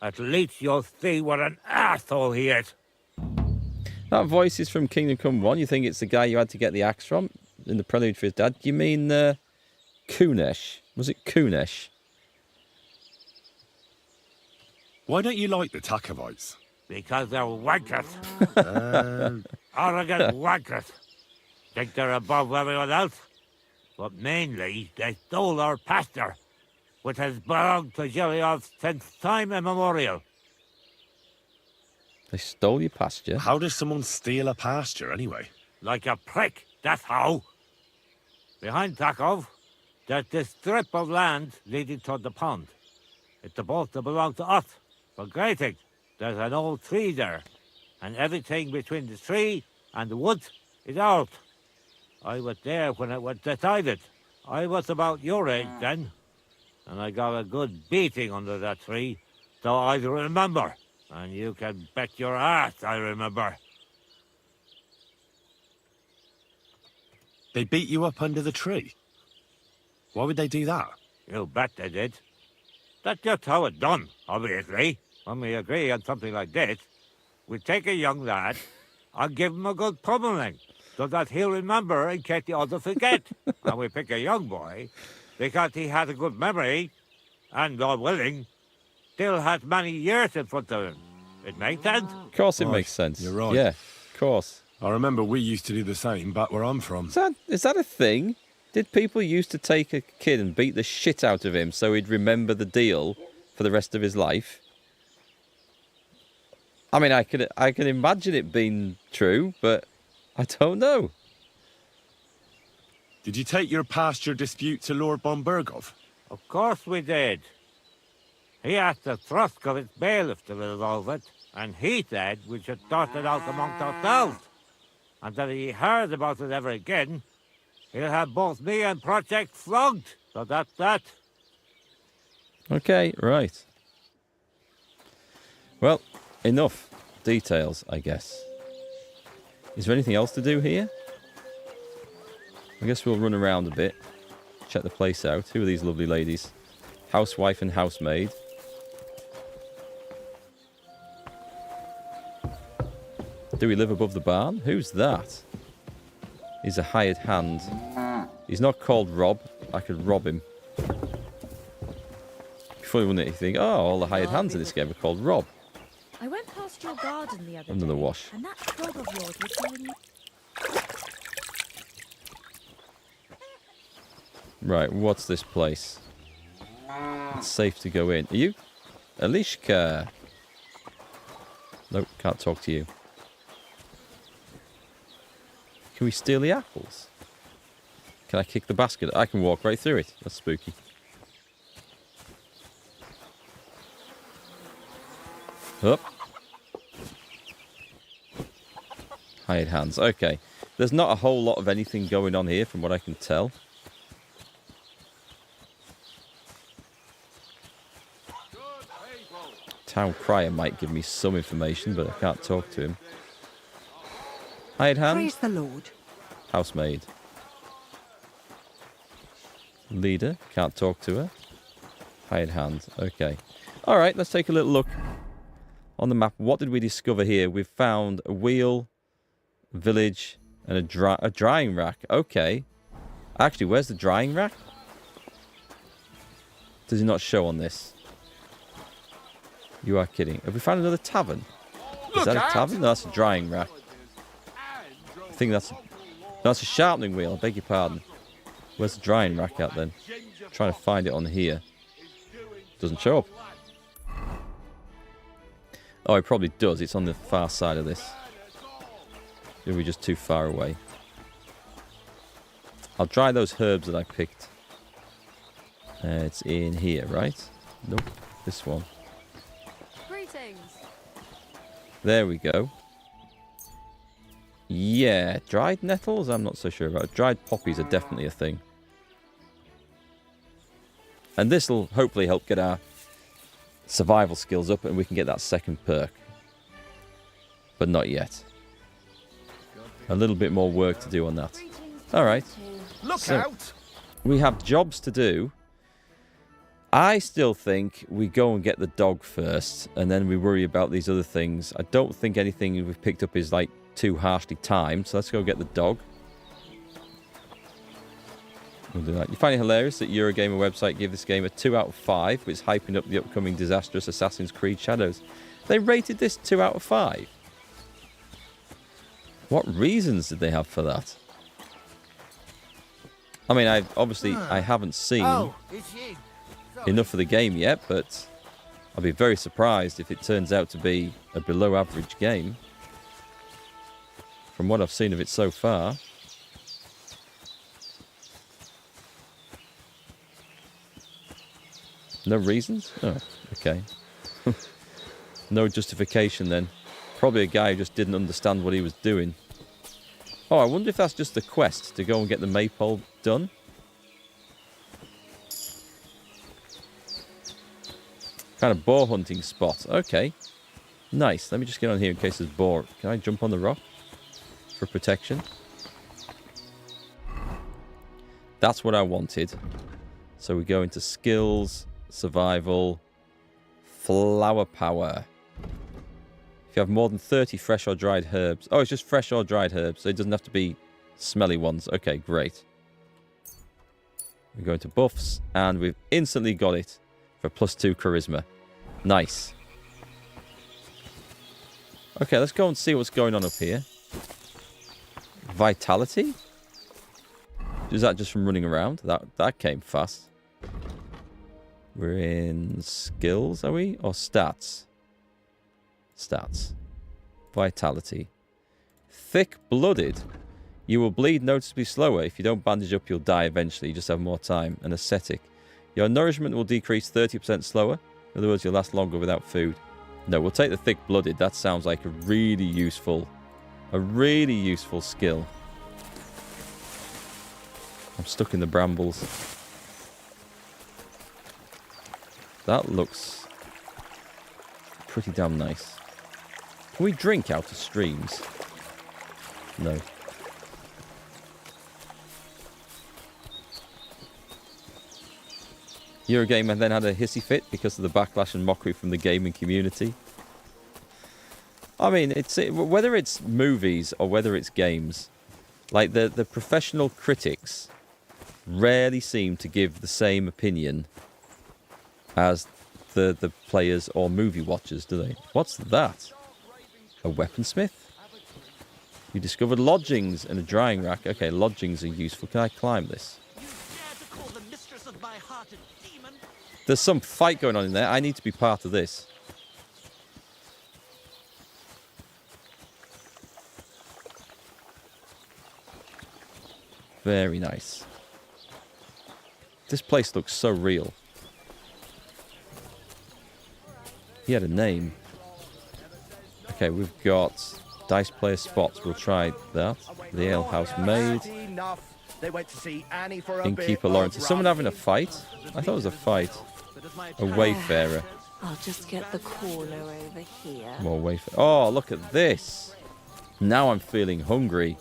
At least you'll see what an asshole he is. That voice is from Kingdom Come 1. You think it's the guy you had to get the axe from in the prelude for his dad? Do you mean Kunesh? Was it Kunesh? Why don't you like the Takavites? Because they're wankers. Arrogant wankers. Think they're above everyone else? But mainly, they stole our pasture, which has belonged to Giliov since time immemorial. They stole your pasture? How does someone steal a pasture, anyway? Like a prick, that's how. Behind Takov, there's this strip of land leading toward the pond. It's supposed to belong to us, for grazing. There's an old tree there, and everything between the tree and the woods is ours. I was there when it was decided. I was about your age then, and I got a good beating under that tree, so I remember. And you can bet your ass I remember. They beat you up under the tree? Why would they do that? You bet they did. That's just how it's done, obviously. When we agree on something like this, we take a young lad and give him a good pummeling, so that he'll remember in case the others forget. And we pick a young boy because he has a good memory and, God willing, still has many years in front of him. It makes sense? Of course it makes sense. You're right. Yeah. Of course. I remember we used to do the same back where I'm from. Is that a thing? Did people used to take a kid and beat the shit out of him so he'd remember the deal for the rest of his life? I mean, I can imagine it being true, but I don't know. Did you take your pasture dispute to Lord Bombergov? Of course we did. He asked the Truscovitz bailiff to resolve it, and he said we should sort it out amongst ourselves. And that if he heard about it ever again, he'll have both me and Project flogged. So that's that. Okay, right. Well, enough details, I guess. Is there anything else to do here? I guess we'll run around a bit. Check the place out. Who are these lovely ladies? Housewife and housemaid. Do we live above the barn? Who's that? He's a hired hand. He's not called Rob. I could rob him. Before you think, oh, all the hired hands in this game are called Rob. I went past your garden the other Under the day, wash. and that dog of yours was telling me. Right, what's this place? It's safe to go in. Are you? Alishka. Nope, can't talk to you. Can we steal the apples? Can I kick the basket? I can walk right through it. That's spooky. Up. Hired hands. Okay. There's not a whole lot of anything going on here from what I can tell. Town crier might give me some information, but I can't talk to him. Hired hand. Praise the Lord. Housemaid. Leader. Can't talk to her. Hired hand. Okay. All right, let's take a little look on the map. What did we discover here? We've found a wheel, village, and a drying rack. Okay. Actually, where's the drying rack? Does it not show on this? You are kidding. Have we found another tavern? Is that a tavern? No, that's a drying rack. I think that's a sharpening wheel. I beg your pardon. Where's the drying rack at then? I'm trying to find it on here. Doesn't show up. Oh, it probably does. It's on the far side of this. Are we just too far away? I'll dry those herbs that I picked. It's in here, right? Nope. This one. Greetings. There we go. Yeah, dried nettles? I'm not so sure about it. Dried poppies are definitely a thing. And this will hopefully help get our survival skills up and we can get that second perk. But not yet. A little bit more work to do on that. Alright. Look out! We have jobs to do. I still think we go and get the dog first and then we worry about these other things. I don't think anything we've picked up is like too harshly timed, so let's go get the dog. We'll do that. You find it hilarious that Eurogamer website gave this game a 2 out of 5, which is hyping up the upcoming disastrous Assassin's Creed Shadows. They rated this 2 out of 5. What reasons did they have for that? I mean, I haven't seen enough of the game yet, but I'll be very surprised if it turns out to be a below average game. From what I've seen of it so far. No reasons? Oh, okay. No justification then. Probably a guy who just didn't understand what he was doing. Oh, I wonder if that's just the quest to go and get the maypole done. Kind of boar hunting spot. Okay. Nice. Let me just get on here in case there's boar. Can I jump on the rock for protection? That's what I wanted. So we go into skills, survival, flower power. If you have more than 30 fresh or dried herbs. Oh, it's just fresh or dried herbs. So it doesn't have to be smelly ones. Okay, great. We go into buffs and we've instantly got it for +2 charisma. Nice. Okay, let's go and see what's going on up here. Vitality? Is that just from running around? That came fast. We're in skills, are we? Or stats? Stats. Vitality. Thick-blooded. You will bleed noticeably slower. If you don't bandage up, you'll die eventually. You just have more time. An ascetic. Your nourishment will decrease 30% slower. In other words, you'll last longer without food. No, we'll take the thick-blooded. That sounds like a really useful skill. I'm stuck in the brambles. That looks pretty damn nice. Can we drink out of streams? No. Eurogamer then had a hissy fit because of the backlash and mockery from the gaming community. I mean, whether it's movies or whether it's games, like the professional critics rarely seem to give the same opinion as the players or movie watchers, do they? What's that? A weaponsmith? You discovered lodgings and a drying rack. Okay, lodgings are useful. Can I climb this? There's some fight going on in there. I need to be part of this. Very nice. This place looks so real. He had a name. Okay, we've got dice player spots. We'll try that. The alehouse maid. Innkeeper Lawrence. Is someone having a fight? I thought it was a fight. A wayfarer. I'll just get the cooler over here. More wayfarer. Oh, look at this. Now I'm feeling hungry.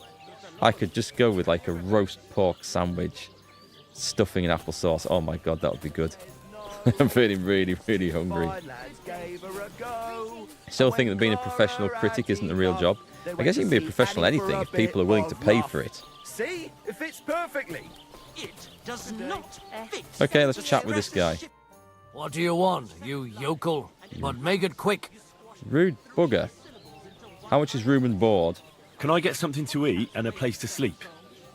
I could just go with like a roast pork sandwich, stuffing and applesauce. Oh my god, that would be good. I'm feeling really, really hungry. Still think that being a professional critic isn't a real job. I guess you can be a professional at anything if people are willing to pay for it. See, it fits perfectly. It does not fit. Okay, let's chat with this guy. What do you want, you yokel? But make it quick. Rude bugger. How much is room and board? Can I get something to eat and a place to sleep?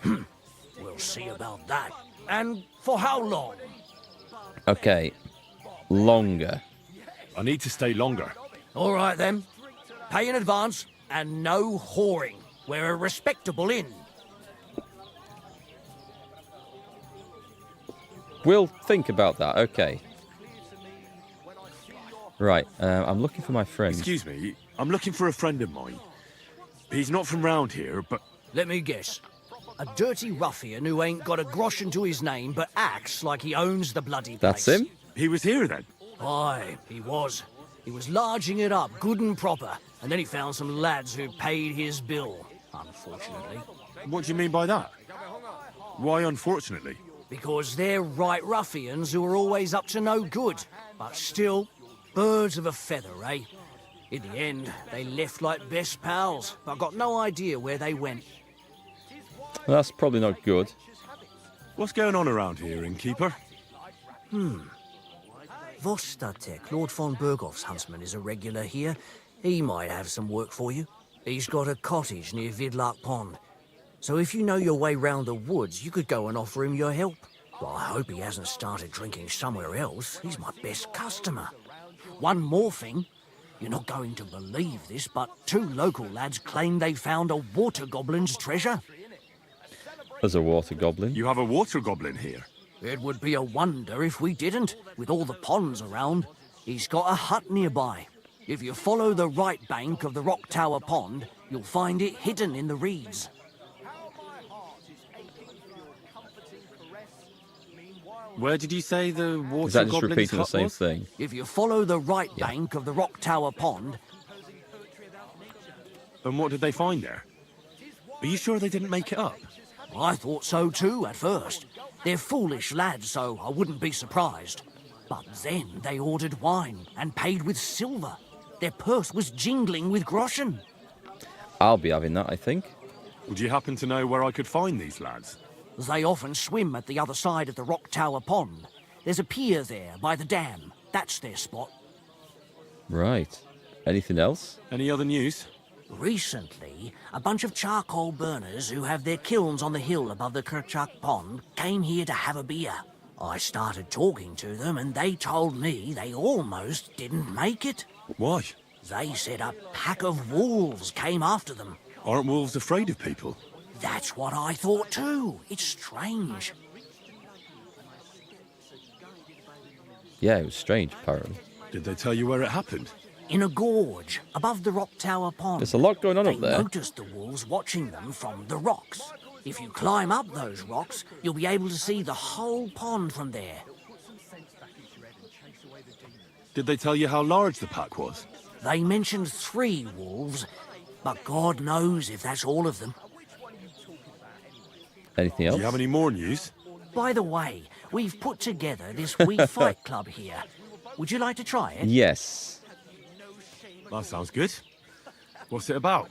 We'll see about that. And for how long? Okay, longer. I need to stay longer. All right then. Pay in advance and no whoring. We're a respectable inn. We'll think about that. Okay. Right, I'm looking for my friend. Excuse me, I'm looking for a friend of mine. He's not from round here, but... Let me guess. A dirty ruffian who ain't got a groschen to his name, but acts like he owns the bloody place. That's him? He was here then? Aye, he was. He was larging it up, good and proper. And then he found some lads who paid his bill, unfortunately. What do you mean by that? Why unfortunately? Because they're right ruffians who are always up to no good. But still, birds of a feather, eh? In the end, they left like best pals, but I've got no idea where they went. Well, that's probably not good. What's going on around here, innkeeper? Vostatek, Lord von Berghoff's huntsman, is a regular here. He might have some work for you. He's got a cottage near Vidlark Pond. So if you know your way round the woods, you could go and offer him your help. Well, I hope he hasn't started drinking somewhere else. He's my best customer. One more thing. You're not going to believe this, but 2 local lads claim they found a water goblin's treasure. There's a water goblin? You have a water goblin here? It would be a wonder if we didn't, with all the ponds around. He's got a hut nearby. If you follow the right bank of the Rock Tower Pond, you'll find it hidden in the reeds. Where did you say the water Is that just goblin's repeating the hut same was? thing? If you follow the right bank of the Rock Tower Pond... And what did they find there? Are you sure they didn't make it up? I thought so too, at first. They're foolish lads, so I wouldn't be surprised. But then they ordered wine and paid with silver. Their purse was jingling with groschen. I'll be having that, I think. Would you happen to know where I could find these lads? They often swim at the other side of the Rock Tower Pond. There's a pier there by the dam. That's their spot. Right. Anything else? Any other news? Recently, a bunch of charcoal burners who have their kilns on the hill above the Kerchak Pond came here to have a beer. I started talking to them and they told me they almost didn't make it. Why? They said a pack of wolves came after them. Aren't wolves afraid of people? That's what I thought too. It's strange. Yeah, it was strange, apparently. Did they tell you where it happened? In a gorge, above the rock tower pond. There's a lot going on up there. They noticed the wolves watching them from the rocks. If you climb up those rocks, you'll be able to see the whole pond from there. Did they tell you how large the pack was? They mentioned 3 wolves, but God knows if that's all of them. Anything else? Do you have any more news? By the way, we've put together this wee fight club here. Would you like to try it? Yes. That sounds good. What's it about?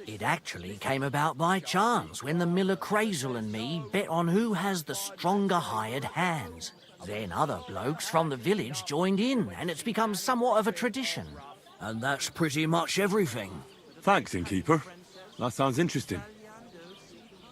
It actually came about by chance when the miller Crazel and me bet on who has the stronger hired hands. Then other blokes from the village joined in, and it's become somewhat of a tradition. And that's pretty much everything. Thanks, innkeeper. That sounds interesting.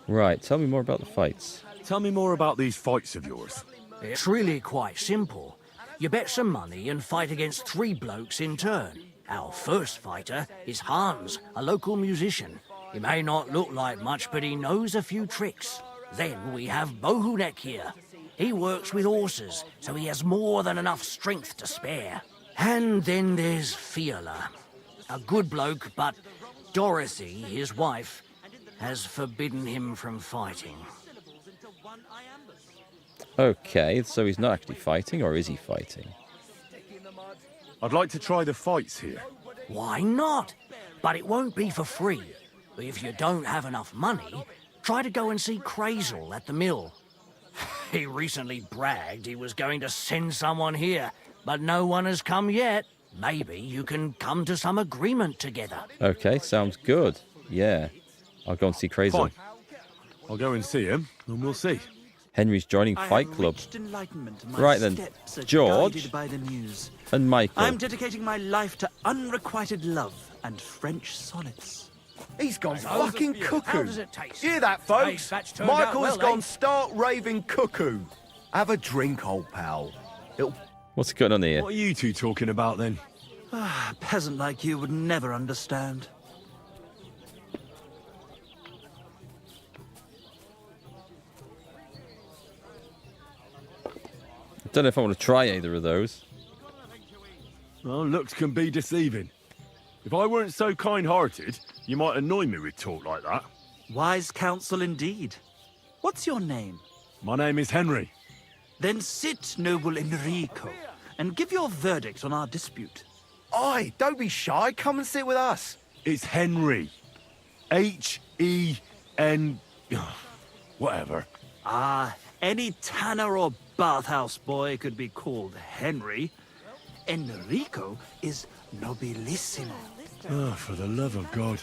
Right, tell me more about the fights. Tell me more about these fights of yours. It's really quite simple. You bet some money and fight against 3 blokes in turn. Our first fighter is Hans, a local musician. He may not look like much, but he knows a few tricks. Then we have Bohunek here. He works with horses, so he has more than enough strength to spare. And then there's Fiala, a good bloke, but Dorothy, his wife, has forbidden him from fighting. Okay, so he's not actually fighting, or is he fighting? I'd like to try the fights here. Why not? But it won't be for free. If you don't have enough money, try to go and see Crazel at the mill. He recently bragged he was going to send someone here, but no one has come yet. Maybe you can come to some agreement together. Okay, sounds good. Yeah. I'll go and see Crazel. Fine. I'll go and see him, and we'll see. Henry's joining Fight Club. Right then, George by the muse. and Michael. I'm dedicating my life to unrequited love and French sonnets. He's gone fucking cuckoo. How does it taste? Hear that, folks? Hey, that's turned out Michael's well, gone eh? stark raving cuckoo. Have a drink, old pal. What's going on here? What are you two talking about then? A peasant like you would never understand. I don't know if I want to try either of those. Well, looks can be deceiving. If I weren't so kind-hearted, you might annoy me with talk like that. Wise counsel indeed. What's your name? My name is Henry. Then sit, noble Enrico, and give your verdict on our dispute. Aye, don't be shy. Come and sit with us. It's Henry. H-E-N... whatever. Ah, any tanner or bathhouse boy could be called Henry. Enrico is nobilissimo. Oh, for the love of God.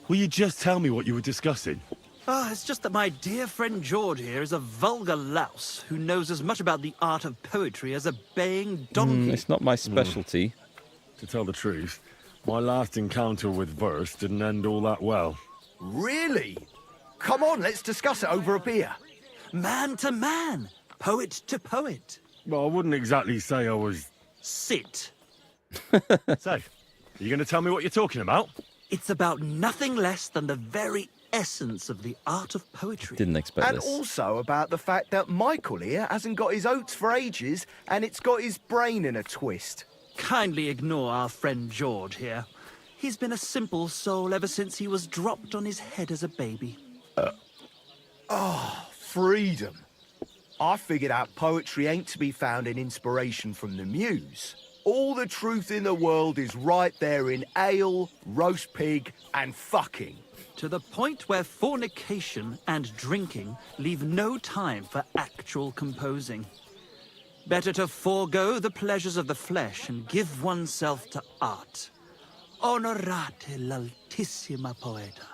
Will you just tell me what you were discussing? Ah, it's just that my dear friend George here is a vulgar louse who knows as much about the art of poetry as a baying donkey. It's not my specialty. To tell the truth, my last encounter with verse didn't end all that well. Really? Come on, let's discuss it over a beer. Man to man, poet to poet. Well, I wouldn't exactly say I was... Sit. So, are you going to tell me what you're talking about? It's about nothing less than the very essence of the art of poetry. Didn't expect And this. also about the fact that Michael here hasn't got his oats for ages and it's got his brain in a twist. Kindly ignore our friend George here. He's been a simple soul ever since he was dropped on his head as a baby. Freedom. I figured out poetry ain't to be found in inspiration from the muse. All the truth in the world is right there in ale, roast pig, and fucking. To the point where fornication and drinking leave no time for actual composing. Better to forego the pleasures of the flesh and give oneself to art. Honorate l'altissima poeta.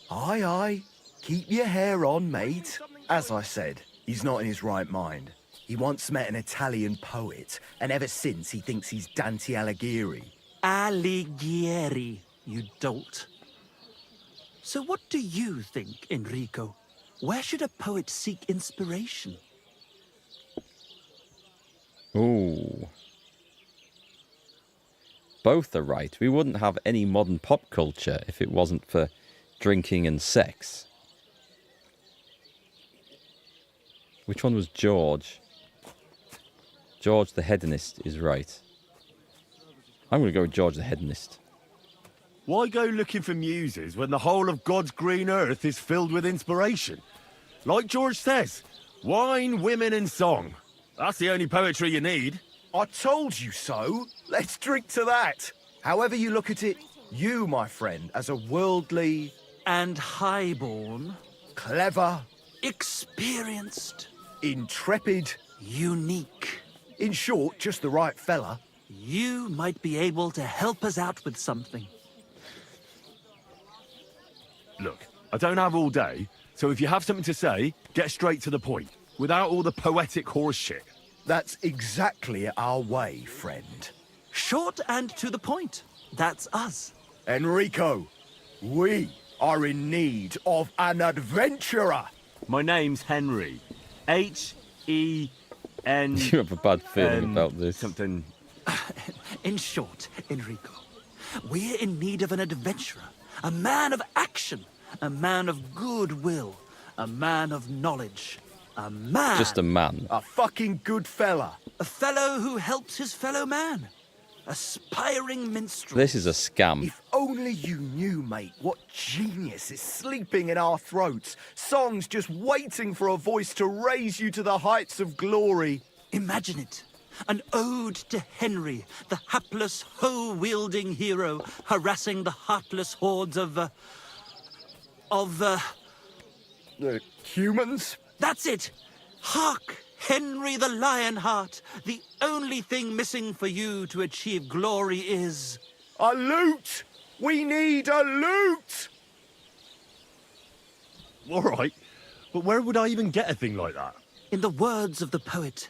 Aye, aye. Keep your hair on, mate. As I said, he's not in his right mind. He once met an Italian poet, and ever since he thinks he's Dante Alighieri. Alighieri. you dolt. So what do you think, Enrico? Where should a poet seek inspiration? Ooh. Both are right. We wouldn't have any modern pop culture if it wasn't for drinking and sex. Which one was George? George the hedonist is right. I'm going to go with George the hedonist. Why go looking for muses when the whole of God's green earth is filled with inspiration? Like George says, wine, women and song. That's the only poetry you need. I told you so. Let's drink to that. However you look at it, you, my friend, as a worldly... and highborn... clever... experienced... intrepid... unique... in short, just the right fella. You might be able to help us out with something. Look, I don't have all day, so if you have something to say, get straight to the point, without all the poetic horse shit. That's exactly our way, friend. Short and to the point. That's us. Enrico, we are in need of an adventurer. My name's Henry. H-E-N... You have a bad feeling about this. Something... In short, Enrico, we're in need of an adventurer. A man of action. A man of goodwill. A man of knowledge. A man. Just a man. A fucking good fella. A fellow who helps his fellow man. Aspiring minstrel. This is a scam. If only you knew, mate, what genius is sleeping in our throats. Songs just waiting for a voice to raise you to the heights of glory. Imagine it. An ode to Henry, the hapless, hoe-wielding hero, harassing the heartless hordes of humans? That's it! Hark, Henry the Lionheart! The only thing missing for you to achieve glory is... a lute! We need a lute! All right, but where would I even get a thing like that? In the words of the poet,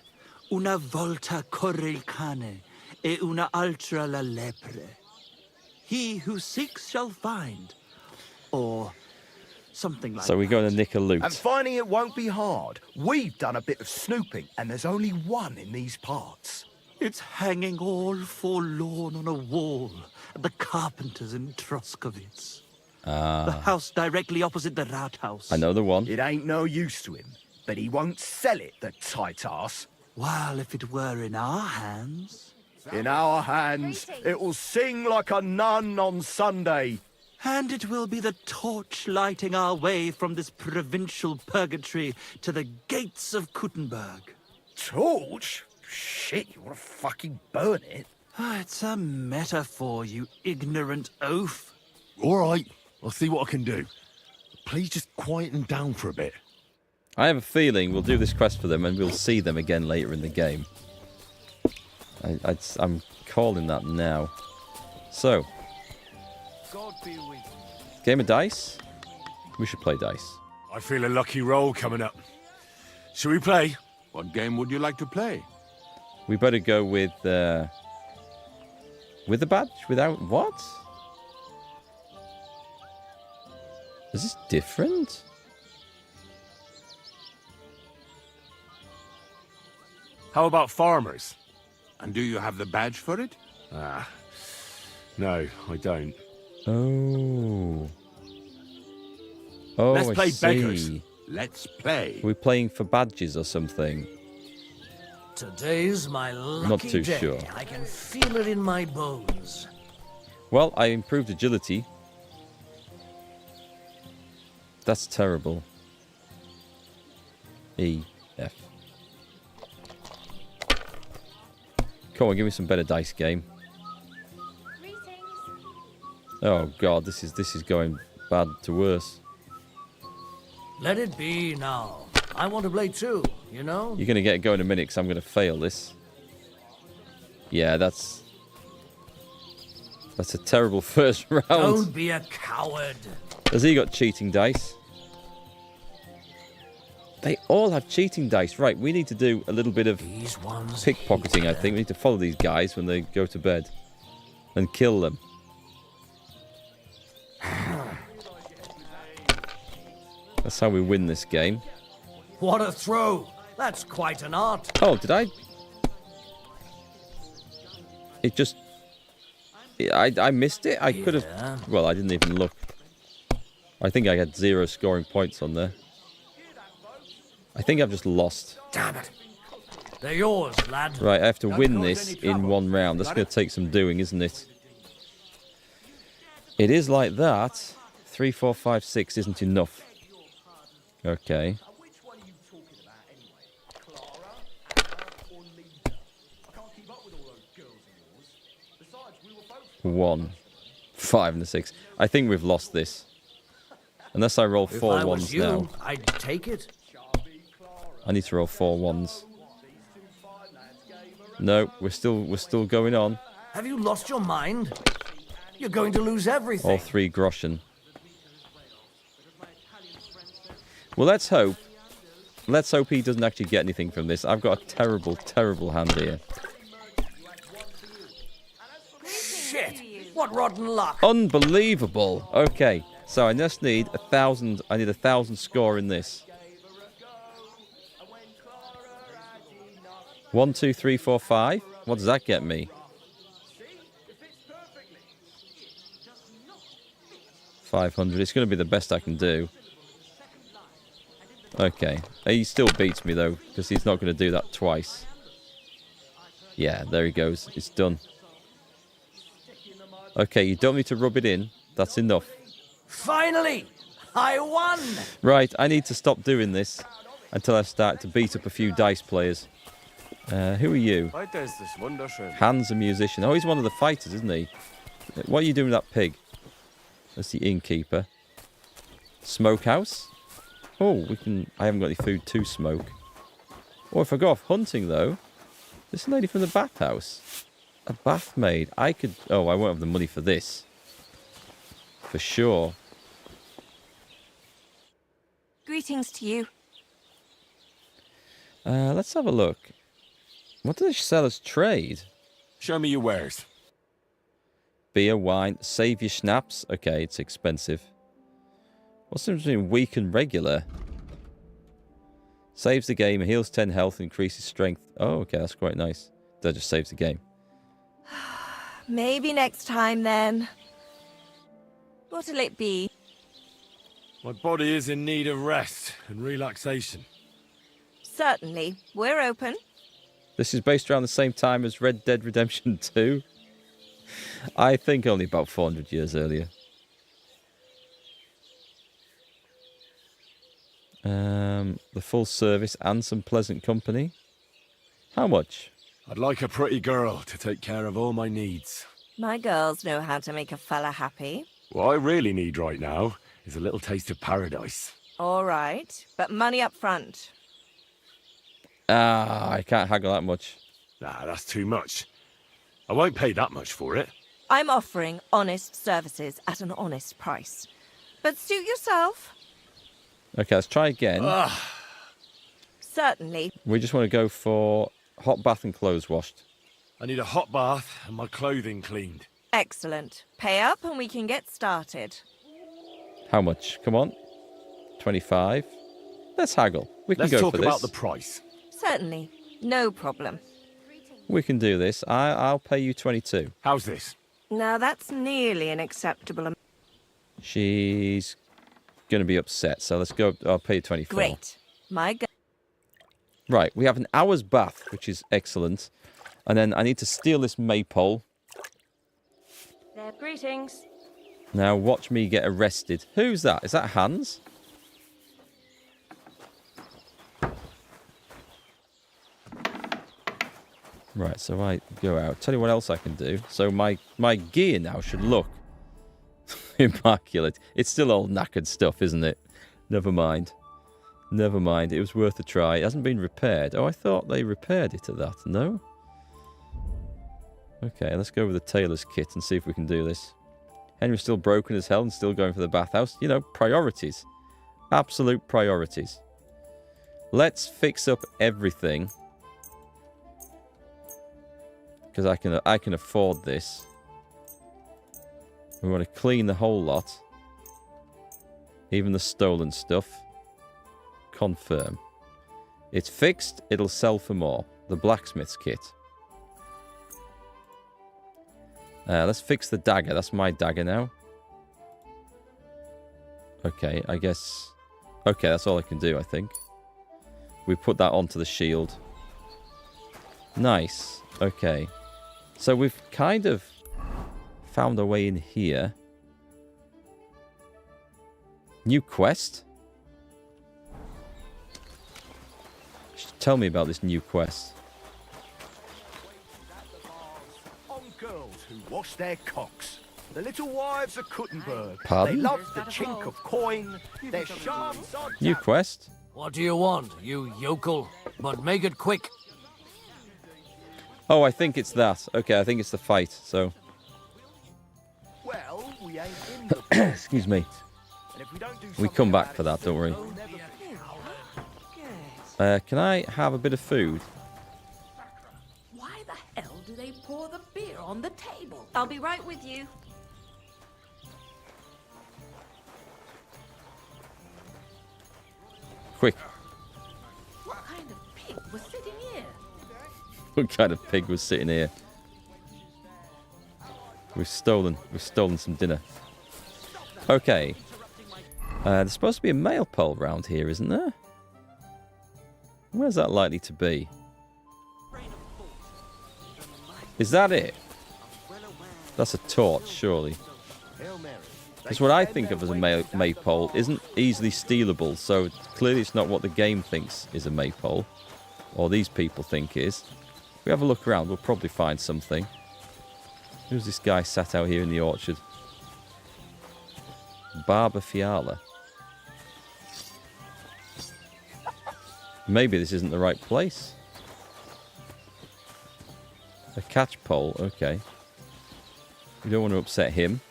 una volta corre il cane, e una altra la lepre. He who seeks shall find. Or something like that. So we're going to nick a loot. And finding it won't be hard. We've done a bit of snooping, and there's only one in these parts. It's hanging all forlorn on a wall at the carpenters in Troskowitz. The house directly opposite the Rathaus. I know the one. It ain't no use to him, but he won't sell it, the tight ass. While if it were in our hands... In our hands, it will sing like a nun on Sunday. And it will be the torch lighting our way from this provincial purgatory to the gates of Kuttenberg. Torch? Shit, you want to fucking burn it? It's a metaphor, you ignorant oaf. All right, I'll see what I can do. Please just quieten down for a bit. I have a feeling we'll do this quest for them and we'll see them again later in the game. I'm calling that now. So, game of dice? We should play dice. I feel a lucky roll coming up. Shall we play? What game would you like to play? We better go with the badge? Without what? Is this different? How about farmers? And do you have the badge for it? No, I don't. Oh, Let's I play see. beggars. Let's play. We're playing for badges or something. Today's my lucky Not too day. sure. I can feel it in my bones. Well, I improved agility. That's terrible. E, F. Come on, give me some better dice game. Oh god, this is going bad to worse. Let it be now. I want to play too, you know? You're going to get it going in a minute because I'm going to fail this. Yeah, that's a terrible first round. Don't be a coward. Has he got cheating dice? They all have cheating dice. Right, we need to do a little bit of pickpocketing, I think. We need to follow these guys when they go to bed and kill them. That's how we win this game. What a throw! That's quite an art. Oh, did I? It just... I missed it. I could have... Well, I didn't even look. I think I had 0 scoring points on there. I think I've just lost. Damn it. They're yours, lad. Right, I have to win this in 1 round. That's going to take some doing, isn't it? It is like that. 3, 4, 5, 6 isn't enough. Okay. One, 5 and a 6. I think we've lost this. Unless I roll 4 ones now. I'd take it. I need to roll 4 ones. No, we're still going on. Have you lost your mind? You're going to lose everything. All 3 groschen. Well, let's hope. Let's hope he doesn't actually get anything from this. I've got a terrible, terrible hand here. Shit! What rotten luck! Unbelievable. Okay, so I just need 1,000. I need 1,000 score in this. 1, 2, 3, 4, 5. What does that get me? 500. It's going to be the best I can do. Okay. He still beats me, though, because he's not going to do that twice. Yeah, there he goes. It's done. Okay, you don't need to rub it in. That's enough. Finally! I won! Right, I need to stop doing this until I start to beat up a few dice players. Who are you? Hans, a musician. Oh, he's one of the fighters, isn't he? What are you doing with that pig? That's the innkeeper. Smokehouse? Oh, we can... I haven't got any food to smoke. Oh, if I go off hunting, though... This lady from the bathhouse. A bath maid. I could... Oh, I won't have the money for this. For sure. Greetings to you. Let's have a look. What do they sell as trade? Show me your wares. Beer, wine, save your schnapps. Okay, it's expensive. What's the difference between weak and regular? Saves the game, heals 10 health, increases strength. Oh, okay, that's quite nice. That just saves the game. Maybe next time then. What'll it be? My body is in need of rest and relaxation. Certainly. We're open. This is based around the same time as Red Dead Redemption 2. I think only about 400 years earlier. The full service and some pleasant company. How much? I'd like a pretty girl to take care of all my needs. My girls know how to make a fella happy. What I really need right now is a little taste of paradise. All right, but money up front. Ah, I can't haggle that much. Nah, that's too much. I won't pay that much for it. I'm offering honest services at an honest price. But suit yourself. Okay, let's try again. Certainly. We just want to go for hot bath and clothes washed. I need a hot bath and my clothing cleaned. Excellent. Pay up and we can get started. How much? Come on. 25. Let's haggle. We can Let's go talk for this. about the price. Certainly. No problem. We can do this. I'll pay you 22. How's this? Now that's nearly an acceptable amount. She's going to be upset, so let's go. I'll pay you 24. Great. My God. Right, we have an hour's bath, which is excellent. And then I need to steal this maypole. There, greetings. Now watch me get arrested. Who's that? Is that Hans? Right, so I go out. Tell you what else I can do. So my gear now should look immaculate. It's still all knackered stuff, isn't it? Never mind. Never mind. It was worth a try. It hasn't been repaired. Oh, I thought they repaired it at that. No? Okay, let's go with the tailor's kit and see if we can do this. Henry's still broken as hell and still going for the bathhouse. You know, priorities. Absolute priorities. Let's fix up everything. Because I can afford this. We want to clean the whole lot. Even the stolen stuff. Confirm. It's fixed. It'll sell for more. The blacksmith's kit. Let's fix the dagger. That's my dagger now. Okay, I guess... Okay, that's all I can do, I think. We put that onto the shield. Nice. Okay. So we've kind of found a way in here. New quest? Tell me about this new quest. On girls who wash their cocks. The little wives of Kuttenberg. Pardon? They love the chink of coin. Their shafts are... New quest? What do you want, you yokel? But make it quick. Oh, I think it's that. Okay, I think it's the fight, so... Well, we ain't in the... Excuse me. We come back for that, don't worry. Can I have a bit of food? Why the hell do they pour the beer on the table? I'll be right with you. Quick. What kind of pig was sitting here? What kind of pig was sitting here? We've stolen some dinner. Okay. There's supposed to be a maypole round here, isn't there? Where's that likely to be? Is that it? That's a torch, surely. Because what I think of as a maypole isn't easily stealable, so clearly it's not what the game thinks is a maypole. Or these people think is. If we have a look around, we'll probably find something. Who's this guy sat out here in the orchard? Barber Fiala. Maybe this isn't the right place. A catch pole, okay. We don't want to upset him.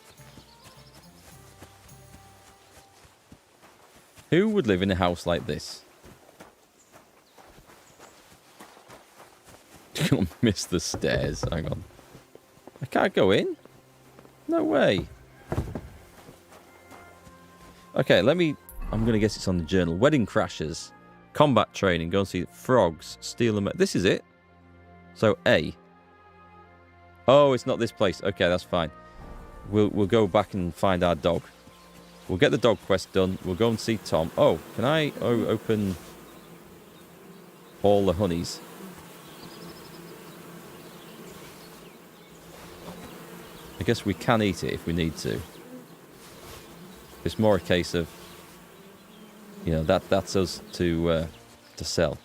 Who would live in a house like this? You'll miss the stairs. Hang on. I can't go in? No way. Okay, I'm going to guess it's on the journal. Wedding crashes. Combat training. Go and see frogs. Steal them. This is it. So A. Oh, it's not this place. Okay, that's fine. We'll go back and find our dog. We'll get the dog quest done. We'll go and see Tom. Oh, can I open all the honeys? I guess we can eat it if we need to. It's more a case of, you know, that's us to sell.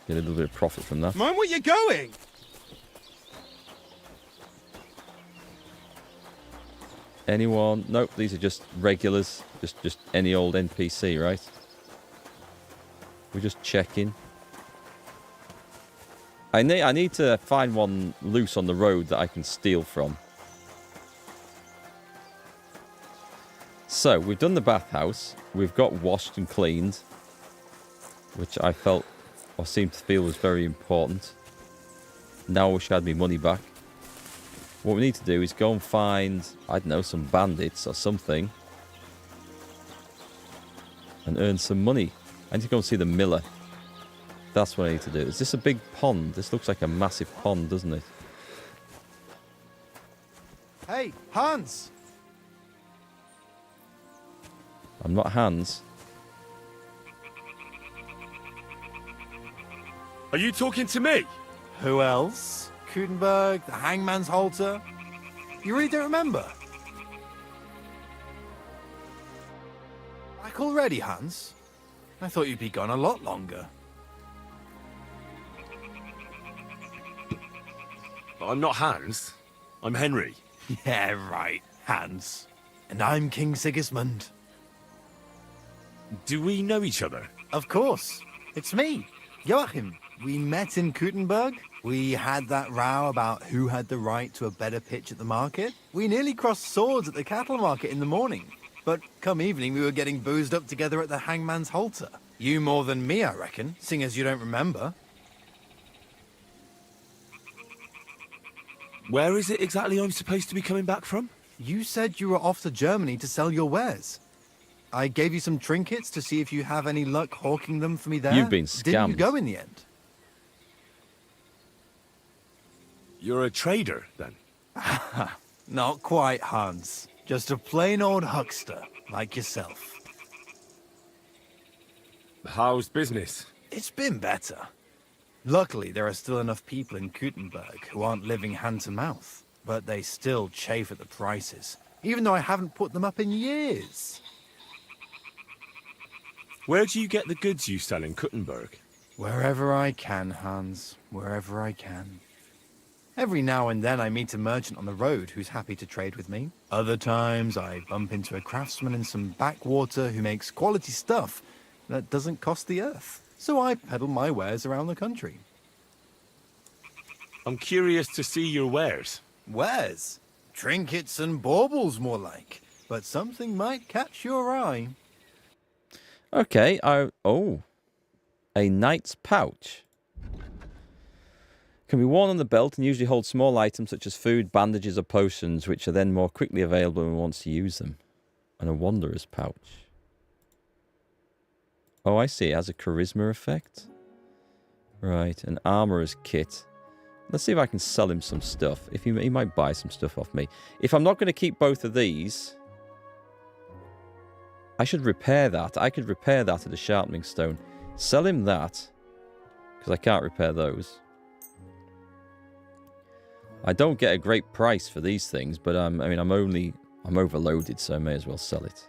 Get a little bit of profit from that. Mind where you're going? Anyone? Nope, these are just regulars. Just any old NPC, right? We're just checking. I need to find one loose on the road that I can steal from. So, we've done the bathhouse. We've got washed and cleaned. Which I felt, or seemed to feel, was very important. Now I wish I had my money back. What we need to do is go and find, I don't know, some bandits or something. And earn some money. I need to go and see the miller. That's what I need to do. Is this a big pond? This looks like a massive pond, doesn't it? Hey, Hans! I'm not Hans. Are you talking to me? Who else? Kudenberg, the hangman's halter? You really don't remember? Back already, Hans? I thought you'd be gone a lot longer. I'm not Hans. I'm Henry. Yeah, right, Hans. And I'm King Sigismund. Do we know each other? Of course. It's me, Joachim. We met in Kutenberg. We had that row about who had the right to a better pitch at the market. We nearly crossed swords at the cattle market in the morning. But come evening, we were getting boozed up together at the hangman's halter. You more than me, I reckon, seeing as you don't remember. Where is it exactly I'm supposed to be coming back from? You said you were off to Germany to sell your wares. I gave you some trinkets to see if you have any luck hawking them for me there. You've been Didn't you scammed. go in the end? You're a trader, then? Not quite, Hans. Just a plain old huckster, like yourself. How's business? It's been better. Luckily, there are still enough people in Gutenberg who aren't living hand to mouth, but they still chafe at the prices, even though I haven't put them up in years. Where do you get the goods you sell in Gutenberg? Wherever I can, Hans. Wherever I can. Every now and then I meet a merchant on the road who's happy to trade with me. Other times I bump into a craftsman in some backwater who makes quality stuff that doesn't cost the earth. So I peddle my wares around the country. I'm curious to see your wares. Wares? Trinkets and baubles, more like. But something might catch your eye. Okay, oh. A knight's pouch. Can be worn on the belt and usually hold small items such as food, bandages, or potions, which are then more quickly available when one wants to use them. And a wanderer's pouch. Oh, I see. It has a charisma effect. Right, an armorer's kit. Let's see if I can sell him some stuff. If he might buy some stuff off me. If I'm not going to keep both of these, I should repair that. I could repair that at a sharpening stone. Sell him that, because I can't repair those. I don't get a great price for these things, but I'm overloaded, so I may as well sell it.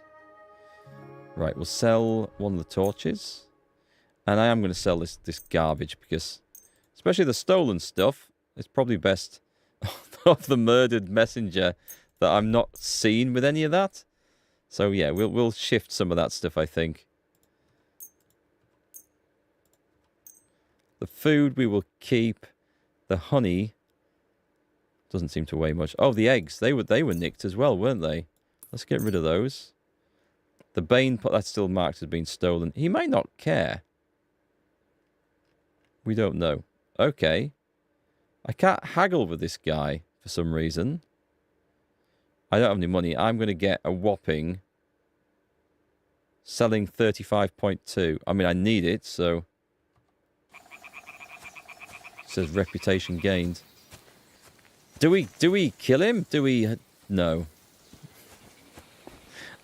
Right, we'll sell one of the torches. And I am going to sell this garbage because, especially the stolen stuff, it's probably best of the murdered messenger that I'm not seen with any of that. So yeah, we'll shift some of that stuff, I think. The food we will keep. The honey doesn't seem to weigh much. Oh, the eggs, they were nicked as well, weren't they? Let's get rid of those. The Bane pot, that's still marked as being stolen. He may not care. We don't know. Okay. I can't haggle with this guy for some reason. I don't have any money. I'm going to get a whopping selling 35.2. I mean, I need it, so... It says reputation gained. Do we kill him? Do we... No.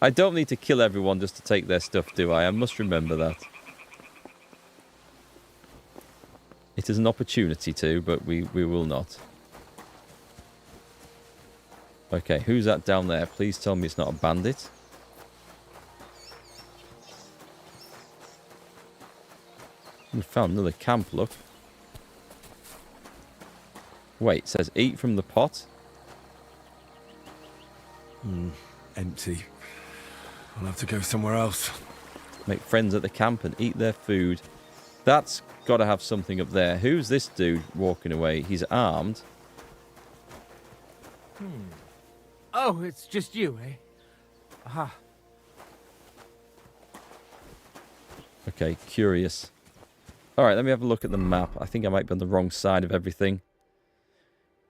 I don't need to kill everyone just to take their stuff, do I? I must remember that. It is an opportunity to, but we will not. Okay, who's that down there? Please tell me it's not a bandit. We found another camp, look. Wait, it says eat from the pot. Empty. I'll have to go somewhere else. Make friends at the camp and eat their food. That's got to have something up there. Who's this dude walking away? He's armed. Oh, it's just you, eh? Aha. Okay, curious. Alright, let me have a look at the map. I think I might be on the wrong side of everything.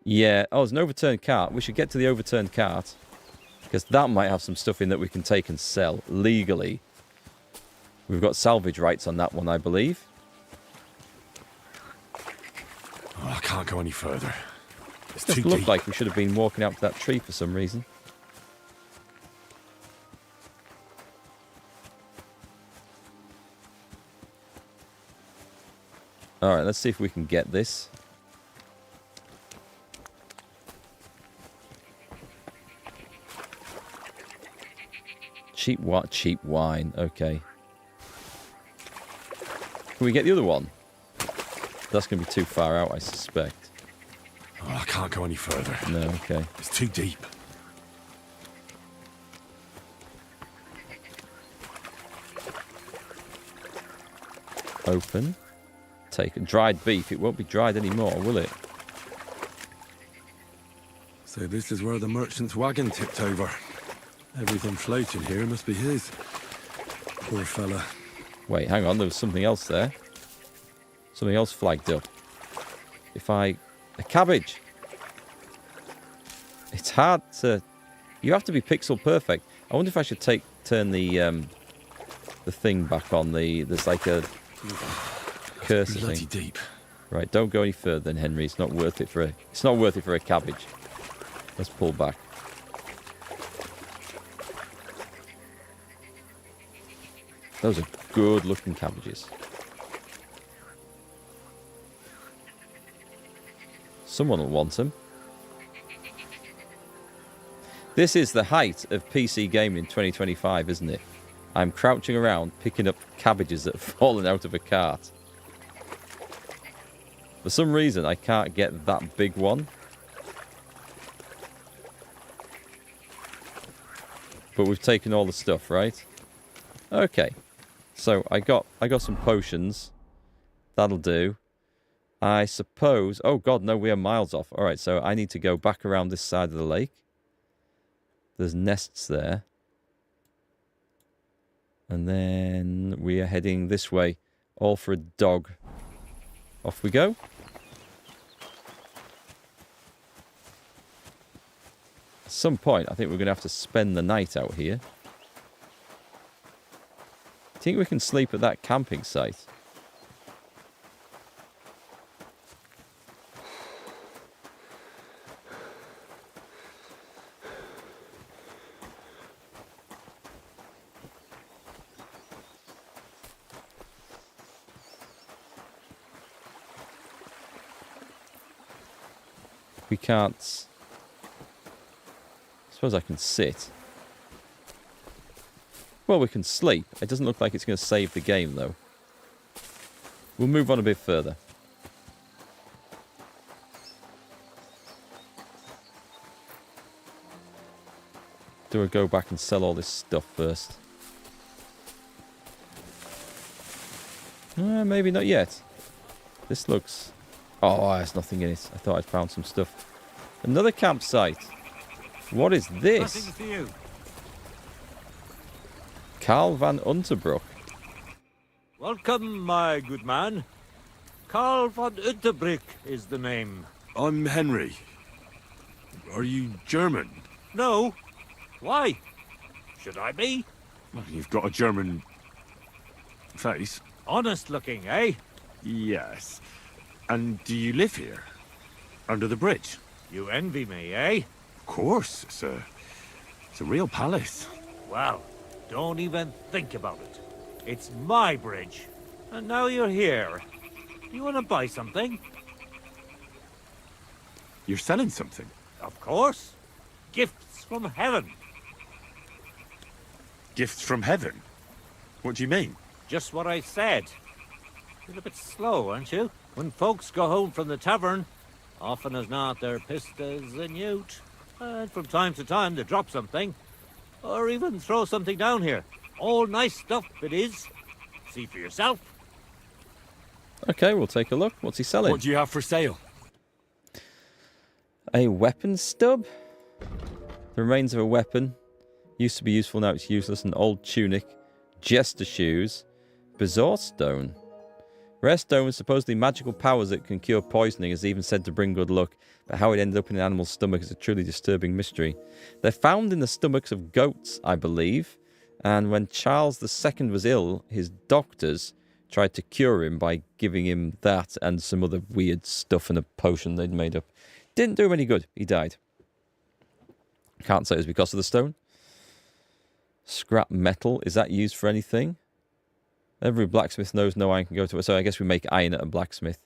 Yeah. Oh, there's an overturned cart. We should get to the overturned cart. Because that might have some stuff in that we can take and sell legally. We've got salvage rights on that one, I believe. Oh, I can't go any further. It's It too looked deep. like we should have been walking out to that tree for some reason. Alright, let's see if we can get this. Cheap what? Cheap wine. Okay. Can we get the other one? That's going to be too far out, I suspect. Oh, I can't go any further. No, okay. It's too deep. Open. Take a dried beef. It won't be dried anymore, will it? So this is where the merchant's wagon tipped over. Everything floating here must be his. Poor fella. Wait, hang on. There was something else there. Something else flagged up. A cabbage. It's hard to... You have to be pixel perfect. I wonder if I should turn the thing back on. There's like a cursor Bloody thing. deep. Right, don't go any further then, Henry. It's not worth it for a cabbage. Let's pull back. Those are good looking cabbages. Someone will want them. This is the height of PC gaming in 2025, isn't it? I'm crouching around picking up cabbages that have fallen out of a cart. For some reason, I can't get that big one. But we've taken all the stuff, right? Okay. So I got some potions. That'll do. I suppose... Oh god, no, we are miles off. Alright, so I need to go back around this side of the lake. There's nests there. And then we are heading this way. All for a dog. Off we go. At some point, I think we're going to have to spend the night out here. Do you think we can sleep at that camping site? We can't... I suppose I can sit. Well, we can sleep. It doesn't look like it's going to save the game, though. We'll move on a bit further. Do I go back and sell all this stuff first? Maybe not yet. This looks... Oh, there's nothing in it. I thought I'd found some stuff. Another campsite. What is this? Carl van Unterbroek. Welcome, my good man. Carl von Unterbroek is the name. I'm Henry. Are you German? No. Why? Should I be? Well, you've got a German face. Honest looking, eh? Yes. And do you live here? Under the bridge? You envy me, eh? Of course. It's a real palace. Well, don't even think about it. It's my bridge. And now you're here. You want to buy something? You're selling something? Of course. Gifts from heaven. Gifts from heaven? What do you mean? Just what I said. You're a bit slow, aren't you? When folks go home from the tavern, often as not they're pissed as a newt. And from time to time they drop something. Or even throw something down here. All nice stuff it is. See for yourself. Okay, we'll take a look. What's he selling? What do you have for sale? A weapon stub? The remains of a weapon. Used to be useful, now it's useless. An old tunic. Jester shoes. Bizarre stone. Rare stone with supposedly magical powers that can cure poisoning is even said to bring good luck, but how it ended up in an animal's stomach is a truly disturbing mystery. They're found in the stomachs of goats, I believe, and when Charles II was ill, his doctors tried to cure him by giving him that and some other weird stuff in a potion they'd made up. Didn't do him any good. He died. Can't say it was because of the stone. Scrap metal. Is that used for anything? Every blacksmith knows no iron can go to it, so I guess we make iron at a blacksmith.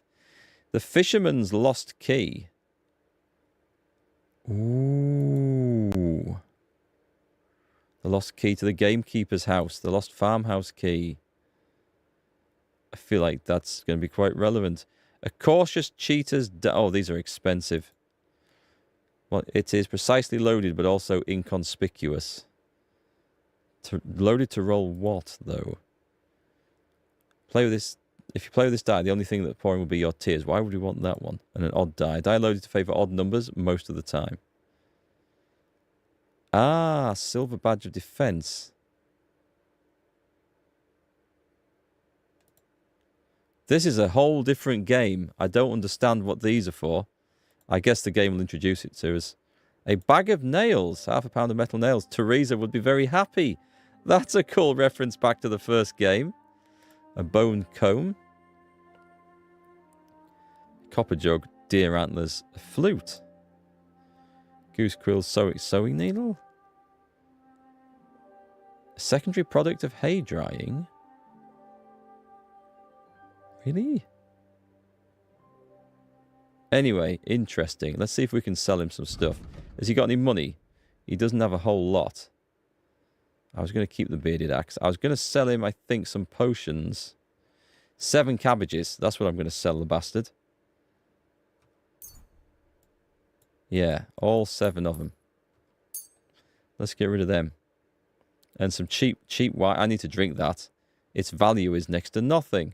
The fisherman's lost key. Ooh. The lost key to the gamekeeper's house. The lost farmhouse key. I feel like that's going to be quite relevant. A cautious cheater's... Oh, these are expensive. Well, it is precisely loaded, but also inconspicuous. Loaded to roll what, though? Play with this. If you play with this die, the only thing that's pouring will be your tears. Why would we want that one? And an odd die. Die loaded to favour odd numbers most of the time. Ah, silver badge of defence. This is a whole different game. I don't understand what these are for. I guess the game will introduce it to us. A bag of nails. Half a pound of metal nails. Teresa would be very happy. That's a cool reference back to the first game. A bone comb. Copper jug, deer antlers, a flute. Goose quill, sewing needle. A secondary product of hay drying. Really? Anyway, interesting. Let's see if we can sell him some stuff. Has he got any money? He doesn't have a whole lot. I was going to keep the bearded axe. I was going to sell him, I think, some potions. 7 cabbages. That's what I'm going to sell the bastard. Yeah, all 7 of them. Let's get rid of them. And some cheap wine. I need to drink that. Its value is next to nothing.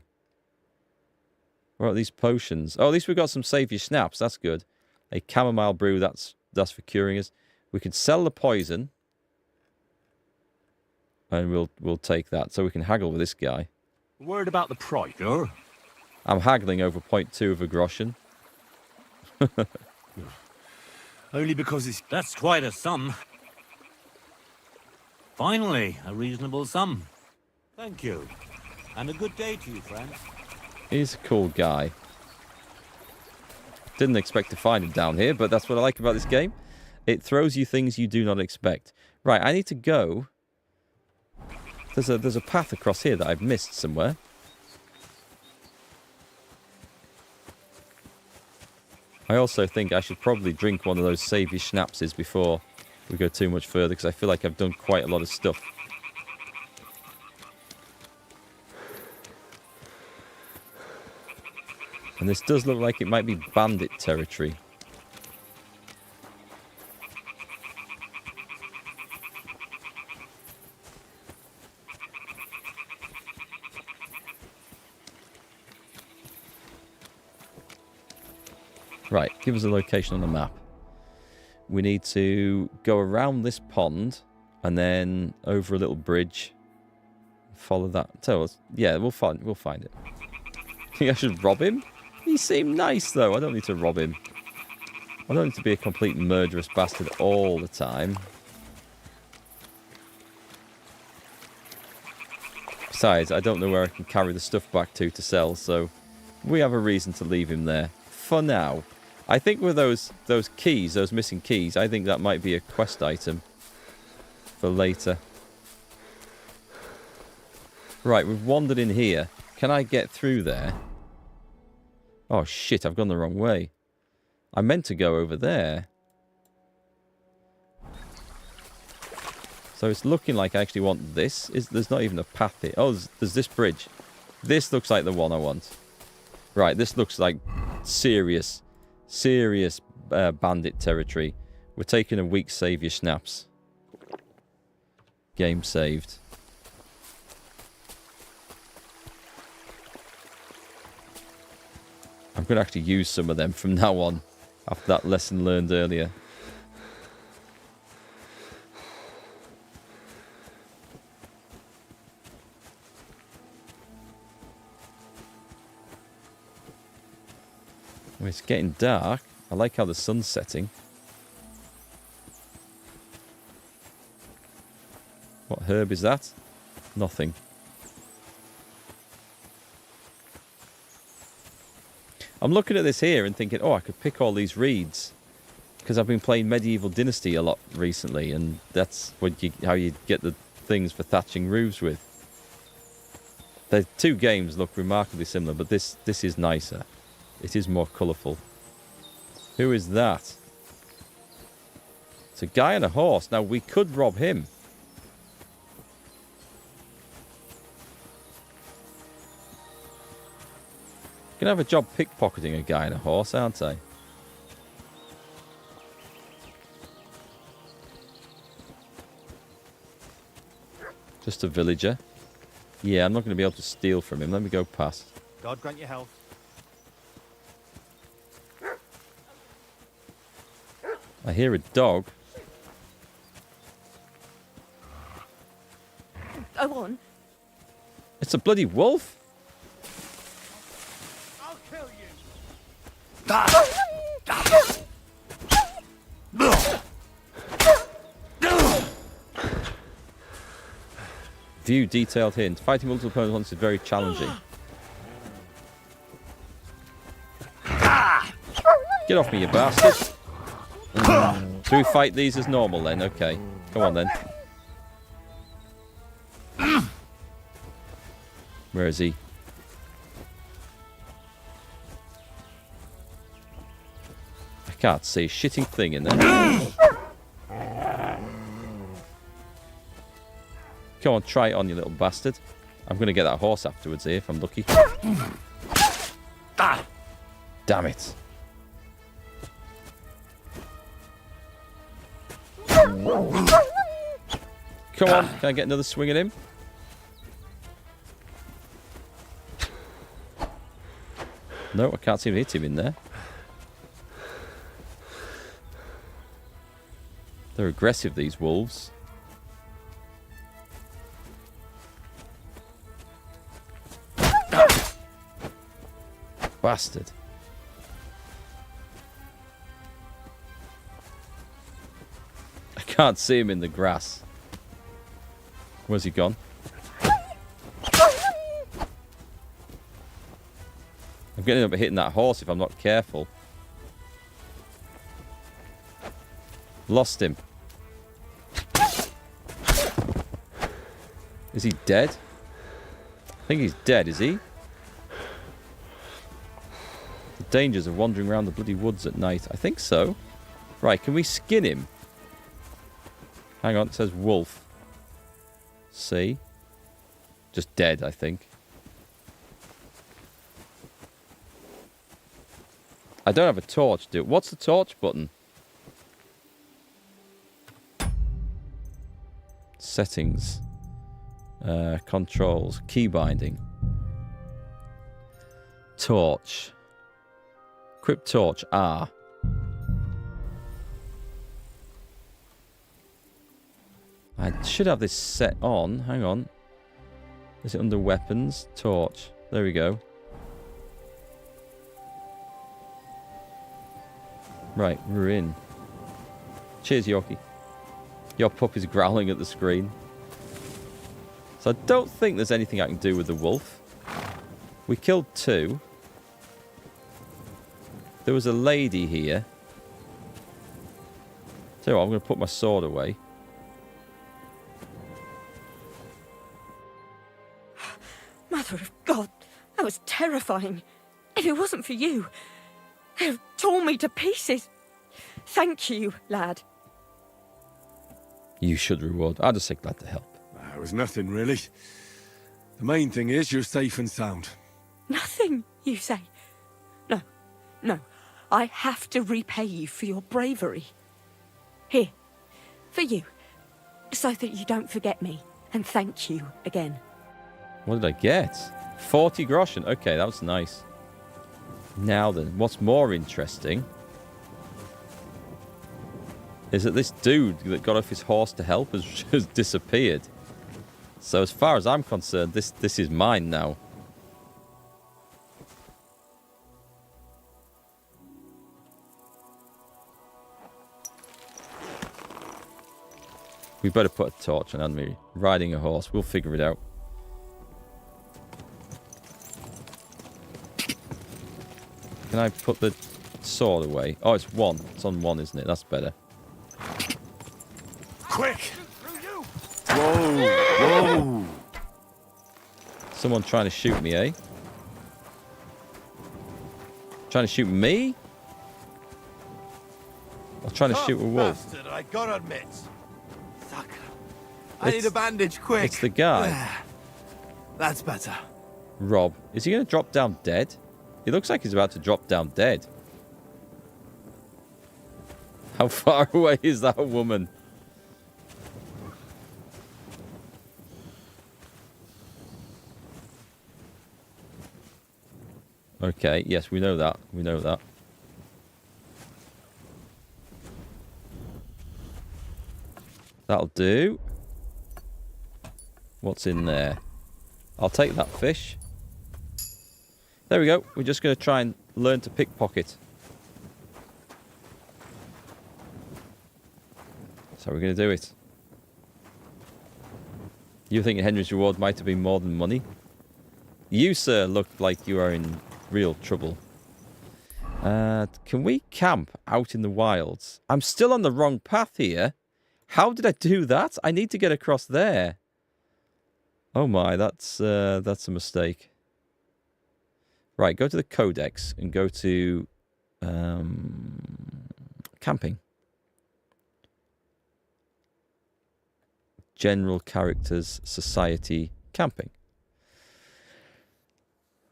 What are these potions? Oh, at least we got some save your snaps. That's good. A chamomile brew. That's for curing us. We can sell the poison. And we'll take that. So we can haggle with this guy. Word about the price, sir? I'm haggling over 0.2 of a groschen. Only because it's... That's quite a sum. Finally, a reasonable sum. Thank you. And a good day to you, friend. He's a cool guy. Didn't expect to find him down here, but that's what I like about this game. It throws you things you do not expect. Right, I need to go. There's a path across here that I've missed somewhere. I also think I should probably drink one of those savoury schnapses before we go too much further, because I feel like I've done quite a lot of stuff. And this does look like it might be bandit territory. Right, give us a location on the map. We need to go around this pond and then over a little bridge. Follow that. Tell us. Yeah, we'll find it. Think I should rob him? He seemed nice though. I don't need to rob him. I don't need to be a complete murderous bastard all the time. Besides, I don't know where I can carry the stuff back to sell, so we have a reason to leave him there for now. I think with those keys, those missing keys, I think that might be a quest item for later. Right, we've wandered in here. Can I get through there? Oh shit, I've gone the wrong way. I meant to go over there. So it's looking like I actually want this. There's not even a path here. Oh, there's this bridge. This looks like the one I want. Right, this looks like serious bandit territory. We're taking a week save your snaps. Game saved. I'm going to actually use some of them from now on, after that lesson learned earlier. Well, it's getting dark. I like how the sun's setting. What herb is that? Nothing. I'm looking at this here and thinking, oh, I could pick all these reeds. Because I've been playing Medieval Dynasty a lot recently, and that's how you get the things for thatching roofs with. The 2 games look remarkably similar, but this is nicer. It is more colourful. Who is that? It's a guy on a horse. Now, we could rob him. Gonna have a job pickpocketing a guy on a horse, aren't I? Just a villager. Yeah, I'm not going to be able to steal from him. Let me go past. God grant you health. I hear a dog. Go on. It's a bloody wolf. I'll kill you. View detailed hint. Fighting multiple opponents once is very challenging. Get off me, you bastard. Do we fight these as normal then? Okay. Come on then. Where is he? I can't see a shitting thing in there. Come on, try it on, you little bastard. I'm going to get that horse afterwards here if I'm lucky. Damn it. Come on, can I get another swing at him? No, I can't seem to hit him in there. They're aggressive, these wolves. Bastard. I can't see him in the grass. Where's he gone? I'm getting up hitting that horse if I'm not careful. Lost him. Is he dead? I think he's dead, is he? The dangers of wandering around the bloody woods at night. I think so. Right, can we skin him? Hang on, it says wolf. See? Just dead, I think. I don't have a torch, do. What's the torch button? Settings. Controls. Key binding. Torch. Equip torch. R. I should have this set on. Hang on. Is it under weapons? Torch. There we go. Right, we're in. Cheers, Yorkie. Your puppy's growling at the screen. So I don't think there's anything I can do with the wolf. We killed 2. There was a lady here. Tell you what, I'm going to put my sword away. Mother of God, that was terrifying. If it wasn't for you, they'd have torn me to pieces. Thank you, lad. You should reward. I'll just say glad to help. It was nothing, really. The main thing is you're safe and sound. Nothing, you say? No, no. I have to repay you for your bravery. Here, for you, so that you don't forget me. And thank you again. What did I get? 40 groschen. Okay, that was nice. Now then, what's more interesting is that this dude that got off his horse to help has disappeared. So as far as I'm concerned, this is mine now. We better put a torch on me. Riding a horse. We'll figure it out. Can I put the sword away? Oh, it's 1. It's on 1, isn't it? That's better. Quick! Whoa! Whoa! Someone trying to shoot me, eh? Trying to shoot me? Or trying to shoot a wolf? Bastard, I gotta admit. Fuck. I need a bandage, quick. It's the guy. That's better. Rob. Is he going to drop down dead? He looks like he's about to drop down dead. How far away is that woman? Okay, yes, we know that. We know that. That'll do. What's in there? I'll take that fish. There we go. We're just going to try and learn to pickpocket. So we're going to do it. You think Henry's reward might have been more than money? You, sir, look like you are in real trouble. Can we camp out in the wilds? I'm still on the wrong path here. How did I do that? I need to get across there. Oh my, that's a mistake. Right, go to the Codex and go to camping. General characters, society, camping.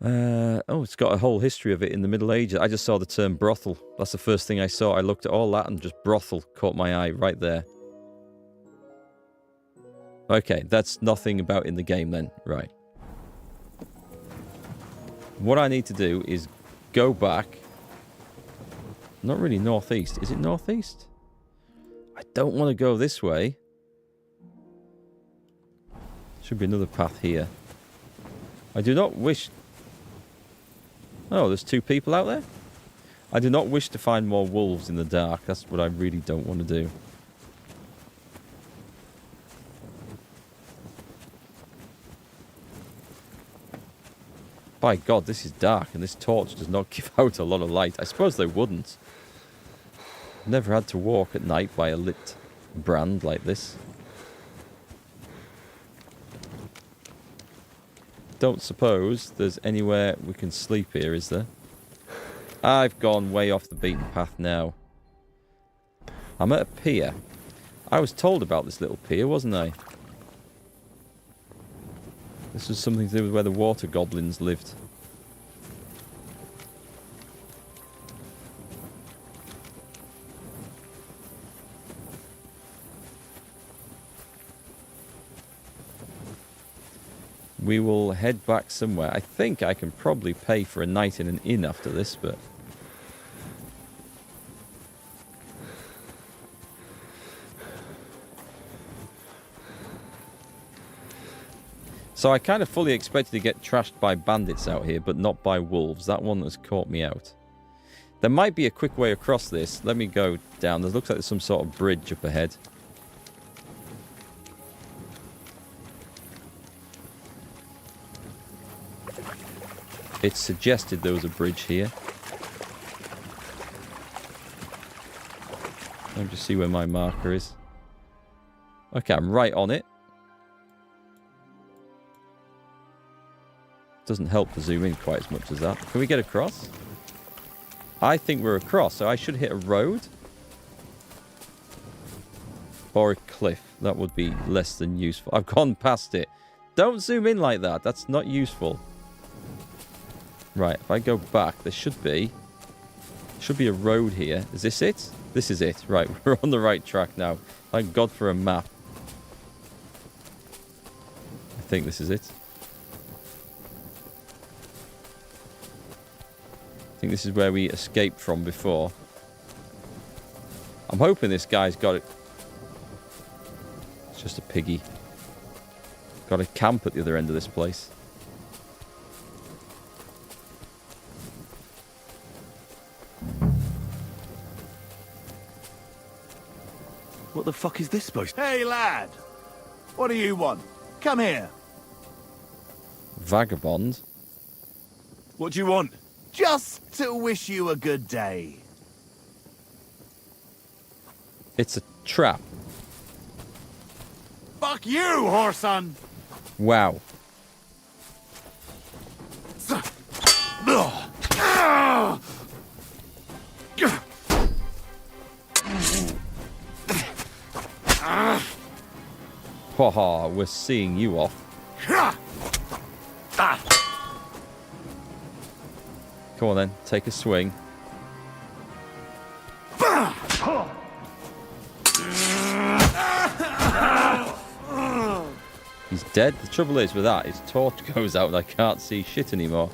Oh, it's got a whole history of it in the Middle Ages. I just saw the term brothel. That's the first thing I saw. I looked at all that and just brothel caught my eye right there. Okay, that's nothing about in the game then. Right. What I need to do is go back. Not really northeast. Is it northeast? I don't want to go this way. Should be another path here. I do not wish... Oh, there's 2 people out there? I do not wish to find more wolves in the dark. That's what I really don't want to do. By God, this is dark, and this torch does not give out a lot of light. I suppose they wouldn't. Never had to walk at night by a lit brand like this. Don't suppose there's anywhere we can sleep here, is there? I've gone way off the beaten path now. I'm at a pier. I was told about this little pier, wasn't I? This was something to do with where the water goblins lived. We will head back somewhere. I think I can probably pay for a night in an inn after this, but... So I kind of fully expected to get trashed by bandits out here, but not by wolves. That one has caught me out. There might be a quick way across this. Let me go down. There looks like there's some sort of bridge up ahead. It suggested there was a bridge here. Let me just see where my marker is. Okay, I'm right on it. Doesn't help to zoom in quite as much as that. Can we get across? I think we're across, so I should hit a road. Or a cliff. That would be less than useful. I've gone past it. Don't zoom in like that. That's not useful. Right, if I go back, there should be a road here. Is this it? This is it. Right, we're on the right track now. Thank God for a map. I think this is it. I think this is where we escaped from before. I'm hoping this guy's got it. It's just a piggy. Got a camp at the other end of this place. What the fuck is this supposed to... Hey, lad! What do you want? Come here. Vagabond? What do you want? Just to wish you a good day. It's a trap. Fuck you, whoreson! Wow. Haha, we're seeing you off. Come on then, take a swing. He's dead. The trouble is with that, his torch goes out and I can't see shit anymore.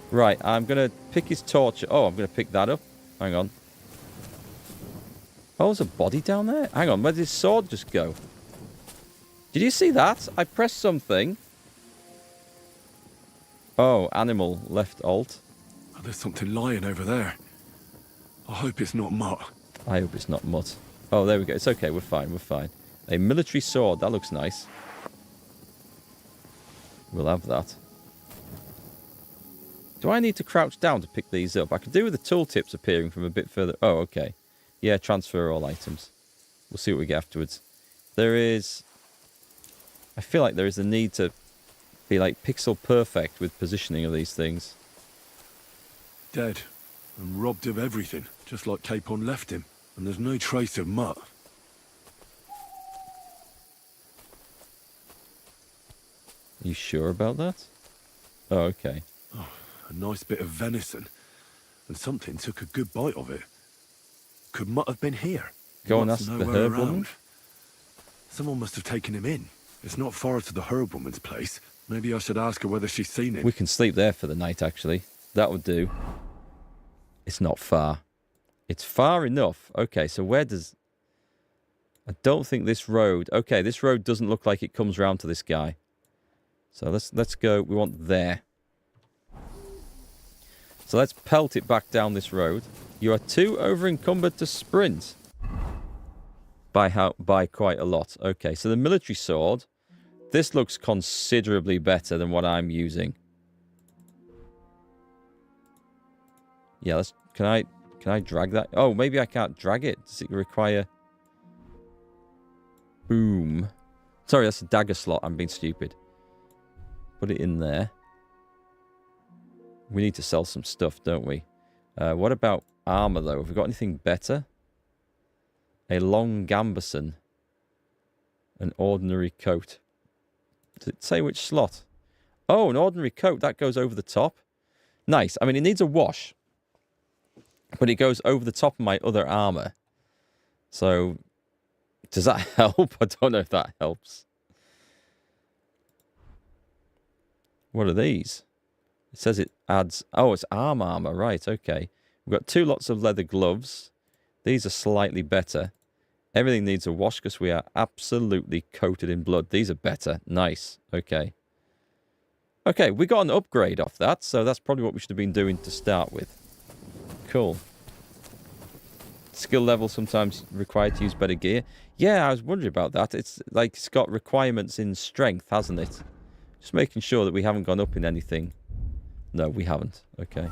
Right, I'm going to pick his torch. Oh, I'm going to pick that up. Hang on. Oh, there's a body down there? Hang on, where did his sword just go? Did you see that? I pressed something. Oh, animal, left alt. Oh, there's something lying over there. I hope it's not mutt. I hope it's not mutt. Oh, there we go. It's okay, we're fine, we're fine. A military sword, that looks nice. We'll have that. Do I need to crouch down to pick these up? I could do with the tooltips appearing from a bit further. Oh, okay. Yeah, transfer all items. We'll see what we get afterwards. There is... I feel like there is a need to be like pixel perfect with positioning of these things. Dead. And robbed of everything, just like Capon left him. And there's no trace of mutt. You sure about that? Oh, okay. Oh, a nice bit of venison. And something took a good bite of it. Could Mutt have been here? Go and ask the herb woman. Someone must have taken him in. It's not far to the herb woman's place. Maybe I should ask her whether she's seen him. We can sleep there for the night, actually. That would do. It's not far. It's far enough. Okay, so where does... I don't think this road... Okay, this road doesn't look like it comes round to this guy. So let's go... We want there. So let's pelt it back down this road. You are too over-encumbered to sprint. By quite a lot. Okay, so the military sword... This looks considerably better than what I'm using. Yeah, let's... Can I drag that? Oh, maybe I can't drag it. Does it require... Boom. Sorry, that's a dagger slot. I'm being stupid. Put it in there. We need to sell some stuff, don't we? What about armor, though? Have we got anything better? A long gambeson. An ordinary coat. Does it say which slot? Oh, an ordinary coat. That goes over the top. Nice. I mean, it needs a wash. But it goes over the top of my other armor. So, does that help? I don't know if that helps. What are these? It says it adds... Oh, it's armor. Right, okay. We've got 2 lots of leather gloves. These are slightly better. Everything needs a wash because we are absolutely coated in blood. These are better. Nice. Okay. Okay, we got an upgrade off that, so that's probably what we should have been doing to start with. Cool. Skill level sometimes required to use better gear. Yeah, I was wondering about that. It's like it's got requirements in strength, hasn't it? Just making sure that we haven't gone up in anything. No, we haven't. Okay.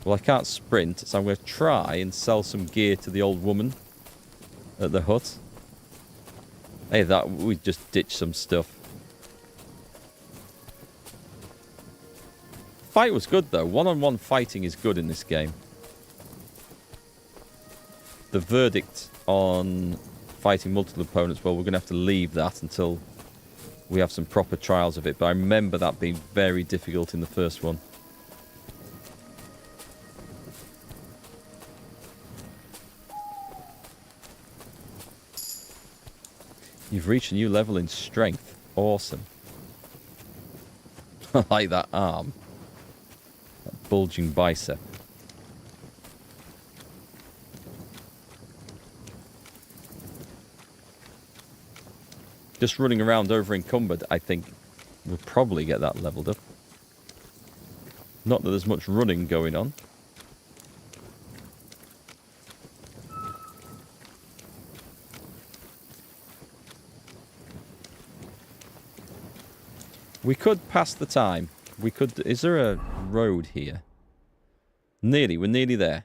Well, I can't sprint, so I'm going to try and sell some gear to the old woman at the hut. Hey, that we just ditched some stuff. Fight was good, though. One-on-one fighting is good in this game. The verdict on fighting multiple opponents, well, we're going to have to leave that until we have some proper trials of it. But I remember that being very difficult in the first one. You've reached a new level in strength. Awesome. I like that arm. That bulging bicep. Just running around over encumbered, I think we'll probably get that leveled up. Not that there's much running going on. We could pass the time. We could... Is there a road here? Nearly. We're nearly there.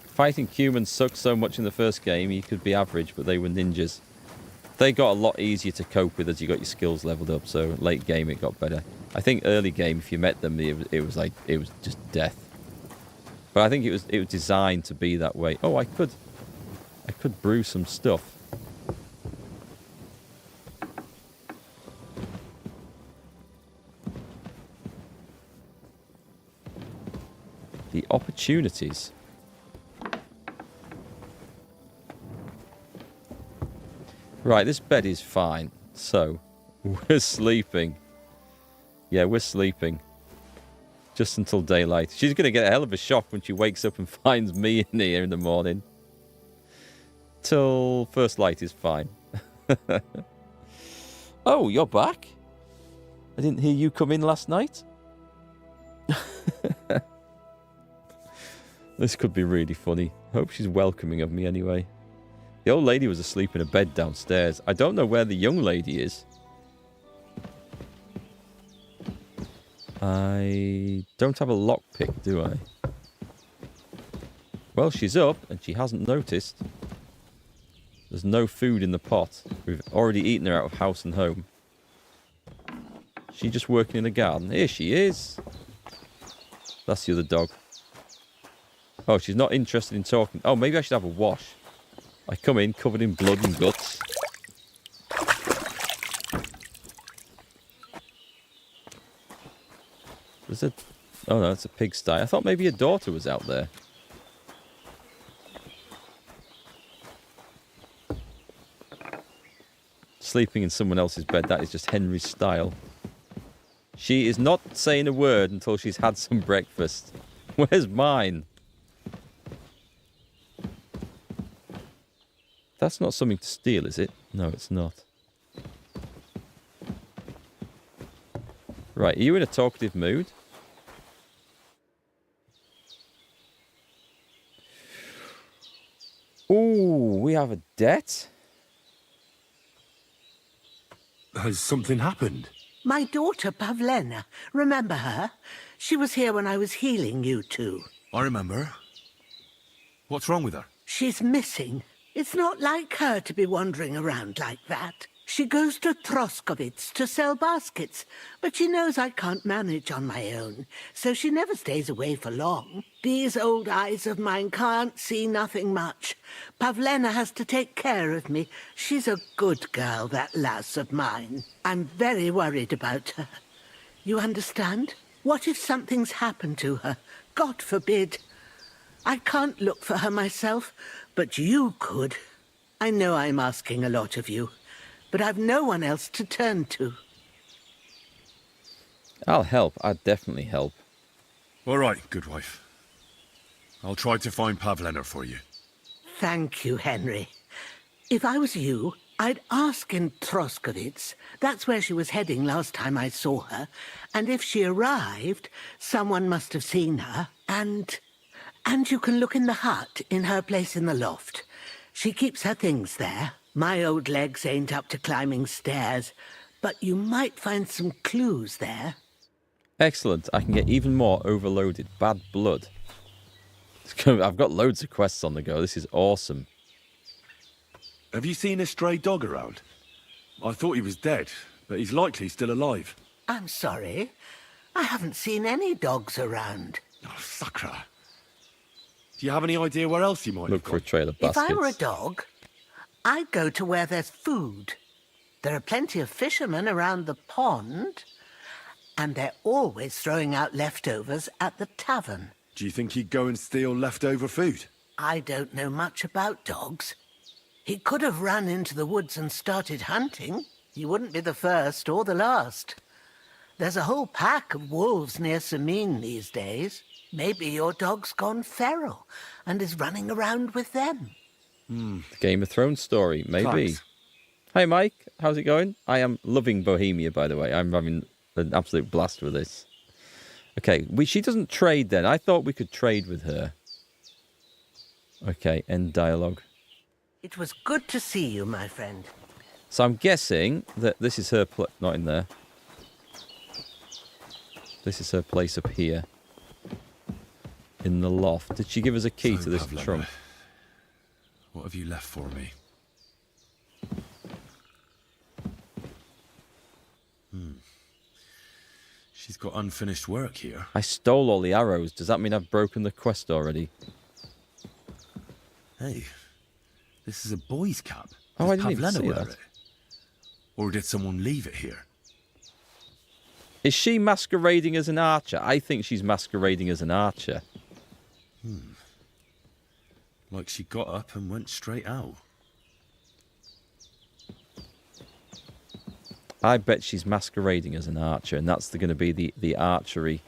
Fighting humans sucked so much in the first game, you could be average, but they were ninjas. They got a lot easier to cope with as you got your skills leveled up, so late game it got better. I think early game, if you met them, it was just death. But I think it was designed to be that way. Oh, I could brew some stuff. The opportunities. Right, this bed is fine. So, we're sleeping. Yeah, we're sleeping. Just until daylight. She's going to get a hell of a shock when she wakes up and finds me in here in the morning. Till first light is fine. Oh, you're back? I didn't hear you come in last night. This could be really funny. Hope she's welcoming of me anyway. The old lady was asleep in a bed downstairs. I don't know where the young lady is. I don't have a lockpick, do I? Well, she's up and she hasn't noticed. There's no food in the pot. We've already eaten her out of house and home. She just working in the garden? Here she is. That's the other dog. Oh, she's not interested in talking. Oh, maybe I should have a wash. I come in covered in blood and guts. There's a... Oh no, it's a pigsty. I thought maybe your daughter was out there. Sleeping in someone else's bed, that is just Henry's style. She is not saying a word until she's had some breakfast. Where's mine? That's not something to steal, is it? No, it's not. Right, are you in a talkative mood? Ooh, we have a debt? Has something happened? My daughter, Pavlena. Remember her? She was here when I was healing you two. I remember. What's wrong with her? She's missing. It's not like her to be wandering around like that. She goes to Troskovitz to sell baskets, but she knows I can't manage on my own, so she never stays away for long. These old eyes of mine can't see nothing much. Pavlena has to take care of me. She's a good girl, that lass of mine. I'm very worried about her. You understand? What if something's happened to her? God forbid. I can't look for her myself, but you could. I know I'm asking a lot of you, but I've no one else to turn to. I'll help. I'd definitely help. All right, good wife. I'll try to find Pavlena for you. Thank you, Henry. If I was you, I'd ask in Troskovitz. That's where she was heading last time I saw her. And if she arrived, someone must have seen her. And you can look in the hut in her place in the loft. She keeps her things there. My old legs ain't up to climbing stairs, but you might find some clues there. Excellent. I can get even more overloaded. Bad blood. I've got loads of quests on the go. This is awesome. Have you seen a stray dog around? I thought he was dead, but he's likely still alive. I'm sorry. I haven't seen any dogs around. Oh, Sakra. Do you have any idea where else he might Look have for a gone? trail of baskets. If I were a dog, I'd go to where there's food. There are plenty of fishermen around the pond, and they're always throwing out leftovers at the tavern. Do you think he'd go and steal leftover food? I don't know much about dogs. He could have run into the woods and started hunting. He wouldn't be the first or the last. There's a whole pack of wolves near Samin these days. Maybe your dog's gone feral and is running around with them. The Game of Thrones story, maybe. Thanks. Hi, Mike. How's it going? I am loving Bohemia, by the way. I'm having an absolute blast with this. Okay, she doesn't trade then. I thought we could trade with her. Okay, end dialogue. It was good to see you, my friend. So I'm guessing that this is her not in there. This is her place up here. In the loft. Did she give us a key to this Pavlena, trunk? What have you left for me? She's got unfinished work here. I stole all the arrows. Does that mean I've broken the quest already? Hey, this is a boy's cap. Oh, Does I didn't even Pavlena see wear that. it? Or did someone leave it here? Is she masquerading as an archer? I think she's masquerading as an archer. Like she got up and went straight out. I bet she's masquerading as an archer, and that's going to be the archery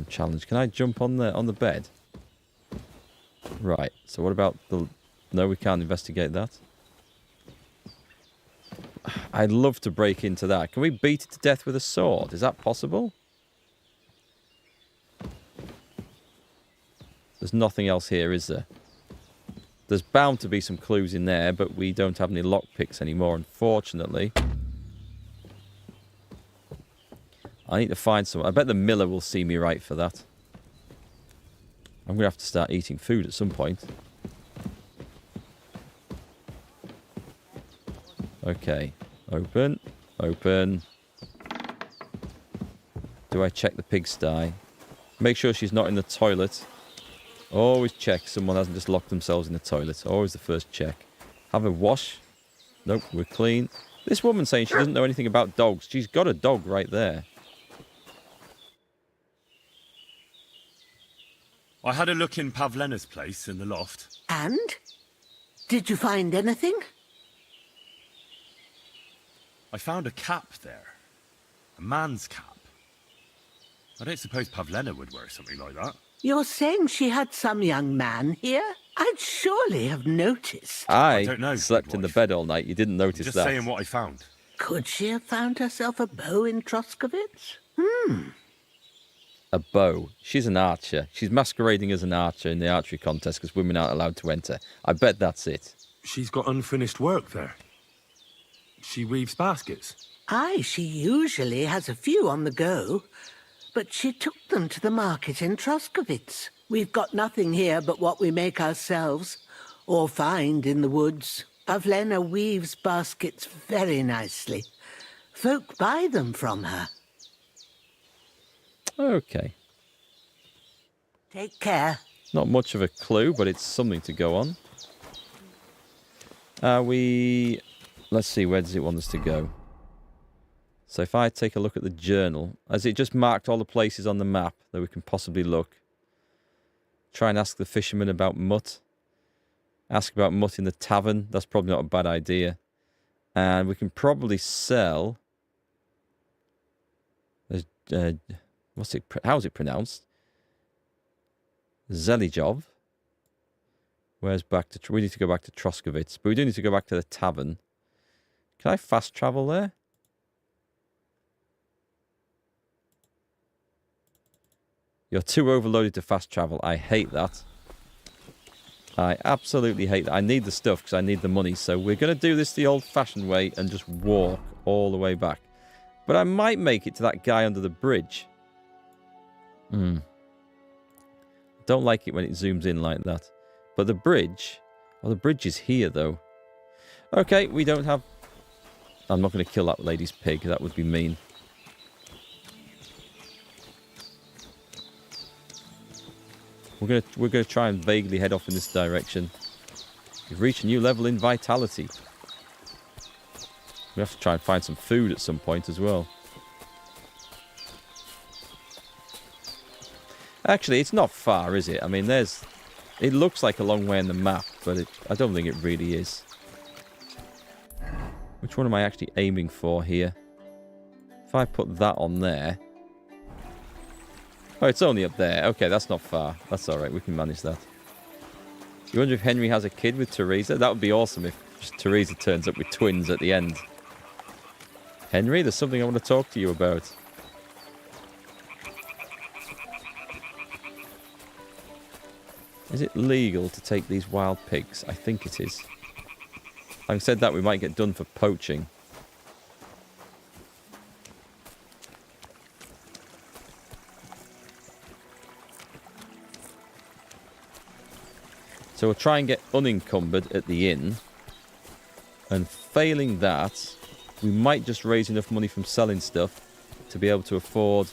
challenge. Can I jump on the bed? Right. So what about the... No, we can't investigate that. I'd love to break into that. Can we beat it to death with a sword? Is that possible? There's nothing else here, is there? There's bound to be some clues in there, but we don't have any lockpicks anymore, unfortunately. I need to find some. I bet the miller will see me right for that. I'm going to have to start eating food at some point. Okay. Open. Open. Do I check the pigsty? Make sure she's not in the toilet. Always check someone hasn't just locked themselves in the toilet. Always the first check. Have a wash. Nope, we're clean. This woman saying she doesn't know anything about dogs. She's got a dog right there. I had a look in Pavlena's place in the loft. And? Did you find anything? I found a cap there. A man's cap. I don't suppose Pavlena would wear something like that. You're saying she had some young man here? I'd surely have noticed. I don't know, slept in the bed all night. You didn't notice Just that. saying what I found. Could she have found herself a bow in Troskovitz? A bow. She's an archer. She's masquerading as an archer in the archery contest because women aren't allowed to enter. I bet that's it. She's got unfinished work there. She weaves baskets. Aye, she usually has a few on the go. But she took them to the market in Troskovitz. We've got nothing here but what we make ourselves, or find in the woods. Pavlena weaves baskets very nicely. Folk buy them from her. Okay. Take care. Not much of a clue, but it's something to go on. Let's see, where does it want us to go? So if I take a look at the journal, has it just marked all the places on the map that we can possibly look? Try and ask the fisherman about mutt. Ask about mutt in the tavern. That's probably not a bad idea. And we can probably sell... how's it pronounced? Zelijov. Where's back to... We need to go back to Troskovitz, but we do need to go back to the tavern. Can I fast travel there? You're too overloaded to fast travel. I hate that. I absolutely hate that. I need the stuff because I need the money. So we're going to do this the old-fashioned way and just walk all the way back. But I might make it to that guy under the bridge. Don't like it when it zooms in like that. But the bridge... Well, the bridge is here, though. Okay, we don't have... I'm not going to kill that lady's pig. That would be mean. We're going to try and vaguely head off in this direction. We've reached a new level in vitality. We have to try and find some food at some point as well. Actually, it's not far, is it? I mean, it looks like a long way on the map, but I don't think it really is. Which one am I actually aiming for here? If I put that on there... Oh, it's only up there. Okay, that's not far. That's all right. We can manage that. You wonder if Henry has a kid with Teresa? That would be awesome if Teresa turns up with twins at the end. Henry, there's something I want to talk to you about. Is it legal to take these wild pigs? I think it is. Having said that, we might get done for poaching. So we'll try and get unencumbered at the inn. And failing that, we might just raise enough money from selling stuff to be able to afford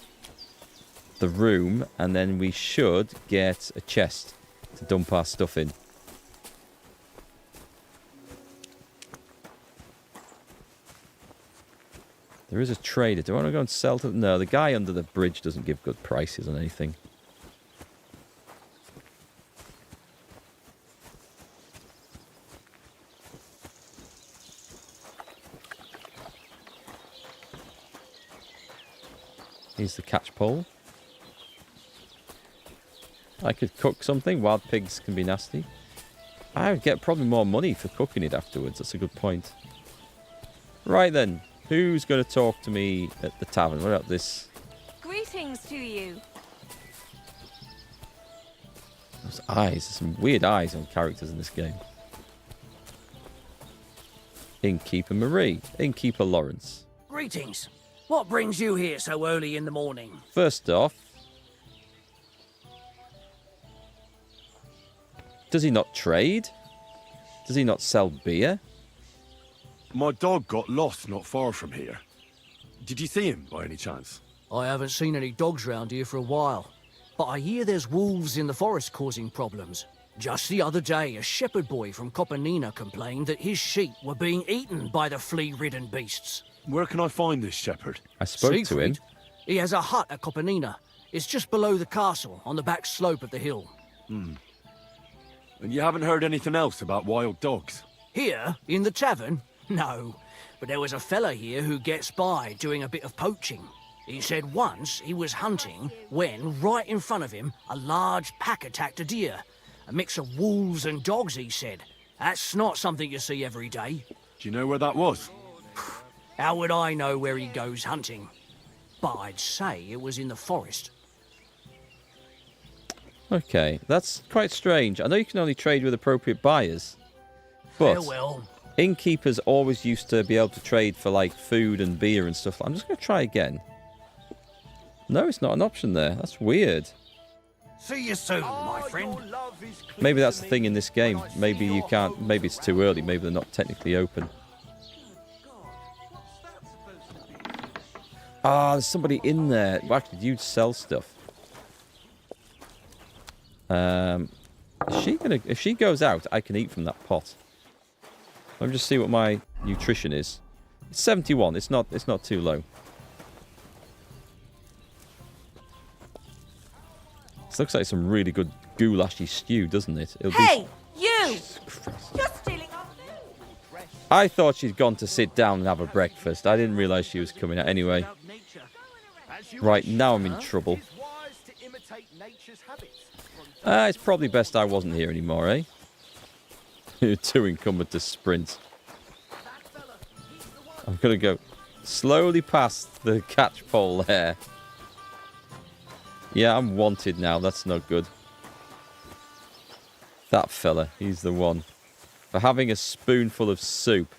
the room. And then we should get a chest to dump our stuff in. There is a trader. Do I want to go and sell to... No, the guy under the bridge doesn't give good prices on anything. Here's the catch pole. I could cook something. Wild pigs can be nasty. I would get probably more money for cooking it afterwards. That's a good point. Right then. Who's going to talk to me at the tavern? What about this? Greetings to you. Those eyes. There's some weird eyes on characters in this game. Innkeeper Marie. Innkeeper Lawrence. Greetings. What brings you here so early in the morning? First off, does he not trade? Does he not sell beer? My dog got lost not far from here. Did you see him by any chance? I haven't seen any dogs round here for a while, but I hear there's wolves in the forest causing problems. Just the other day, a shepherd boy from Copenina complained that his sheep were being eaten by the flea-ridden beasts. Where can I find this shepherd? I spoke to him. He has a hut at Copenina. It's just below the castle, on the back slope of the hill. And you haven't heard anything else about wild dogs? Here, in the tavern? No. But there was a fella here who gets by doing a bit of poaching. He said once he was hunting when, right in front of him, a large pack attacked a deer. A mix of wolves and dogs, he said. That's not something you see every day. Do you know where that was? How would I know where he goes hunting? But I'd say it was in the forest. Okay, that's quite strange. I know you can only trade with appropriate buyers, but Farewell. innkeepers always used to be able to trade for like food and beer and stuff. I'm just going to try again. No, it's not an option there. That's weird. See you soon, my friend. Maybe that's the thing in this game. Maybe you can't. Maybe it's too early. Maybe they're not technically open. Ah, there's somebody in there. Well, actually, you sell stuff. Is she gonna? If she goes out, I can eat from that pot. Let me just see what my nutrition is. It's 71. It's not too low. This looks like some really good goulashy stew, doesn't it? Hey, you! You're stealing our food! I thought she'd gone to sit down and have a breakfast. I didn't realise she was coming out. Anyway. Right, now I'm in trouble. It's probably best I wasn't here anymore, eh? Too encumbered to sprint. I'm going to go slowly past the catch pole there. Yeah, I'm wanted now. That's not good. That fella, he's the one. For having a spoonful of soup.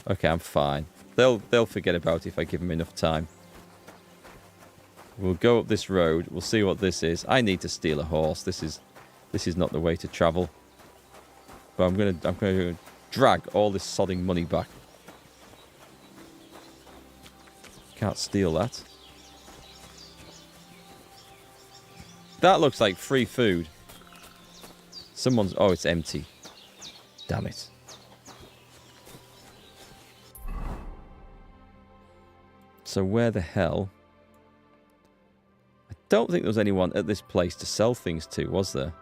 Okay, I'm fine. They'll forget about it if I give them enough time. We'll go up this road. We'll see what this is. I need to steal a horse. This is not the way to travel. But I'm gonna drag all this sodding money back. Can't steal that. That looks like free food. Someone's... Oh, it's empty. Damn it. So where the hell... I don't think there was anyone at this place to sell things to, was there?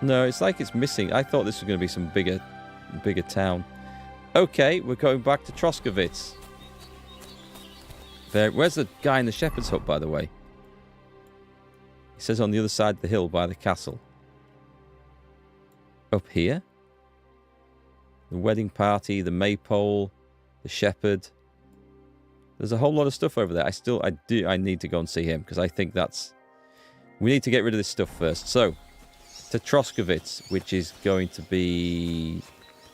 No, it's like it's missing. I thought this was going to be some bigger town. Okay, we're going back to Troskowitz. Where's the guy in the shepherd's hut, by the way? He says on the other side of the hill by the castle. Up here? The wedding party, the maypole, the shepherd. There's a whole lot of stuff over there. I need to go and see him because I think that's... We need to get rid of this stuff first. So, to Troskowitz, which is going to be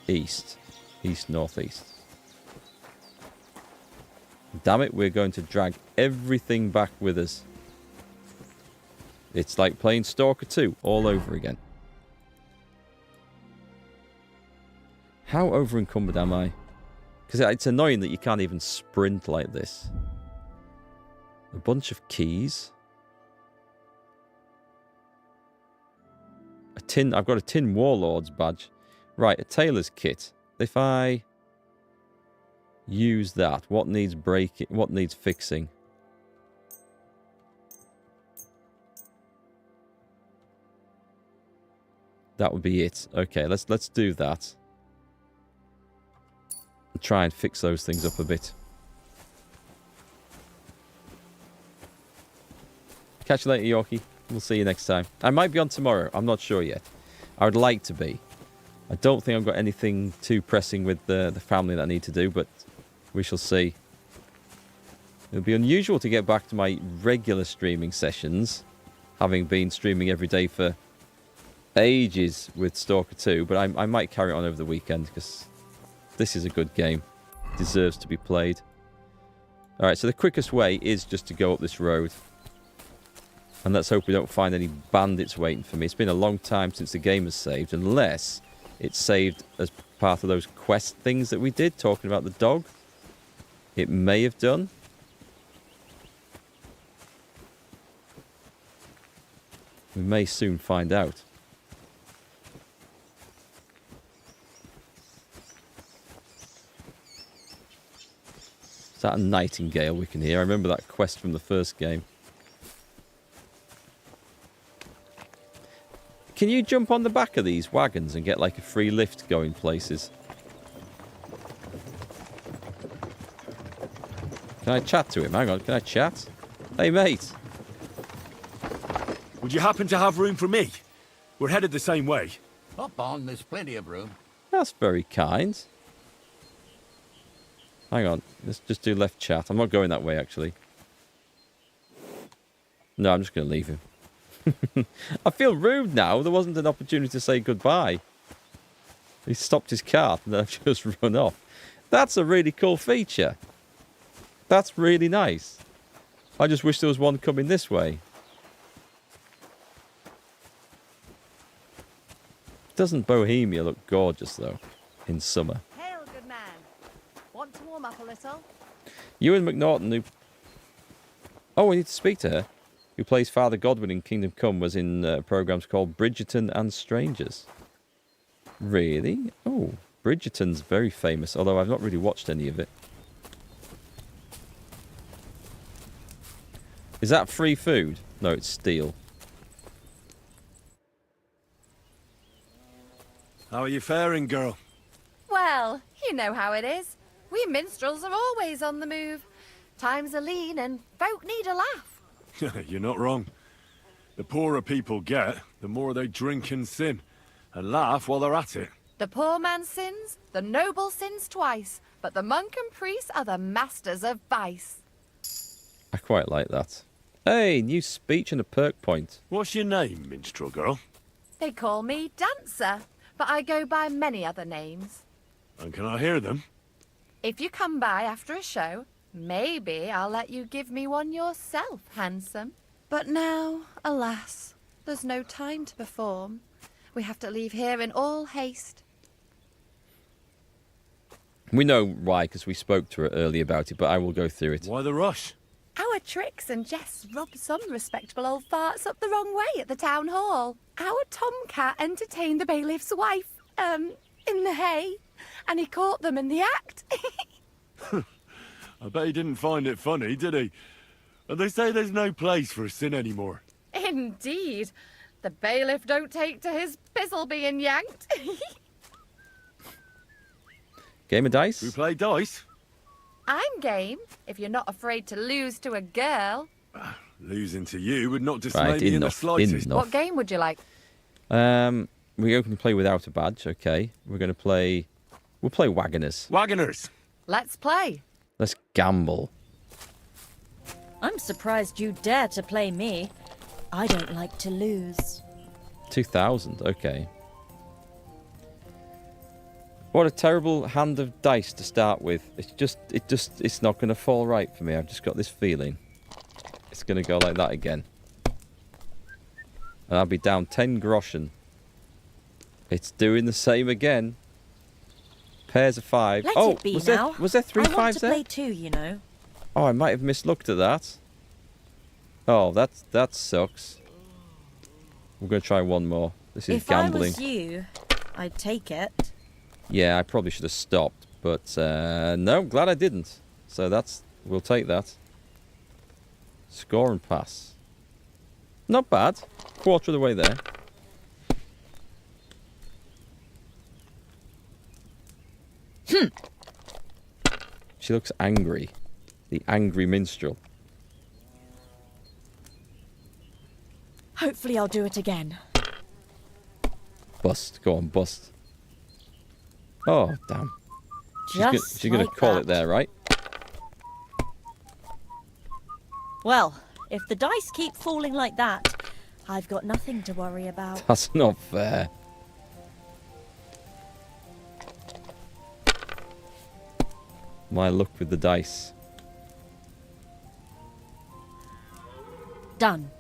east. East-northeast. Damn it, we're going to drag everything back with us. It's like playing Stalker 2 all over again. How over-encumbered am I? Because it's annoying that you can't even sprint like this. A bunch of keys. I've got a tin warlord's badge. Right, a tailor's kit. If I use that, what needs breaking? What needs fixing? That would be it. Okay, let's do that. And try and fix those things up a bit. Catch you later, Yorkie. We'll see you next time. I might be on tomorrow. I'm not sure yet. I would like to be. I don't think I've got anything too pressing with the family that I need to do, but we shall see. It'll be unusual to get back to my regular streaming sessions, having been streaming every day for ages with Stalker 2, but I might carry it on over the weekend because this is a good game. It deserves to be played. Alright, so the quickest way is just to go up this road. And let's hope we don't find any bandits waiting for me. It's been a long time since the game has saved, unless it's saved as part of those quest things that we did, talking about the dog. It may have done. We may soon find out. Is that a nightingale we can hear? I remember that quest from the first game. Can you jump on the back of these wagons and get like a free lift going places? Can I chat to him? Hang on, can I chat? Hey, mate. Would you happen to have room for me? We're headed the same way. Hop on, there's plenty of room. That's very kind. Hang on, let's just do left chat. I'm not going that way, actually. No, I'm just going to leave him. I feel rude now. There wasn't an opportunity to say goodbye. He stopped his cart and then I've just run off. That's a really cool feature. That's really nice. I just wish there was one coming this way. Doesn't Bohemia look gorgeous, though, in summer? Hail, good man. Want to warm up a little? Ewan McNaughton, who... Oh, we need to speak to her. Who plays Father Godwin in Kingdom Come, was in programs called Bridgerton and Strangers. Really? Oh, Bridgerton's very famous, although I've not really watched any of it. Is that free food? No, it's steel. How are you faring, girl? Well, you know how it is. We minstrels are always on the move. Times are lean and folk need a laugh. You're not wrong. The poorer people get, the more they drink and sin, and laugh while they're at it. The poor man sins, the noble sins twice, but the monk and priest are the masters of vice. I quite like that. Hey, new speech and a perk point. What's your name, minstrel girl? They call me Dancer, but I go by many other names. And can I hear them? If you come by after a show, maybe I'll let you give me one yourself, handsome. But now, alas, there's no time to perform. We have to leave here in all haste. We know why, because we spoke to her earlier about it, but I will go through it. Why the rush? Our tricks and jests rubbed some respectable old farts up the wrong way at the town hall. Our tomcat entertained the bailiff's wife, in the hay, and he caught them in the act. I bet he didn't find it funny, did he? And they say there's no place for sin anymore. Indeed. The bailiff don't take to his pizzle being yanked. Game of dice? We play dice? I'm game, if you're not afraid to lose to a girl. Losing to you would not dismay me in the slightest. What game would you like? We can play without a badge, okay. We're going to play... We'll play Wagoners. Wagoners! Let's play. Let's gamble. I'm surprised you dare to play me. I don't like to lose. 2,000, okay. What a terrible hand of dice to start with. It's not going to fall right for me. I've just got this feeling. It's going to go like that again. And I'll be down 10 groschen. It's doing the same again. Pairs of 5. Let oh, it be was now. Was there 3 I want fives to there? play too, you know. Oh, I might have mislooked at that. Oh, that sucks. We're going to try one more. This is gambling. If I was you, I'd take it. Yeah, I probably should have stopped, but no, glad I didn't. So we'll take that. Score and pass. Not bad. Quarter of the way there. She looks angry. The angry minstrel. Hopefully I'll do it again. Bust. Go on, bust. Oh, damn. She's going to call it there, right? Well, if the dice keep falling like that, I've got nothing to worry about. That's not fair. My luck with the dice. Done.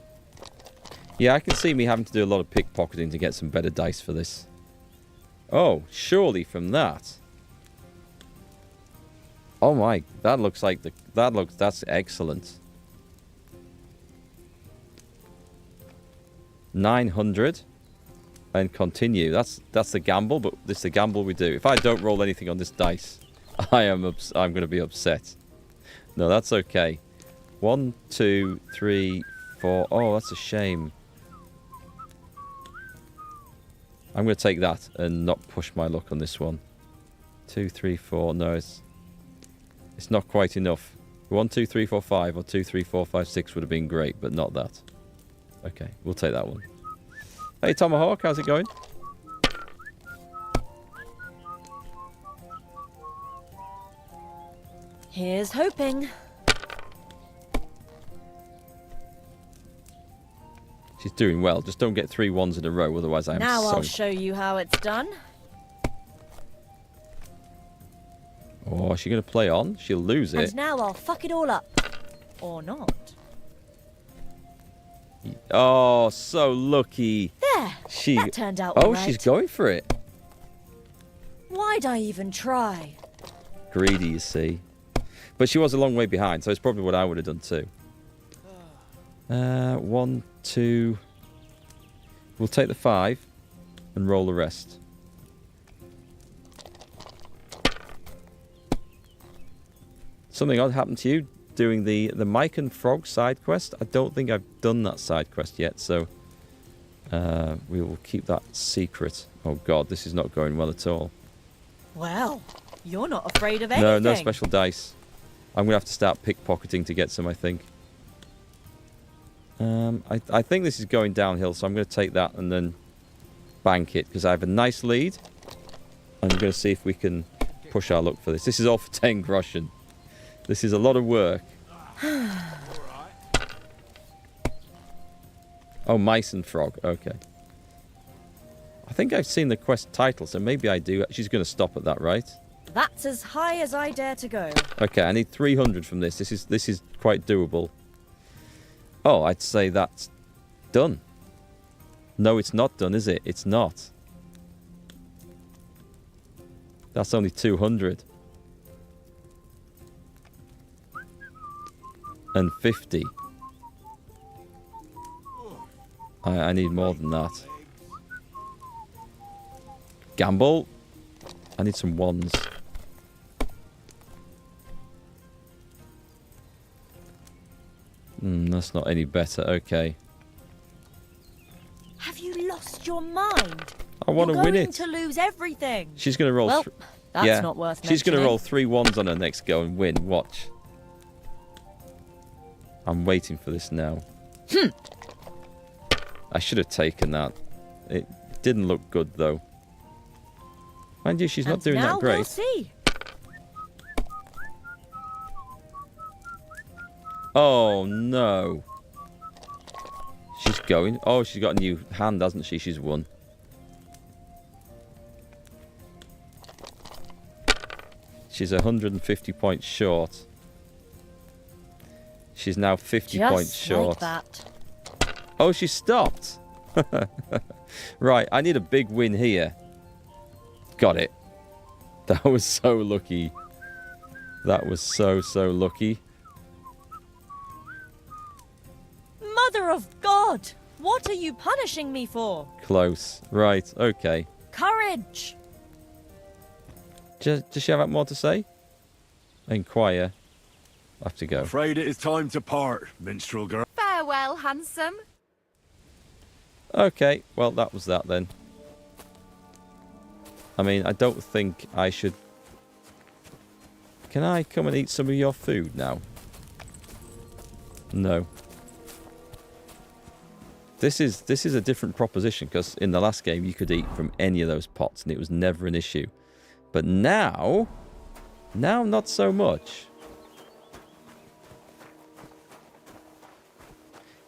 Yeah, I can see me having to do a lot of pickpocketing to get some better dice for this. Oh, surely from that. Oh my, that looks like that's excellent. 900 and continue. That's the gamble, but this is the gamble we do. If I don't roll anything on this dice, I'm going to be upset. No, that's okay. 1, 2, 3, 4. Oh, that's a shame. I'm going to take that and not push my luck on this one. 2, 3, 4. No, it's not quite enough. 1, 2, 3, 4, 5 or 2, 3, 4, 5, 6 would have been great, but not that. Okay, we'll take that one. Hey, Tomahawk, how's it going? Here's hoping. She's doing well. Just don't get 3 1s in a row, otherwise I'm Now sunk. I'll show you how it's done. Oh, is she going to play on? She'll lose it. And now I'll fuck it all up. Or not. Oh, so lucky. There. That turned out all right. She's going for it. Why'd I even try? Greedy, you see. But she was a long way behind, so it's probably what I would have done too. 1, 2. We'll take the 5 and roll the rest. Something odd happened to you doing the Mike and Frog side quest. I don't think I've done that side quest yet, so we will keep that secret. Oh god, this is not going well at all. Well, you're not afraid of anything. No special dice. I'm going to have to start pickpocketing to get some, I think. I think this is going downhill, so I'm going to take that and then bank it, because I have a nice lead. I'm going to see if we can push our luck for this. This is all for 10 groschen. This is a lot of work. Oh, Mice and Frog. Okay. I think I've seen the quest title, so maybe I do. She's going to stop at that, right? That's as high as I dare to go. Okay, I need 300 from this. This is quite doable. Oh, I'd say that's done. No, it's not done, is it? It's not. That's only 200. And 50. I need more than that. Gamble. I need some 1s. That's not any better. Okay. Have you lost your mind? I want to win it. You're going to lose everything. She's going to roll. Well, that's not worth mentioning. She's going to roll 3 1s on her next go and win. Watch. I'm waiting for this now. I should have taken that. It didn't look good though. Mind you, she's not doing that great. We'll see. Oh no. She's going. Oh, she's got a new hand, hasn't she? She's won. She's 150 points short. She's now 50 points short. Like that. Oh, she stopped. Right, I need a big win here. Got it. That was so lucky. That was so lucky. Mother of God! What are you punishing me for? Close. Right, okay. Courage! Does she have more to say? Inquire. I have to go. Afraid it is time to part, minstrel girl. Farewell, handsome. Okay, well, that was that then. I mean, I don't think I should... Can I come and eat some of your food now? No. This is a different proposition, because in the last game you could eat from any of those pots and it was never an issue. But now not so much.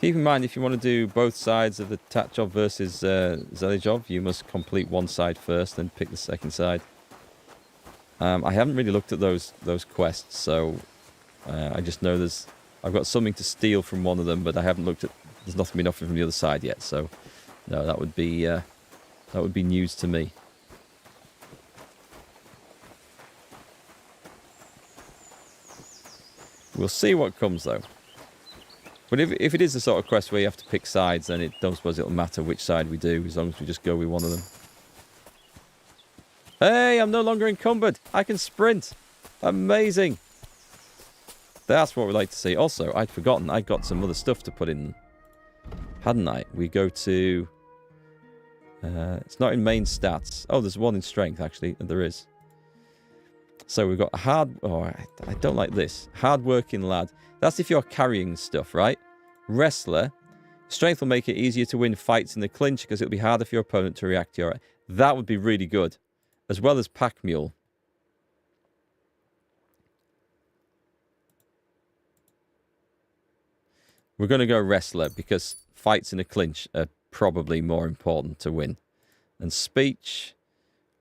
Keep in mind, if you want to do both sides of the tat job versus Zelly job, you must complete one side first, then pick the second side. I haven't really looked at those quests, so I just know I've got something to steal from one of them, but I haven't looked at. There's nothing from the other side yet, so no, that would be news to me. We'll see what comes though. But if it is the sort of quest where you have to pick sides, then I don't suppose it'll matter which side we do, as long as we just go with one of them. Hey, I'm no longer encumbered. I can sprint. Amazing. That's what we like to see. Also, I'd forgotten I got some other stuff to put in, hadn't I? We go to... it's not in main stats. Oh, there's one in strength, actually. There is. So we've got hard... Oh, I don't like this. Hard-working lad. That's if you're carrying stuff, right? Wrestler. Strength will make it easier to win fights in the clinch because it'll be harder for your opponent to react to your... That would be really good. As well as pack mule. We're going to go wrestler because fights in a clinch are probably more important to win. And speech.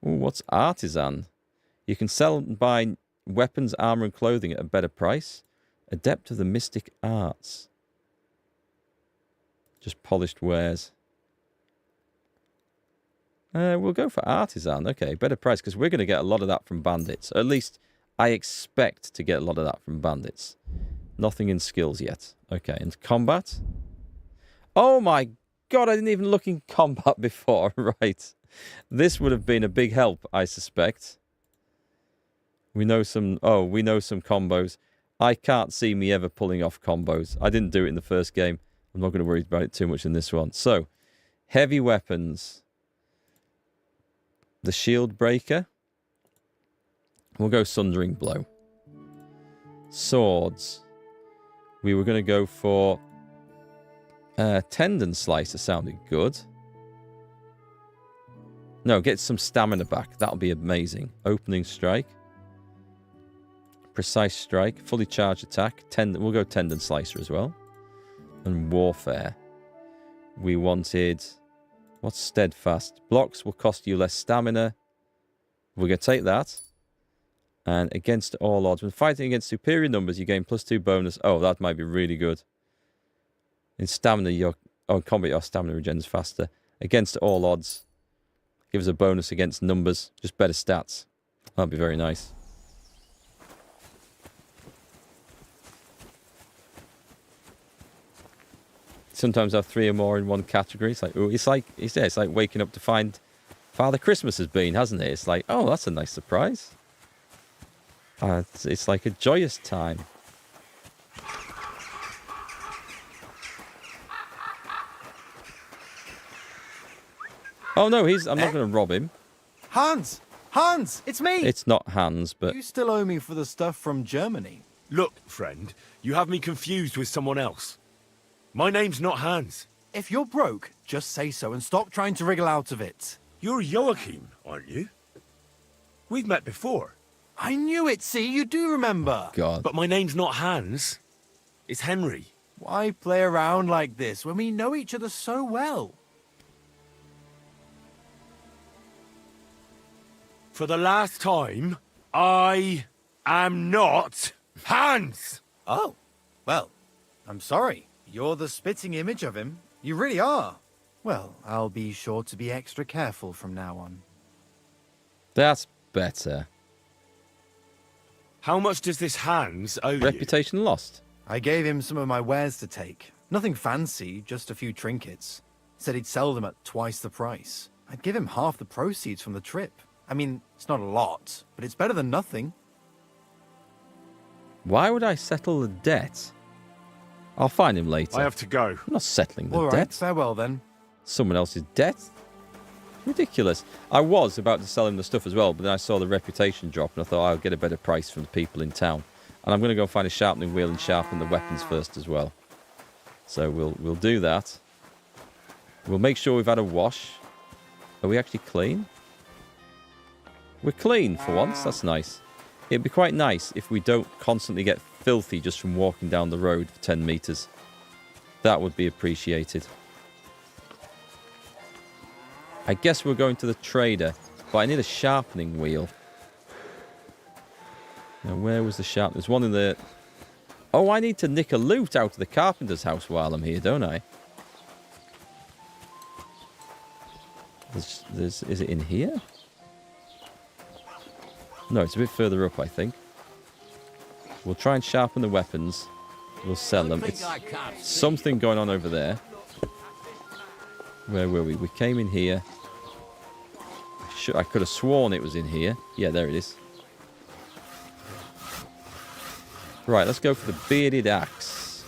Ooh, what's artisan? You can sell and buy weapons, armor, and clothing at a better price. Adept of the mystic arts. Just polished wares. We'll go for artisan. Okay, better price because we're going to get a lot of that from bandits. At least I expect to get a lot of that from bandits. Nothing in skills yet. Okay, and combat. Oh my god, I didn't even look in combat before. Right. This would have been a big help, I suspect. We know some combos. I can't see me ever pulling off combos. I didn't do it in the first game. I'm not going to worry about it too much in this one. So, heavy weapons. The shield breaker. We'll go sundering blow. Swords. We were going to go for tendon slicer. Sounded good. No, get some stamina back. That'll be amazing. Opening strike. Precise strike. Fully charged attack. We'll go tendon slicer as well. And warfare. We wanted... What's steadfast? Blocks will cost you less stamina. We're going to take that. And against all odds. When fighting against superior numbers, you gain +2 bonus. Oh, that might be really good. In stamina, in combat, your stamina regens faster. Against all odds. Gives a bonus against numbers. Just better stats. That'd be very nice. Sometimes I have 3 or more in one category. It's like it's like waking up to find Father Christmas has been, hasn't it? It's like, oh, that's a nice surprise. It's like a joyous time. Oh no, I'm not going to rob him. Hans, it's me. It's not Hans, but you still owe me for the stuff from Germany. Look, friend, you have me confused with someone else. My name's not Hans. If you're broke, just say so and stop trying to wriggle out of it. You're Joachim, aren't you? We've met before. I knew it, see? You do remember. God. But my name's not Hans. It's Henry. Why play around like this when we know each other so well? For the last time, I am not Hans! Oh, well, I'm sorry. You're the spitting image of him. You really are. Well, I'll be sure to be extra careful from now on. That's better. How much does this Hans owe you? Reputation lost. I gave him some of my wares to take. Nothing fancy, just a few trinkets. Said he'd sell them at twice the price. I'd give him half the proceeds from the trip. I mean, it's not a lot, but it's better than nothing. Why would I settle the debt? I'll find him later. I have to go. I'm not settling the All right, debt. farewell then. Someone else's debt? Ridiculous. I was about to sell him the stuff as well, but then I saw the reputation drop and I thought I'll get a better price from the people in town. And I'm going to go find a sharpening wheel and sharpen the weapons first as well. So we'll do that. We'll make sure we've had a wash. Are we actually clean? We're clean for once. That's nice. It'd be quite nice if we don't constantly get filthy just from walking down the road for 10 meters. That would be appreciated. I guess we're going to the trader, but I need a sharpening wheel. Now, where was the sharp? There's one in the... Oh, I need to nick a lute out of the carpenter's house while I'm here, don't I? Is it in here? No, it's a bit further up, I think. We'll try and sharpen the weapons. We'll sell them. It's something going on over there. Where were we? We came in here. I could have sworn it was in here. Yeah, there it is. Right, let's go for the bearded axe.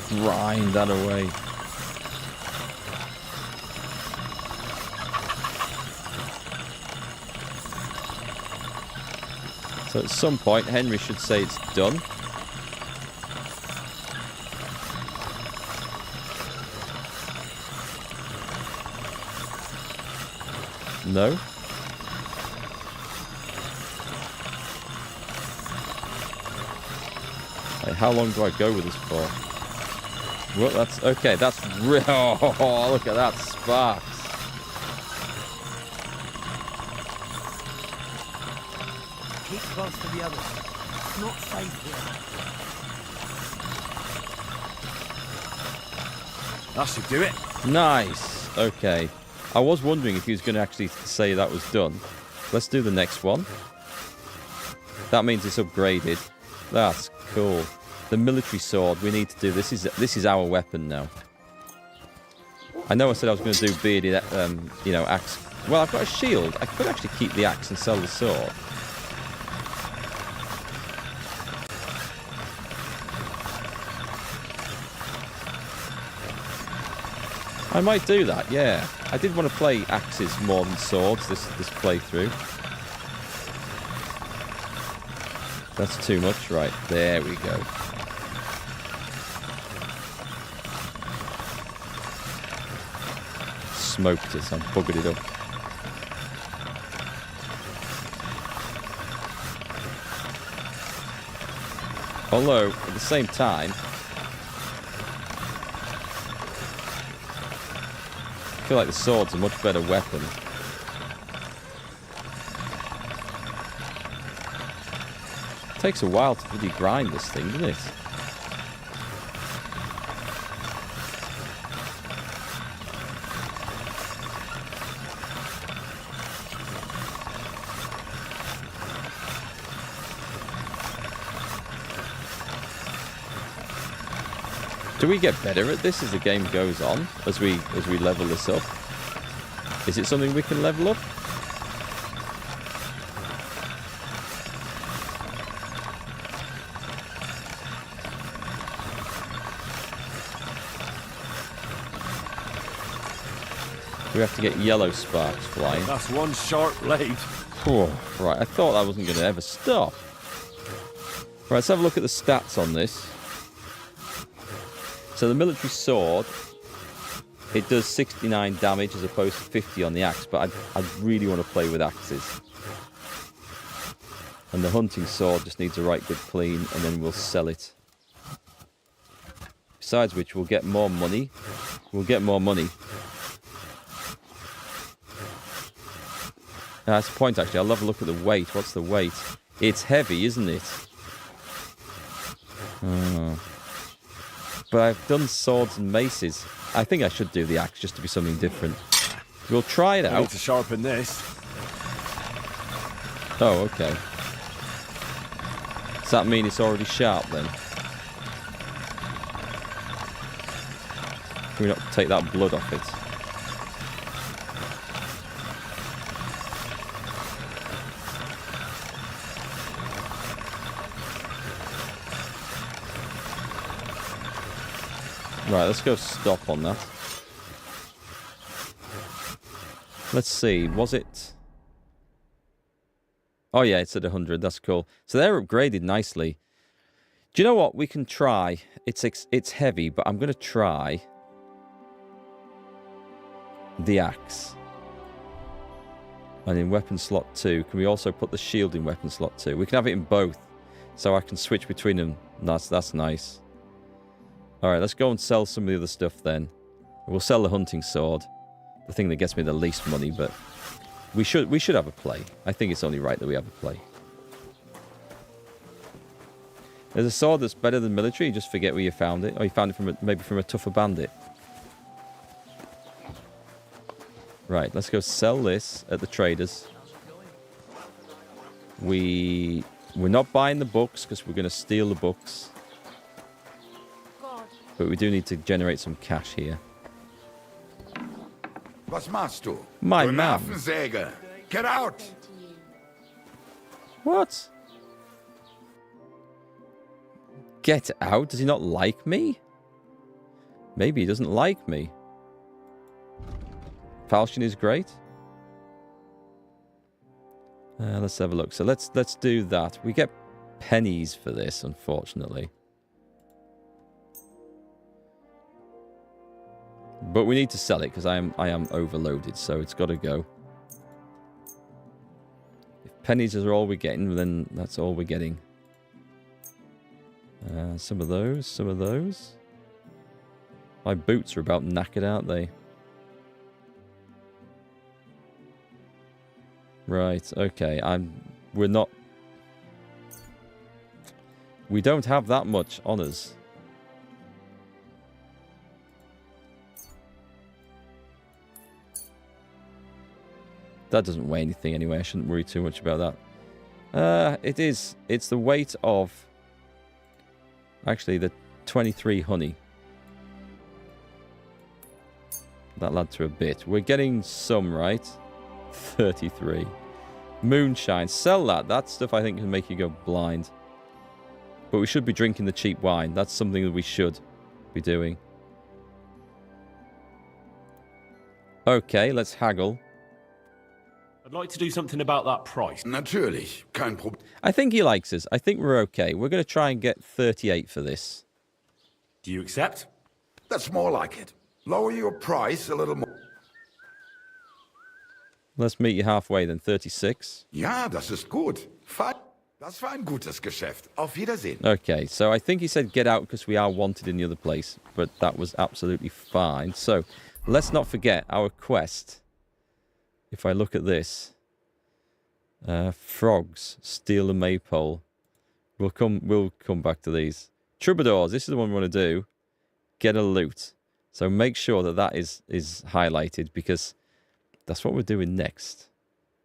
Grind that away. So at some point, Henry should say it's done. No. Hey, how long do I go with this for? Well, that's okay. That's real. Oh, look at that sparks. Keep close to the others. It's not safe here. That should do it. Nice. Okay. I was wondering if he was going to actually say that was done. Let's do the next one. That means it's upgraded. That's cool. The military sword. We need to do this. This is our weapon now. I know I said I was going to do bearded, axe. Well, I've got a shield. I could actually keep the axe and sell the sword. I might do that, yeah. I did want to play axes more than swords this playthrough. That's too much. Right, there we go. Smoked it, I buggered it up. Although, at the same time, I feel like the sword's a much better weapon. It takes a while to really grind this thing, doesn't it? Do we get better at this as the game goes on, as we level this up? Is it something we can level up? We have to get yellow sparks flying. That's one sharp blade. Oh, right, I thought that wasn't going to ever stop. Right, let's have a look at the stats on this. So the military sword, it does 69 damage as opposed to 50 on the axe, but I really want to play with axes. And the hunting sword just needs a right good clean, and then we'll sell it. Besides which, we'll get more money. That's the point, actually. I'll have a look at the weight. What's the weight? It's heavy, isn't it? Oh. But I've done swords and maces. I think I should do the axe just to be something different. We'll try it out. I need to sharpen this. Oh, okay. Does that mean it's already sharp then? Can we not take that blood off it? Right, let's go stop on that. Let's see, was it... Oh yeah, it's at 100, that's cool. So they're upgraded nicely. Do you know what? We can try. It's heavy, but I'm going to try the axe. And in weapon slot 2, can we also put the shield in weapon slot 2? We can have it in both, so I can switch between them. That's nice. All right, let's go and sell some of the other stuff then. We'll sell the hunting sword, the thing that gets me the least money, but we should have a play. I think it's only right that we have a play. There's a sword that's better than military. You just forget where you found it. Or you found it maybe from a tougher bandit. Right, let's go sell this at the traders. We're not buying the books because we're going to steal the books. But we do need to generate some cash here. Was machst du? My du man. Nervensäge. Get out! What? Get out? Does he not like me? Maybe he doesn't like me. Falchion is great. Let's have a look. So let's do that. We get pennies for this, unfortunately. But we need to sell it because I am overloaded, so it's got to go. If pennies are all we're getting, then that's all we're getting. Some of those, some of those. My boots are about knackered, aren't they? Right, okay. We don't have that much on us. That doesn't weigh anything anyway. I shouldn't worry too much about that. It's the weight of actually the 23 honey. That'll add to a bit. We're getting some, right? 33. Moonshine. Sell that. That stuff I think can make you go blind. But we should be drinking the cheap wine. That's something that we should be doing. Okay, let's haggle. I'd like to do something about that price. Natürlich, kein Problem. I think he likes us. I think we're okay. We're going to try and get 38 for this. Do you accept? That's more like it. Lower your price a little more. Let's meet you halfway then, 36. Ja, das ist gut. Das war ein gutes Geschäft. Auf Wiedersehen. Okay, so I think he said get out because we are wanted in the other place, but that was absolutely fine. So let's not forget our quest. If I look at this, frogs, steal a maypole. We'll come back to these. Troubadours, this is the one we want to do. Get a lute. So make sure that that is highlighted because that's what we're doing next.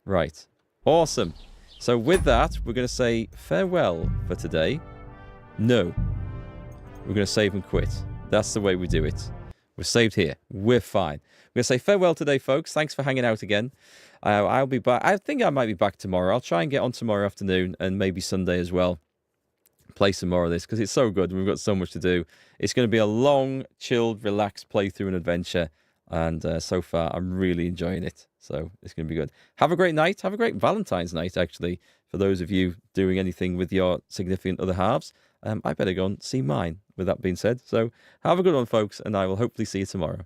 Right. Awesome. So with that, we're going to say farewell for today. No. We're going to save and quit. That's the way we do it. We're saved here. We're fine. We're going to say farewell today, folks. Thanks for hanging out again. I'll be back. I think I might be back tomorrow. I'll try and get on tomorrow afternoon and maybe Sunday as well. Play some more of this because it's so good and we've got so much to do. It's going to be a long, chilled, relaxed playthrough and adventure. And so far, I'm really enjoying it. So it's going to be good. Have a great night. Have a great Valentine's night, actually, for those of you doing anything with your significant other halves. I better go and see mine, with that being said. So have a good one, folks, and I will hopefully see you tomorrow.